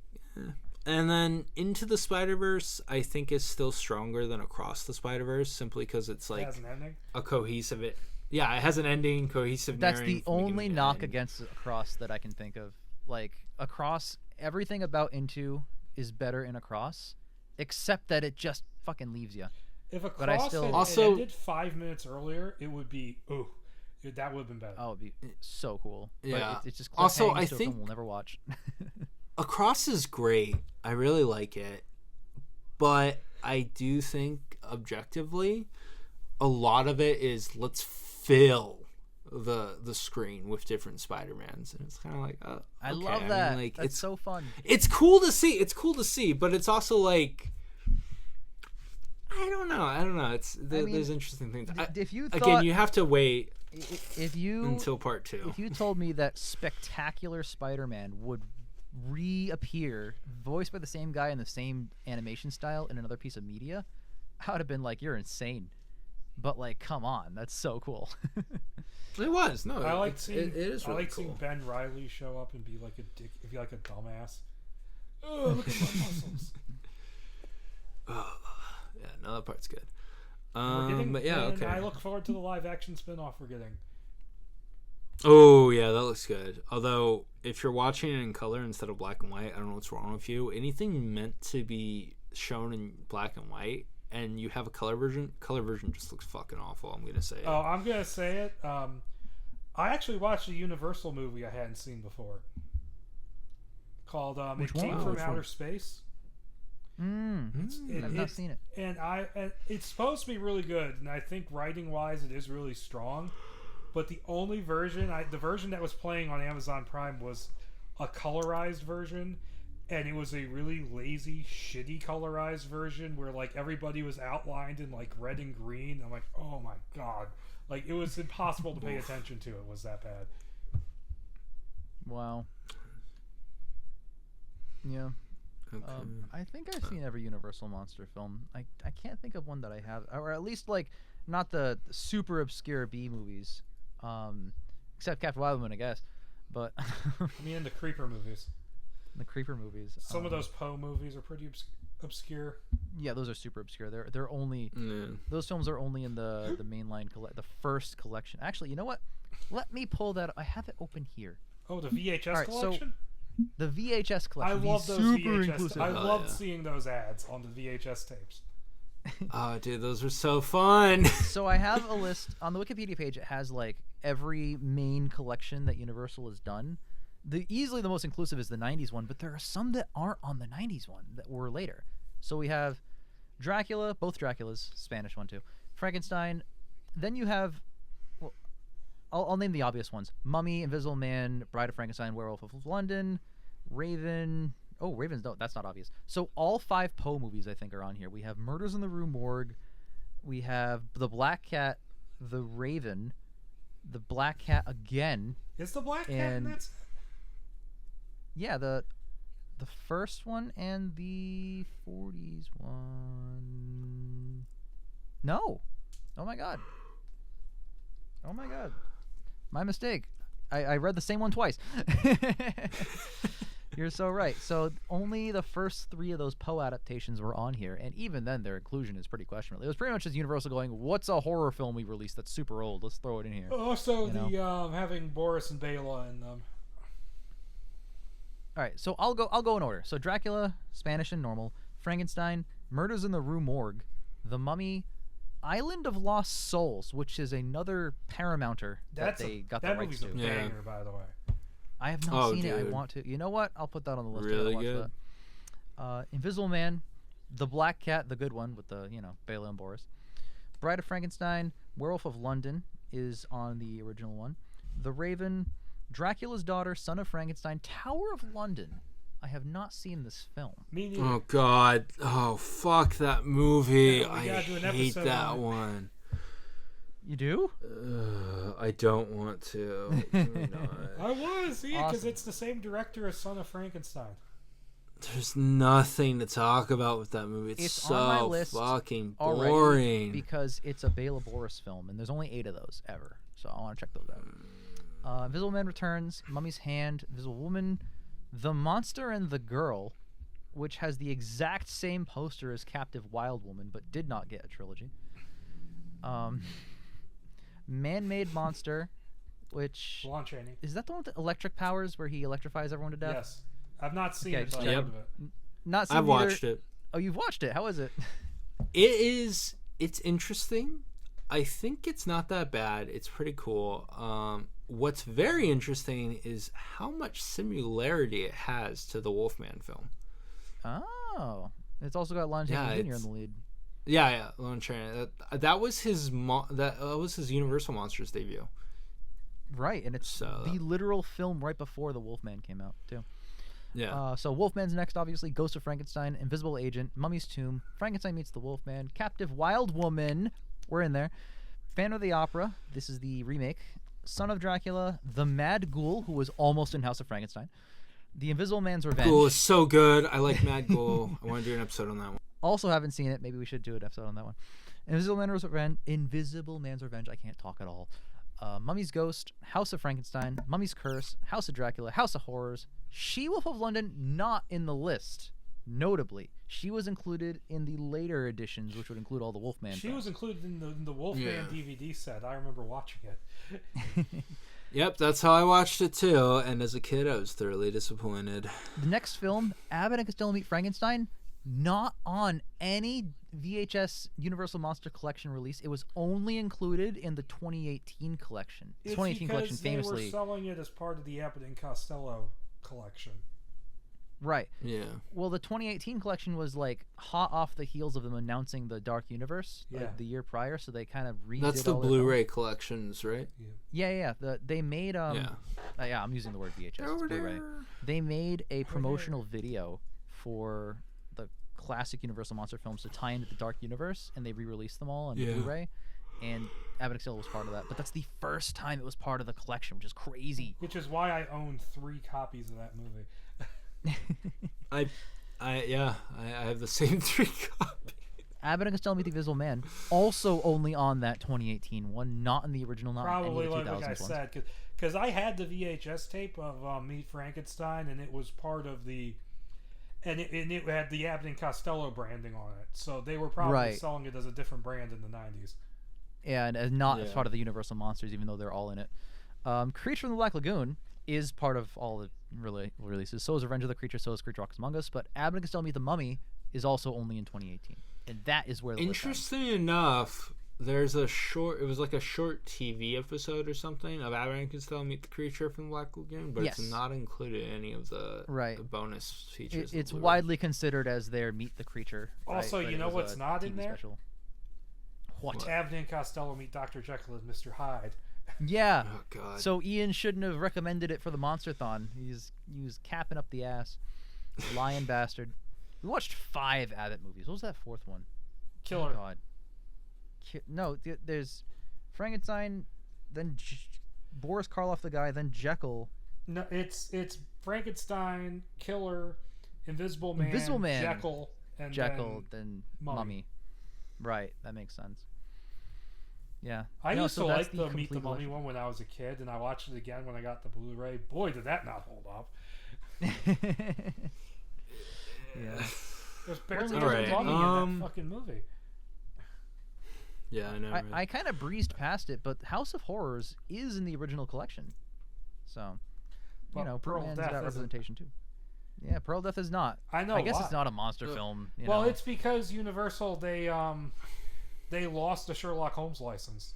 and then Into the Spider-Verse, I think is still stronger than Across the Spider-Verse, simply because it's like it has an ending. A cohesive. Yeah, it has an ending, cohesive. That's the only knock against Across that I can think of. Like Across, everything about Into is better in Across, except that it just fucking leaves you. If Across had ended 5 minutes earlier, it would be that would have been better. Oh, it'd be so cool. Yeah. But it's just also, I so think we'll never watch. Across is great. I really like it, but I do think objectively, a lot of it is let's fill the screen with different Spider-Mans, and it's kind of like, oh, okay. I love that. I mean, like, that's so fun. It's cool to see. It's cool to see, but it's also like, I don't know. There's interesting things. If you thought, again, you have to wait. If you until part 2. If you told me that Spectacular Spider-Man would reappear, voiced by the same guy in the same animation style in another piece of media, I would have been like, "You're insane." But like, come on, that's so cool. It was I like seeing. It is really seeing Ben Reilly show up and be like a dick, be like a dumbass. Oh, look at my muscles. Oh, yeah, no, that part's good. But yeah, okay. I look forward to the live action spin-off we're getting. Oh yeah, that looks good. Although if you're watching it in color instead of black and white, I don't know what's wrong with you. Anything meant to be shown in black and white and you have a color version just looks fucking awful. I'm gonna say it. Oh, I'm gonna say it. I actually watched a Universal movie I hadn't seen before called It Came from Outer Space. I've not seen it. And it's supposed to be really good, and I think writing wise it is really strong. But the only version, the version that was playing on Amazon Prime was a colorized version, and it was a really lazy, shitty colorized version where like everybody was outlined in like red and green. I'm like, oh my god, like it was impossible to pay attention to. It was that bad. Wow. Yeah. Okay. I think I've seen every Universal monster film. I can't think of one that I have, or at least like not the super obscure B movies, except Captain Wildman, I guess. But I mean, the Creeper movies. The Creeper movies. Some of those Poe movies are pretty obscure. Yeah, those are super obscure. They're only those films are only in the mainline the first collection. Actually, you know what? Let me pull that. I have it open here. Oh, the VHS collection. So, the VHS collection. I love those VHS. I loved seeing those ads on the VHS tapes. Oh, dude, those were so fun. So I have a list on the Wikipedia page. It has like every main collection that Universal has done. Easily the most inclusive is the 90s one, but there are some that aren't on the 90s one that were later. So we have Dracula, both Draculas, Spanish one too, Frankenstein. Then you have I'll name the obvious ones: Mummy, Invisible Man, Bride of Frankenstein, Werewolf of London, Raven. Oh, Raven's no, that's not obvious. So all 5 Poe movies I think are on here. We have Murders in the Rue Morgue. We have The Black Cat, The Raven, The Black Cat again. Is the Black Cat in that? Yeah, the first one and the 40s one. No. Oh my god. My mistake. I read the same one twice. You're so right. So only the first 3 of those Poe adaptations were on here, and even then their inclusion is pretty questionable. It was pretty much just Universal going, what's a horror film we released that's super old? Let's throw it in here. Also, having Boris and Bela in them. All right, so I'll go in order. So Dracula, Spanish and normal, Frankenstein, Murders in the Rue Morgue, The Mummy, Island of Lost Souls, which is another Paramounter that they got the rights to. That movie's a banger, by the way. I have not seen it. I want to. You know what? I'll put that on the list. Really good. Invisible Man, The Black Cat, the good one with the Bela and Boris. Bride of Frankenstein, Werewolf of London is on the original one. The Raven, Dracula's Daughter, Son of Frankenstein, Tower of London. I have not seen this film. Me neither. Oh God! Oh fuck that movie! Yeah, I hate that one. You do? I don't want to. I want to see it because it's the same director as Son of Frankenstein. There's nothing to talk about with that movie. It's so on my list fucking already boring. Because it's a Bela Boris film, and there's only 8 of those ever. So I want to check those out. Invisible Man Returns, Mummy's Hand, Invisible Woman, The Monster and the Girl, which has the exact same poster as Captive Wild Woman, but did not get a trilogy. Man-Made Monster, which... Lon Chaney. Is that the one with the electric powers where he electrifies everyone to death? Yes. I've not seen it, but I've heard of it. Not seen I've watched it. Oh, you've watched it. How is it? It's interesting. I think it's not that bad. It's pretty cool. What's very interesting is how much similarity it has to the Wolfman film. Oh. It's also got Lon Chaney Jr. in the lead. Yeah, Lon Chaney. That was his that was his Universal Monsters debut. Right, and it's the literal film right before the Wolfman came out too. Yeah. So Wolfman's next, obviously. Ghost of Frankenstein, Invisible Agent, Mummy's Tomb, Frankenstein Meets the Wolfman, Captive Wild Woman. We're in there. Phantom of the Opera. This is the remake. Son of Dracula, The Mad Ghoul, who was almost in House of Frankenstein. The Invisible Man's Revenge. Ghoul is so good. I like Mad Ghoul. I want to do an episode on that one. Also haven't seen it. Maybe we should do an episode on that one. Invisible Man's Revenge. I can't talk at all. Mummy's Ghost, House of Frankenstein, Mummy's Curse, House of Dracula, House of Horrors, She-Wolf of London, not in the list. Notably, she was included in the later editions, which would include all the Wolfman She films. was included in the Wolfman DVD set. I remember watching it. Yep, that's how I watched it too. And as a kid, I was thoroughly disappointed. The next film, Abbott and Costello Meet Frankenstein, not on any VHS Universal Monster Collection release. It was only included in the 2018 collection. The 2018 collection famously. They were selling it as part of the Abbott and Costello collection. Right. Yeah. Well, the 2018 collection was like hot off the heels of them announcing the Dark Universe the year prior, so they kind of redid. That's the Blu-ray collections, right? Yeah. They made I'm using the word VHS. It's Blu-ray. They made a promotional video for the classic Universal Monster films to tie into the Dark Universe, and they re-released them all on Blu-ray. And Abbott and Costello was part of that, but that's the first time it was part of the collection, which is crazy. Which is why I own 3 copies of that movie. I have the same 3 copies. Abbott and Costello Meet the Invisible Man, also only on that 2018 one, not in the original, not Probably in any of the 2000s like I said, because I had the VHS tape of Meet Frankenstein, and it was part of the, and it had the Abbott and Costello branding on it, so they were probably selling it as a different brand in the 90s. Yeah, and not as part of the Universal Monsters, even though they're all in it. Creature from the Black Lagoon is part of all the releases. So is Revenge of the Creature, so is Creature Walks Among Us, but Abbott and Costello Meet the Mummy is also only in 2018. And that is where the Interesting enough, there's it was like a short TV episode or something of Abbott and Costello Meet the Creature from the Black Lagoon, but it's not included in any of the bonus features. It's widely considered as their Meet the Creature. Also, you know what's not in there? What? Abbott and Costello meet Dr. Jekyll and Mr. Hyde. Yeah. Oh God. So Ian shouldn't have recommended it for the Monsterthon. He was capping up the ass. Lying bastard. We watched 5 Abbott movies. What was that 4th one? Killer. Oh, God. No, there's Frankenstein, then Boris Karloff the guy, then Jekyll. No, it's Frankenstein, Killer, Invisible Man, Jekyll, and then Mummy. Right, that makes sense. Yeah. I used to like the Meet the complete Mummy one when I was a kid, and I watched it again when I got the Blu-ray. Boy, did that not hold up. Yeah. There's barely Alright, a mummy in that fucking movie. Yeah, I know. Right? I kind of breezed past it, but House of Horrors is in the original collection. So, But you know, Pearl of Pearlman's Death got isn't. representation too. Yeah, Pearl of Death is not. I know. I guess why. it's not a monster film. You Well, know? it's because Universal they lost the Sherlock Holmes license.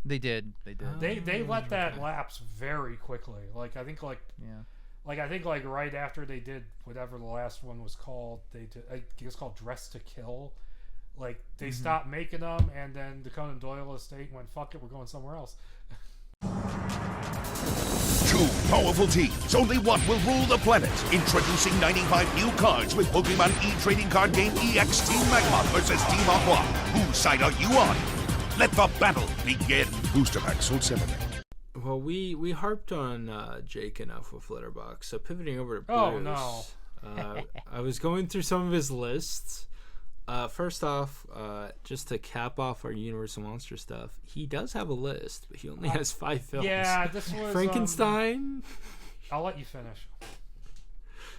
They did. They let that lapse very quickly. Like I think right after they did whatever the last one was called, they did, I think it's called Dress to Kill. Like they stopped making them, and then the Conan Doyle estate went, "Fuck it, we're going somewhere else." 2 powerful teams, only one will rule the planet. Introducing 95 new cards with Pokemon e-trading card game EX Team Magma versus Team Aqua. Whose side are you on? Let the battle begin. Booster pack sold separately. Well, we harped on Jake enough with Letterboxd, so pivoting over to Bruce. Oh, no. I was going through some of his lists. First off, just to cap off our Universal Monster stuff, he does have a list, but he only has 5 films. Yeah, this was Frankenstein. I'll let you finish.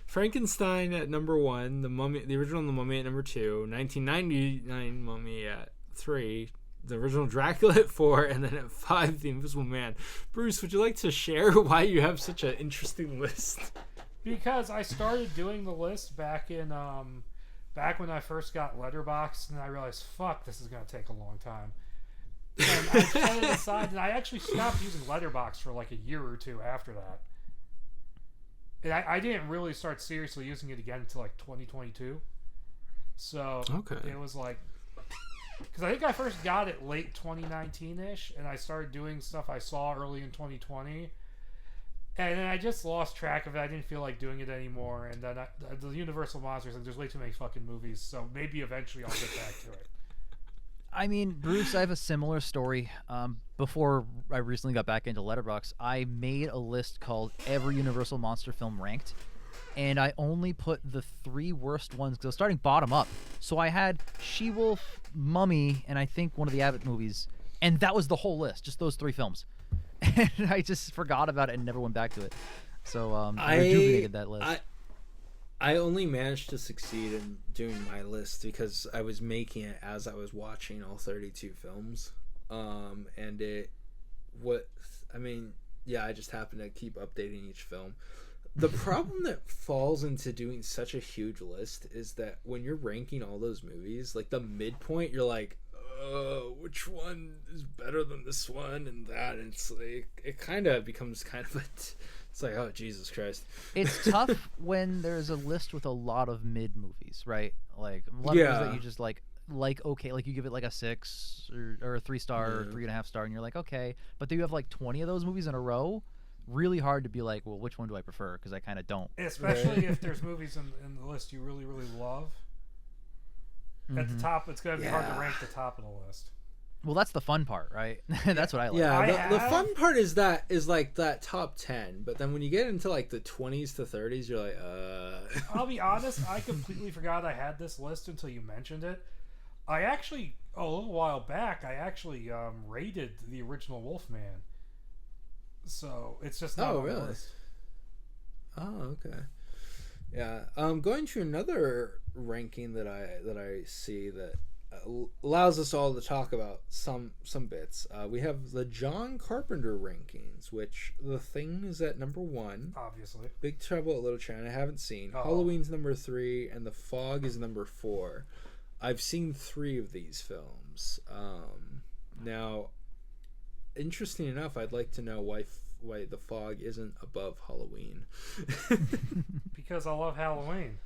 Frankenstein at number 1, the Mummy, the original The Mummy at number 2, 1999 Mummy at 3, the original Dracula at 4, and then at 5, The Invisible Man. Bruce, would you like to share why you have such an interesting list? Because I started doing the list back when I first got Letterboxd, and I realized, fuck, this is going to take a long time. And I set it aside, and I actually stopped using Letterboxd for like a year or 2 after that. And I didn't really start seriously using it again until like 2022. So it was like, because I think I first got it late 2019-ish, and I started doing stuff I saw early in 2020. And then I just lost track of it. I didn't feel like doing it anymore. And then the Universal Monsters, like, there's way too many fucking movies. So maybe eventually I'll get back to it. I mean, Bruce, I have a similar story. Before I recently got back into Letterboxd, I made a list called Every Universal Monster Film Ranked. And I only put the 3 worst ones because I was starting bottom up. So I had She-Wolf, Mummy, and I think one of the Abbott movies. And that was the whole list, just those 3 films. And I just forgot about it and never went back to it. So I rejuvenated that list. I only managed to succeed in doing my list because I was making it as I was watching all 32 films. I just happened to keep updating each film. The problem that falls into doing such a huge list is that when you're ranking all those movies, like the midpoint, you're like, which one is better than this one and that, and it's like it kind of becomes kind of it's like, oh Jesus Christ. It's tough when there's a list with a lot of mid movies, right? Like a lot of movies that you just like okay, like you give it like a 6 or a 3-star or 3.5 star, and you're like, okay, but then you have like 20 of those movies in a row. Really hard to be like, well, which one do I prefer? Because I kind of don't. Especially if there's movies in the list you really, really love. At the top, it's going to be hard to rank the top of the list. Well, that's the fun part, right? That's what I like. Yeah, the fun part is like that top 10, but then when you get into like the 20s to 30s, you're like, I'll be honest, I completely forgot I had this list until you mentioned it. I actually, a little while back, I actually rated the original Wolfman. So it's just not on the list. Oh, okay. Yeah, going to another ranking that I see that allows us all to talk about some bits. We have the John Carpenter rankings, which The Thing is at number 1. Obviously. Big Trouble at Little China, I haven't seen. Halloween's number 3, and The Fog is number 4. I've seen 3 of these films. Now, interesting enough, I'd like to know why The Fog isn't above Halloween. Because I love Halloween.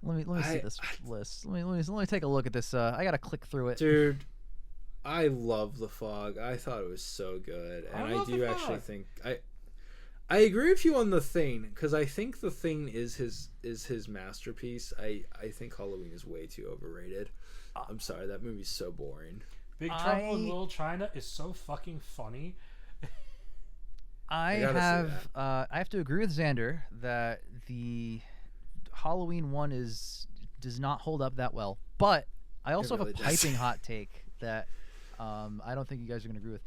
Let me see this list. Let me take a look at this. I gotta click through it. Dude, I love The Fog. I thought it was so good, and I do actually think I agree with you on The Thing, because I think The Thing is his masterpiece. I think Halloween is way too overrated. I'm sorry, that movie's so boring. Big Trouble in Little China is so fucking funny. I have to agree with Xander that the Halloween one does not hold up that well. But I also have a piping hot take that I don't think you guys are gonna agree with.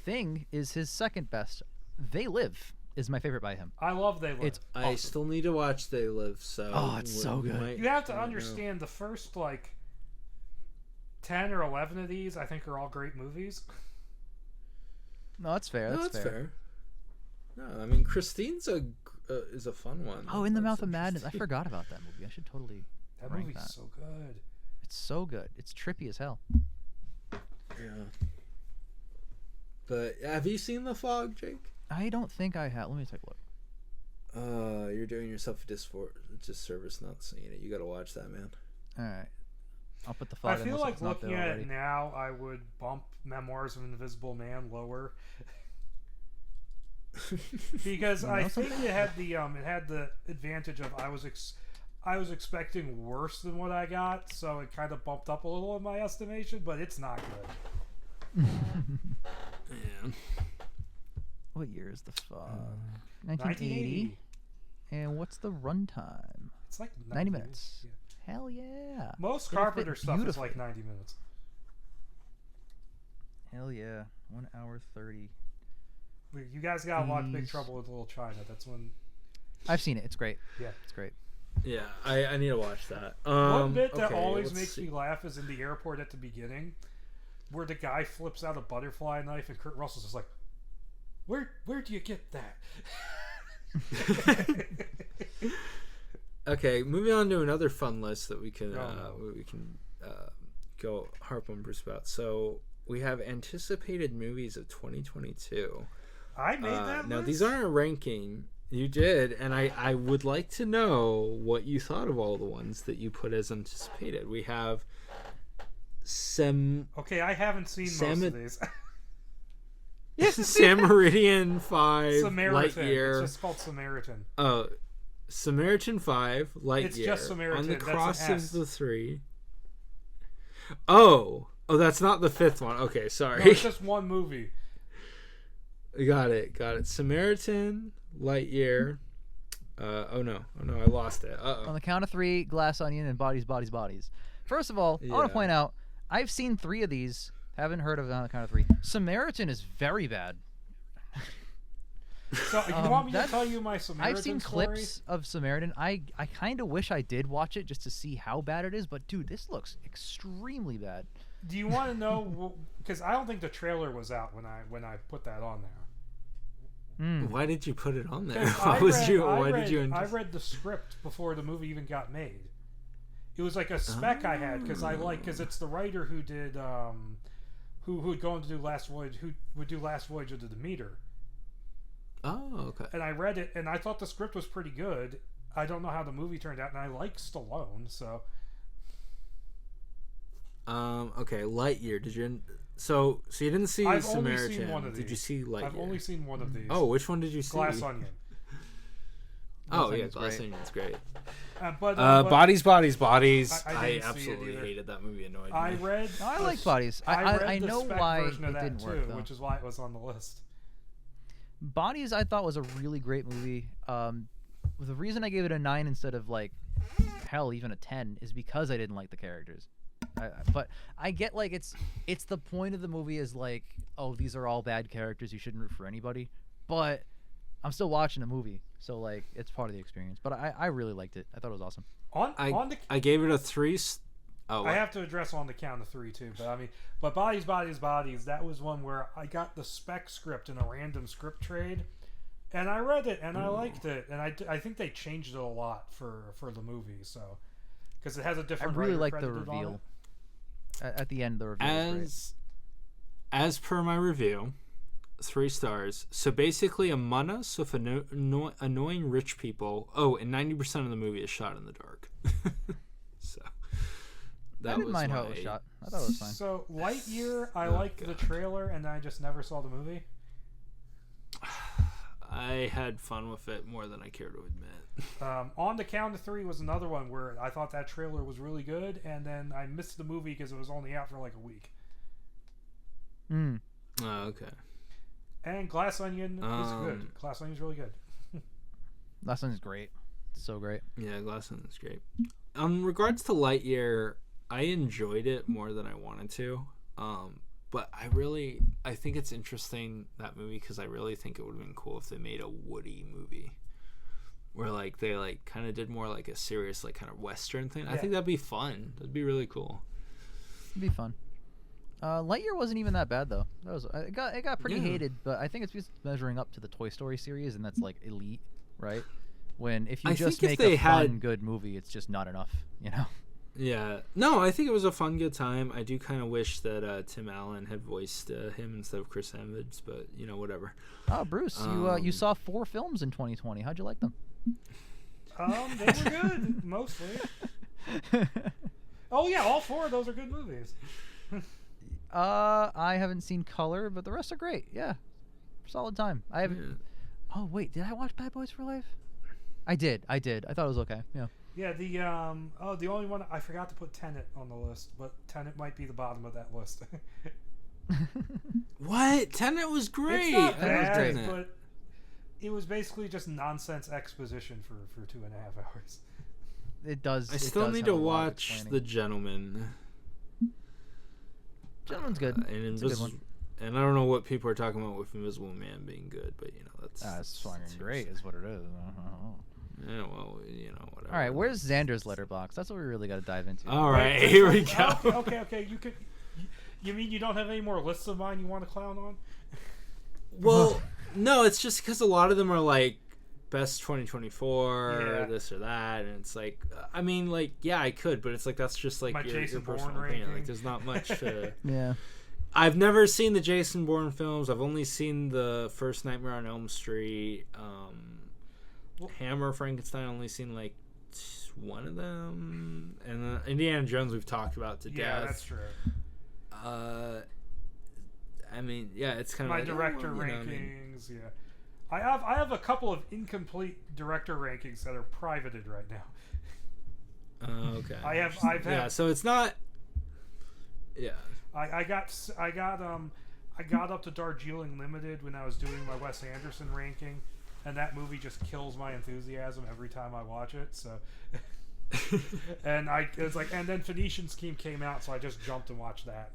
Thing is his second best. They Live is my favorite by him. I love They Live. It's awesome. I still need to watch They Live. So it's so good. You have to understand the first 10 or 11 of these I think are all great movies. No, that's fair. That's fair. No, I mean Christine's is a fun one. Oh, In the Mouth of Madness. I forgot about that movie. I should totally. That movie's so good. It's so good. It's trippy as hell. Yeah. But have you seen The Fog, Jake? I don't think I have. Let me take a look. You're doing yourself a disservice not seeing it. You got to watch that, man. All right. I'll put The Fog. I feel like looking at it now, I would bump Memoirs of an Invisible Man lower. Because I think it had the advantage of I was expecting worse than what I got, so it kind of bumped up a little in my estimation, but it's not good. Yeah. What year is The Fog? 1980. And what's the runtime? It's like 90 minutes. Yeah. Hell yeah. Most Carpenter stuff is like 90 minutes. Hell yeah. 1 hour 30. You guys gotta watch Big Trouble with Little China. That's when. I've seen it. It's great. Yeah, it's great. Yeah, I need to watch that. One bit that always makes me laugh is in the airport at the beginning, where the guy flips out a butterfly knife and Kurt Russell's just like, "Where do you get that?" Okay, moving on to another fun list that we can go harp on Bruce about. So we have anticipated movies of 2022. I made that now list? These aren't a ranking. You did, and I would like to know what you thought of all the ones that you put as anticipated. We have Okay, I haven't seen most of these. Sam Meridian 5, Samaritan. Lightyear. It's just called Samaritan. Oh, Samaritan 5, Lightyear. It's just Samaritan. On the That's Cross an of S. the Three. Oh, that's not the fifth one. Okay, sorry. No, it's just one movie. Got it. Samaritan, Lightyear. Oh no, I lost it. Uh-oh. On the count of 3, Glass Onion, and Bodies, Bodies, Bodies. First of all, I want to point out, I've seen 3 of these. Haven't heard of it on the count of 3. Samaritan is very bad. So you want me to tell you my Samaritan I've seen story? clips of Samaritan. I kind of wish I did watch it just to see how bad it is, but dude, this looks extremely bad. Do you want to know? Because I don't think the trailer was out when I put that on there. Why did you put it on there? I I read the script before the movie even got made. It was like a spec I had because it's the writer who did who would go on to do Last Voyage, who would do Last Voyage of the Demeter. Oh, okay. And I read it, and I thought the script was pretty good. I don't know how the movie turned out, and I like Stallone, so. Okay, Lightyear. Did you? So you didn't see I've Samaritan? Only seen one of these. Did you see Lightyear? I've only seen one of these. Oh, which one did you see? Glass Onion. Glass Onion's great. But Bodies, Bodies, Bodies. I absolutely hated that movie. Annoyed me. I like Bodies. I know why it didn't work, though. Which is why it was on the list. Bodies, I thought, was a really great movie. The reason I gave it a 9 instead of even a 10 is because I didn't like the characters. But I get it's the point of the movie is these are all bad characters, you shouldn't root for anybody. But I'm still watching the movie, so it's part of the experience. But I really liked it. I thought it was awesome. I gave it a 3. I have to address on the count of 3 too, but Bodies, Bodies, Bodies. That was one where I got the spec script in a random script trade, and I read it and I liked it, and I think they changed it a lot for the movie, so because it has a different. I really like the reveal at the end. The reveal as per my review, 3 stars. So basically, among us of annoying rich people. Oh, and 90% of the movie is shot in the dark. So I didn't mind how it was shot. I thought it was fine. So Lightyear, I liked the trailer, and I just never saw the movie. I had fun with it more than I care to admit. On the Count of Three was another one where I thought that trailer was really good, and then I missed the movie because it was only out for like a week. Oh, okay. And Glass Onion is good. Glass Onion is really good. Glass Onion's great. So great. Yeah, Glass Onion's great. In regards to Lightyear, I enjoyed it more than I wanted to. But I think it's interesting, that movie, because I really think it would have been cool if they made a Woody movie. Where, like, they, like, kind of did more, like, a serious, like, kind of Western thing. I think that'd be fun. That'd be really cool. It'd be fun. Lightyear wasn't even that bad, though. It got pretty hated, but I think it's just measuring up to the Toy Story series, and that's, like, elite, right? When if you just make a fun, good movie, it's just not enough, you know? Yeah. No, I think it was a fun, good time. I do kind of wish that Tim Allen had voiced him instead of Chris Evans, but, you know, whatever. Oh, Bruce, you saw 4 films in 2020. How'd you like them? They were good, mostly. Oh, yeah, all 4 of those are good movies. I haven't seen Color, but the rest are great. Yeah. Solid time. I haven't... Yeah. Oh, wait, did I watch Bad Boys for Life? I did. I thought it was okay. Yeah. Yeah, the only one I forgot to put Tenet on the list, but Tenet might be the bottom of that list. What? Tenet was great. It's not bad, but it was basically just nonsense exposition for 2.5 hours. It does. I still need to watch The Gentleman. Gentleman's good. And it's a good one. And I don't know what people are talking about with Invisible Man being good, but, you know, that's fucking great, is what it is. Yeah, well, you know, whatever. All right, where's Xander's Letterboxd? That's what we really got to dive into. All right, here we go. Okay. You mean you don't have any more lists of mine you want to clown on? Well, no, it's just because a lot of them are like best 2024, this or that, and it's like, I mean, like, yeah, I could, but it's like that's just like your personal opinion. Like, there's not much to. Yeah. I've never seen the Jason Bourne films. I've only seen the first Nightmare on Elm Street. Hammer Frankenstein, only seen like 1 of them, and Indiana Jones we've talked about to death. Yeah, that's true. I mean, yeah, it's kind of my like, director rankings. Yeah, I have a couple of incomplete director rankings that are privated right now. Okay. I've yeah, so it's not. Yeah. I got up to Darjeeling Limited when I was doing my Wes Anderson ranking. And that movie just kills my enthusiasm every time I watch it. So, and then Phoenician Scheme came out, so I just jumped and watched that.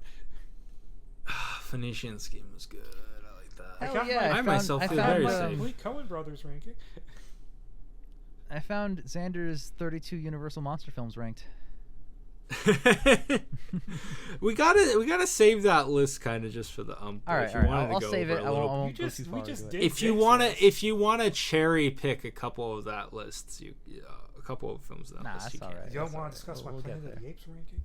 Phoenician Scheme was good. I like that. Hell yeah! I myself feel very safe. Coen Brothers ranking. I found Xander's 32 Universal monster films ranked. we gotta save that list kind of just for the all right. I'll save it. I won't go too far. If you want to cherry pick a couple of that lists, a couple of films on that list, you can. Right. You don't want to discuss my Planet of the Apes ranking?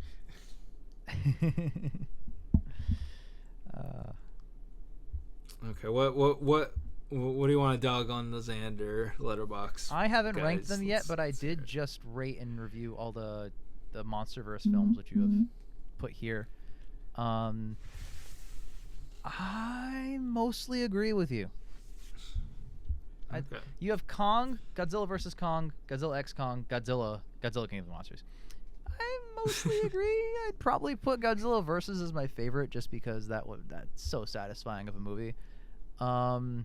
Okay. What do you want to dog on the Xander Letterboxd? I haven't ranked them yet, but I did just rate and review all the MonsterVerse films which you have put here. I mostly agree with you. Okay. You have Kong, Godzilla vs. Kong, Godzilla X Kong, Godzilla King of the Monsters. I mostly agree. I'd probably put Godzilla vs. as my favorite just because that's so satisfying of a movie. Godzilla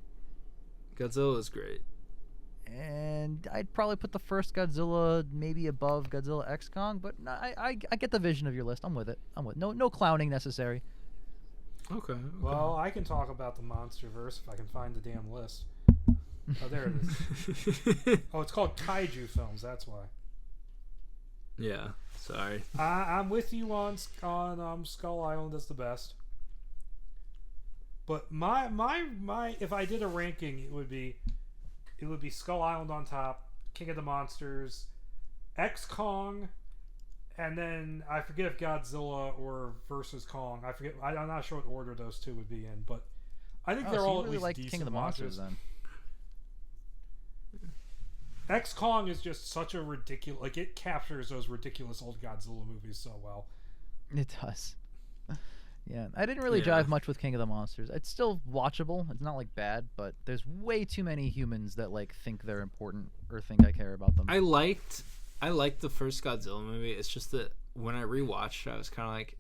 is great. And I'd probably put the first Godzilla maybe above Godzilla X Kong, but no, I get the vision of your list. I'm with it. No clowning necessary. Okay. Well, I can talk about the MonsterVerse if I can find the damn list. Oh, there it is. Oh, it's called Kaiju Films. That's why. Yeah. Sorry. I'm with you on Skull Island as the best. But my if I did a ranking, it would be Skull Island on top, King of the Monsters, X Kong, and then I forget if Godzilla or versus Kong. I forget. I'm not sure what order those two would be in, but I think they're all really at least like decent King of the watches. Monsters then. X Kong is just such a ridiculous. Like it captures those ridiculous old Godzilla movies so well. It does. Yeah, I didn't really jive much with King of the Monsters. It's still watchable. It's not like bad, but there's way too many humans that like think they're important or think I care about them. I liked the first Godzilla movie. It's just that when I rewatched it, I was kind of like,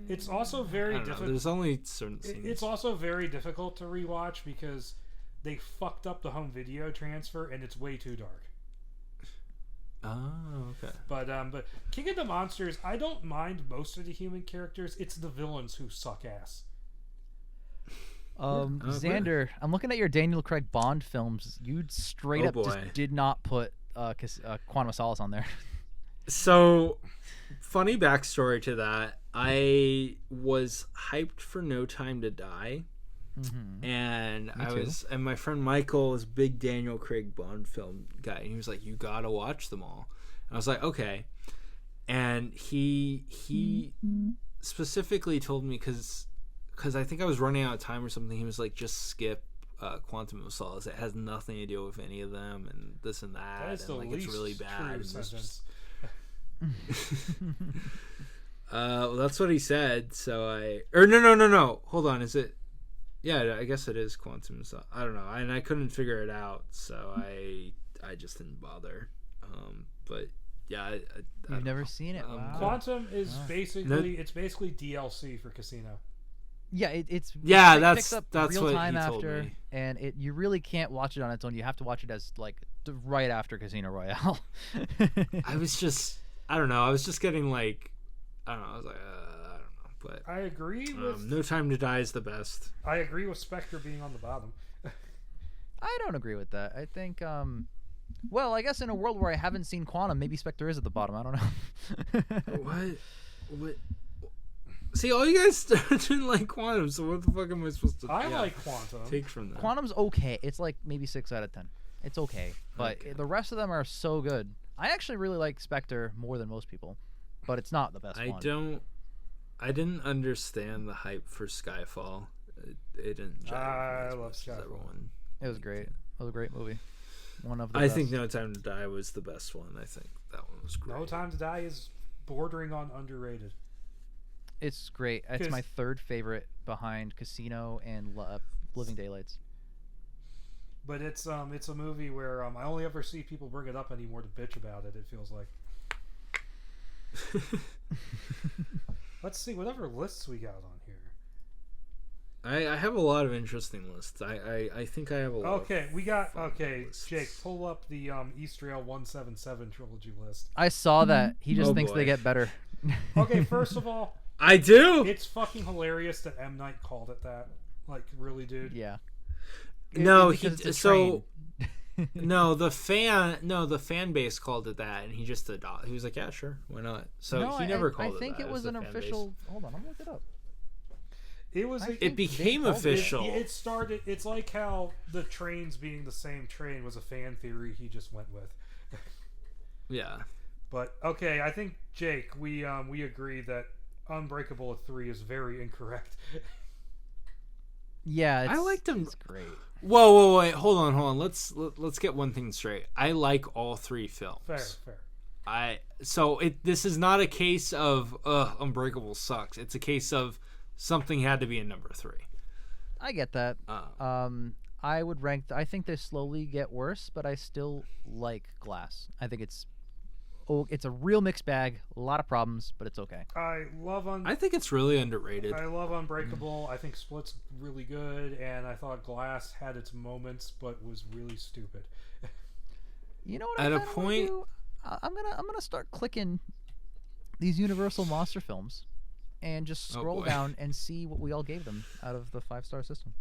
It's also very difficult. There's only certain scenes. It's also very difficult to rewatch because they fucked up the home video transfer and it's way too dark. Oh, okay. But King of the Monsters, I don't mind most of the human characters. It's the villains who suck ass. Xander, I'm looking at your Daniel Craig Bond films. You straight up just did not put Quantum of Solace on there. So, funny backstory to that. I was hyped for No Time to Die. And and my friend Michael is a big Daniel Craig Bond film guy, and he was like, "You gotta watch them all." And I was like, "Okay." And he specifically told me because I think I was running out of time or something. He was like, "Just skip Quantum of Solace. It has nothing to do with any of them, and this and that, That is and the like least it's really bad." true sentence. Well, that's what he said. So no. Hold on, is it? Yeah, I guess it is Quantum. I don't know, and I couldn't figure it out, so I just didn't bother. But yeah, You've never seen it. Wow. Quantum is basically DLC for Casino. Yeah, it's that's picks up what real time he told after, me. and you really can't watch it on its own. You have to watch it as like right after Casino Royale. I was just getting like, I don't know. I was like, but I agree with No Time to Die is the best. I agree with Spectre being on the bottom. I don't agree with that. I think, well, I guess in a world where I haven't seen Quantum, maybe Spectre is at the bottom. I don't know. What? See, all you guys didn't like Quantum, so what the fuck am I supposed to? I like Quantum. Take from that. Quantum's okay. It's like maybe 6 out of 10. It's okay, but the rest of them are so good. I actually really like Spectre more than most people, but it's not the best one. I didn't understand the hype for Skyfall. It didn't. I love Skyfall. Everyone. It was great. It was a great movie. One of the I best. think No Time to Die was the best one. I think that one was great. No Time to Die is bordering on underrated. It's great. It's my third favorite behind Casino and Living Daylights. But it's a movie where I only ever see people bring it up anymore to bitch about it. It feels like. Let's see whatever lists we got on here. I have a lot of interesting lists. I think I have a lot. Okay, lists. Jake, pull up the Eastrail 177 trilogy list. I saw that. He just thinks they get better. Okay, first of all, I do. It's fucking hilarious that M. Night called it that. Like, really, dude? Yeah. No, the fan base called it that, and he just adopted. He was like, "Yeah, sure, why not?" So he never called it that. I think it was an official. Hold on, I'm gonna look it up. It became official. It started. It's like how the trains being the same train was a fan theory he just went with. Yeah. But okay, I think Jake, we agree that Unbreakable at 3 is very incorrect. Yeah, I liked him. It's great. Whoa, wait, hold on. Let's get one thing straight. I like all 3 films. Fair. This is not a case of Unbreakable sucks. It's a case of something had to be in number 3. I get that. I would rank. I think they slowly get worse, but I still like Glass. I think it's a real mixed bag. A lot of problems, but it's okay. I think it's really underrated. I love Unbreakable. I think Split's really good, and I thought Glass had its moments, but was really stupid. You know what? At a point, I'm gonna start clicking these Universal monster films, and just scroll down and see what we all gave them out of the 5-star system.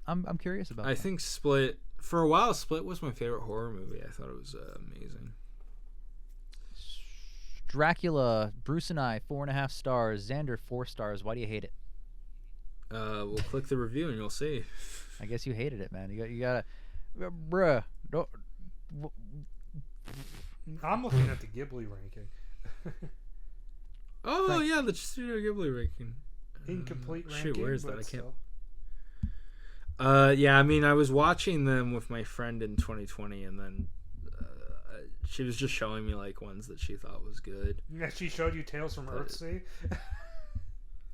I'm curious about. I think Split for a while. Split was my favorite horror movie. I thought it was amazing. Dracula, Bruce and I, 4.5 stars. Xander, 4 stars. Why do you hate it? We'll click the review and you'll see. I guess you hated it, man. You gotta, bruh. Don't. I'm looking at the Ghibli ranking. The Studio Ghibli ranking. Incomplete ranking. Shoot, where is that? I can't. Yeah, I mean, I was watching them with my friend in 2020, and then she was just showing me like ones that she thought was good. Yeah, she showed you Tales from Earthsea.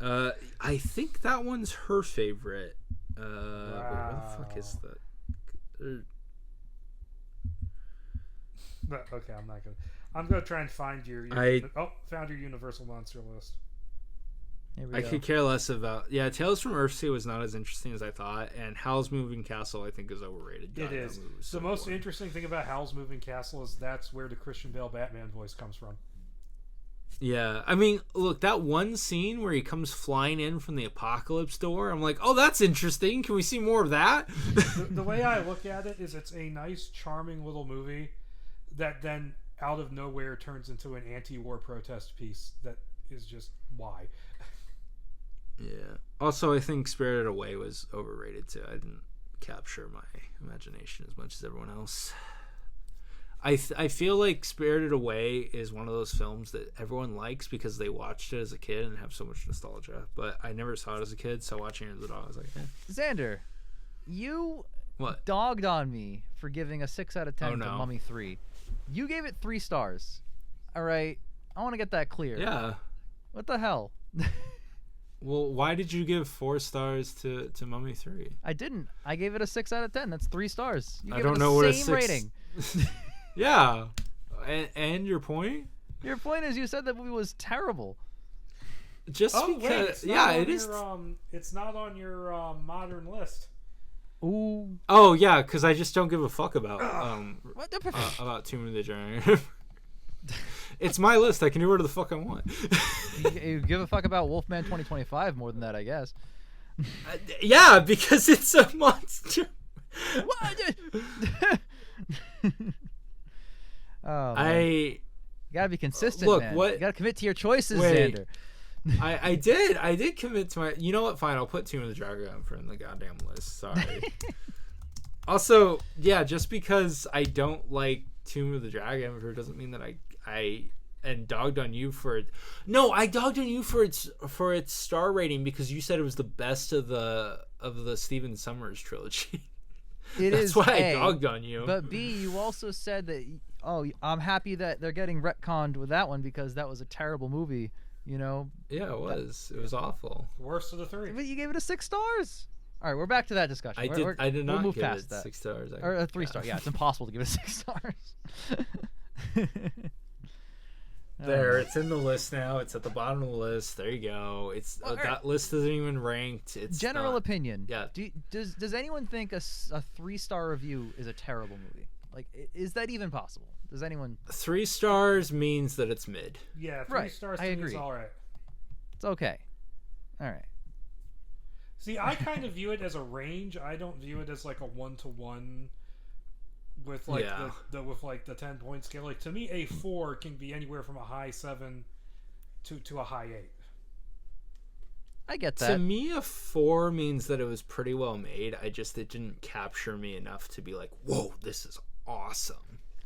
I think that one's her favorite. Wait, where the fuck is that? Okay, I'm gonna try and find your found your Universal Monster list. I could care less about. Yeah, Tales from Earthsea was not as interesting as I thought, and Howl's Moving Castle I think is overrated. It is. The most interesting thing about Howl's Moving Castle is that's where the Christian Bale Batman voice comes from. Yeah, I mean, look, that one scene where he comes flying in from the apocalypse door, I'm like, oh, that's interesting. Can we see more of that? The way I look at it is it's a nice, charming little movie that then out of nowhere turns into an anti-war protest piece that is just why. Yeah. Also, I think Spirited Away was overrated too. I didn't capture my imagination as much as everyone else. I feel like Spirited Away is one of those films that everyone likes because they watched it as a kid and have so much nostalgia. But I never saw it as a kid, so watching it as an adult, I was like, Xander, you what? Dogged on me for giving a 6 out of 10 to no. Mummy 3. You gave it 3 stars. All right, I want to get that clear. Yeah. What the hell? Well, why did you give 4 stars to Mummy 3? I didn't. I gave it a 6 out of 10. That's 3 stars. You I gave don't it know the what a same 6 rating. Yeah. And your point? Your point is you said that movie was terrible. Just because, yeah, it is. It's not on your modern list. Ooh. Oh yeah, because I just don't give a fuck about about Tomb of the Dragon. It's my list. I can do whatever the fuck I want. You give a fuck about Wolfman 2025 more than that, I guess. Yeah, because it's a monster. Oh, you gotta be consistent, look, man. what? You gotta commit to your choices, Wait. Xander. I did commit to my. You know what? Fine, I'll put Tomb of the Dragon in the goddamn list. Sorry. Also, yeah, just because I don't like Tomb of the Dragon doesn't mean that I and dogged on you for it. No, I dogged on you for its star rating because you said it was the best of the Stephen Sommers trilogy. That's why I dogged on you. But B, you also said that. Oh, I'm happy that they're getting retconned with that one because that was a terrible movie. You know. Yeah, it was. It was awful. Worst of the 3. But you gave it a 6 stars. All right, we're back to that discussion. I did not move give past it that. 6 stars. Or a 3 star. Yeah, it's impossible to give it 6 stars. There, it's in the list now. It's at the bottom of the list. There you go. It's that list isn't even ranked. It's general opinion. Yeah. Does anyone think a 3-star review is a terrible movie? Like, is that even possible? Does anyone? 3 stars means that it's mid. Yeah, 3 stars to me is all right. It's okay. All right. See, I kind of view it as a range. I don't view it as like a 1-to-1 with like the 10-point scale. Like to me, a 4 can be anywhere from a high 7 to a high 8. I get that. To me, a 4 means that it was pretty well made. It didn't capture me enough to be like, whoa, this is awesome.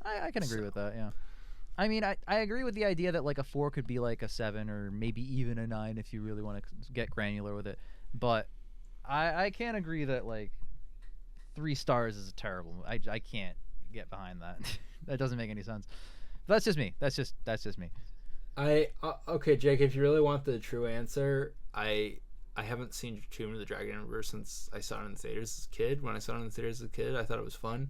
I can agree with that. Yeah. I mean, I agree with the idea that like a 4 could be like a 7 or maybe even a 9 if you really want to get granular with it. But I can't agree that like 3 stars is a terrible. I can't get behind that. That doesn't make any sense. But that's just me. That's just me. Okay, Jake. If you really want the true answer, I haven't seen Tomb of the Dragon ever since I saw it in the theaters as a kid. When I saw it in the theaters as a kid, I thought it was fun.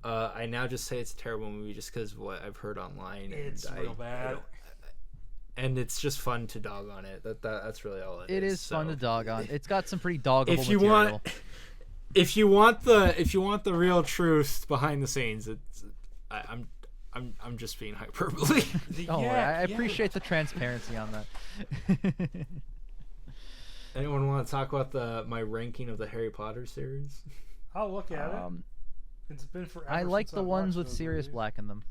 I now just say it's a terrible movie just because of what I've heard online. It's real bad. And it's just fun to dog on it. That's really all it is. It is fun to dog on. It's got some pretty doggable if you material. If you want the real truth behind the scenes, I'm just being hyperbole. I appreciate the transparency on that. Anyone want to talk about my ranking of the Harry Potter series? I'll look at it. It's been forever. I like since the I've ones watched with Sirius movies. Black in them.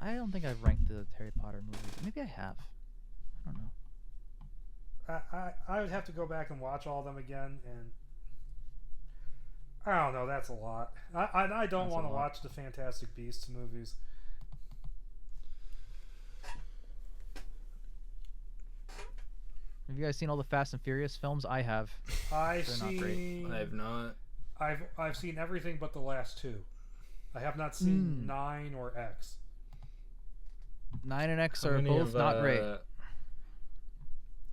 I don't think I've ranked the Harry Potter movies. Maybe I have. I don't know. I would have to go back and watch all of them again, and I don't know. That's a lot. I don't want to watch the Fantastic Beasts movies. Have you guys seen all the Fast and Furious films? I have. I've They're not great. seen. I have not. I've seen everything but the last two. I have not seen 9 or X. 9 and X How are many both of, not great.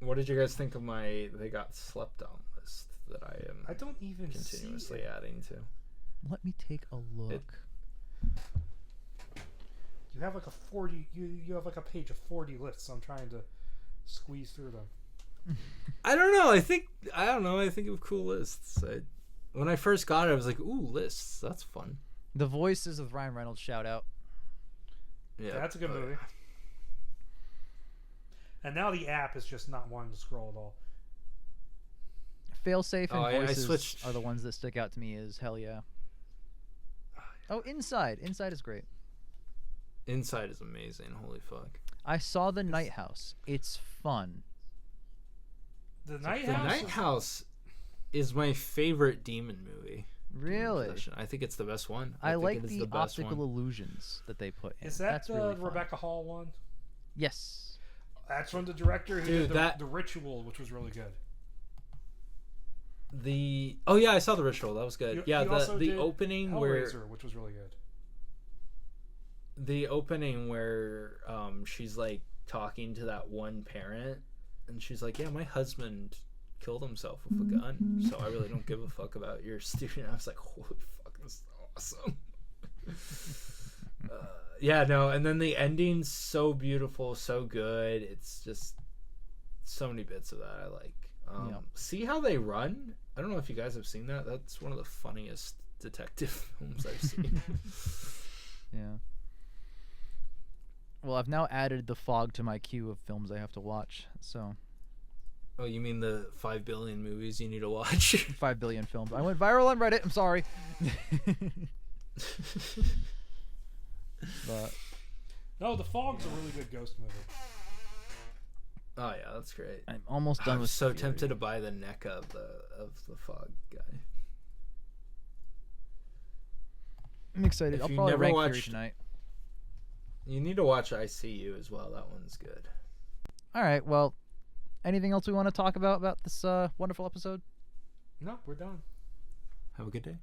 What did you guys think of my They Got Slept On list that I am I don't even continuously see it. adding to? Let me take a look. You have like a 40. You have like a page of 40 lists. I'm trying to squeeze through them. I don't know. I think of cool lists. When I first got it, I was like, "Ooh, lists. That's fun." The Voices with Ryan Reynolds, shout out. Yeah, That's a good movie. And now the app is just not wanting to scroll at all. Failsafe and I Voices switched. are the ones that stick out to me as hell yeah. Oh, Inside. Inside is great. Inside is amazing. Holy fuck. I saw The Night House. It's fun. The Night The House. Night House is my favorite demon movie. Really? Demon Possession. I think it's the best one. I think like it is the the best optical one. illusions that they put in. Is that That's the really fun. Rebecca Hall one? Yes. That's from the director who Dude, did the Ritual, which was really good. Oh yeah, I saw The Ritual. That was good. He also the did opening where Hellraiser, which was really good. the opening where she's like talking to that one parent and she's like, yeah, my husband killed himself with a gun, so I really don't give a fuck about your student. I was like, holy fuck, this is awesome. Yeah, no, and then the ending's so beautiful, so good. It's just so many bits of that I like. See How They Run? I don't know if you guys have seen that. That's one of the funniest detective films I've seen. Yeah. Well, I've now added The Fog to my queue of films I have to watch. So Oh, you mean the 5 billion movies you need to watch? 5 billion films. I went viral on Reddit. I'm sorry. But No, The Fog's a really good ghost movie. Oh yeah, that's great. I'm almost done I'm with so Fury. tempted to buy the NECA of the Fog guy. I'm excited. If I'll you probably never rank Fury watched- tonight. You need to watch ICU as well. That one's good. All right. Well, anything else we want to talk about this wonderful episode? No, we're done. Have a good day.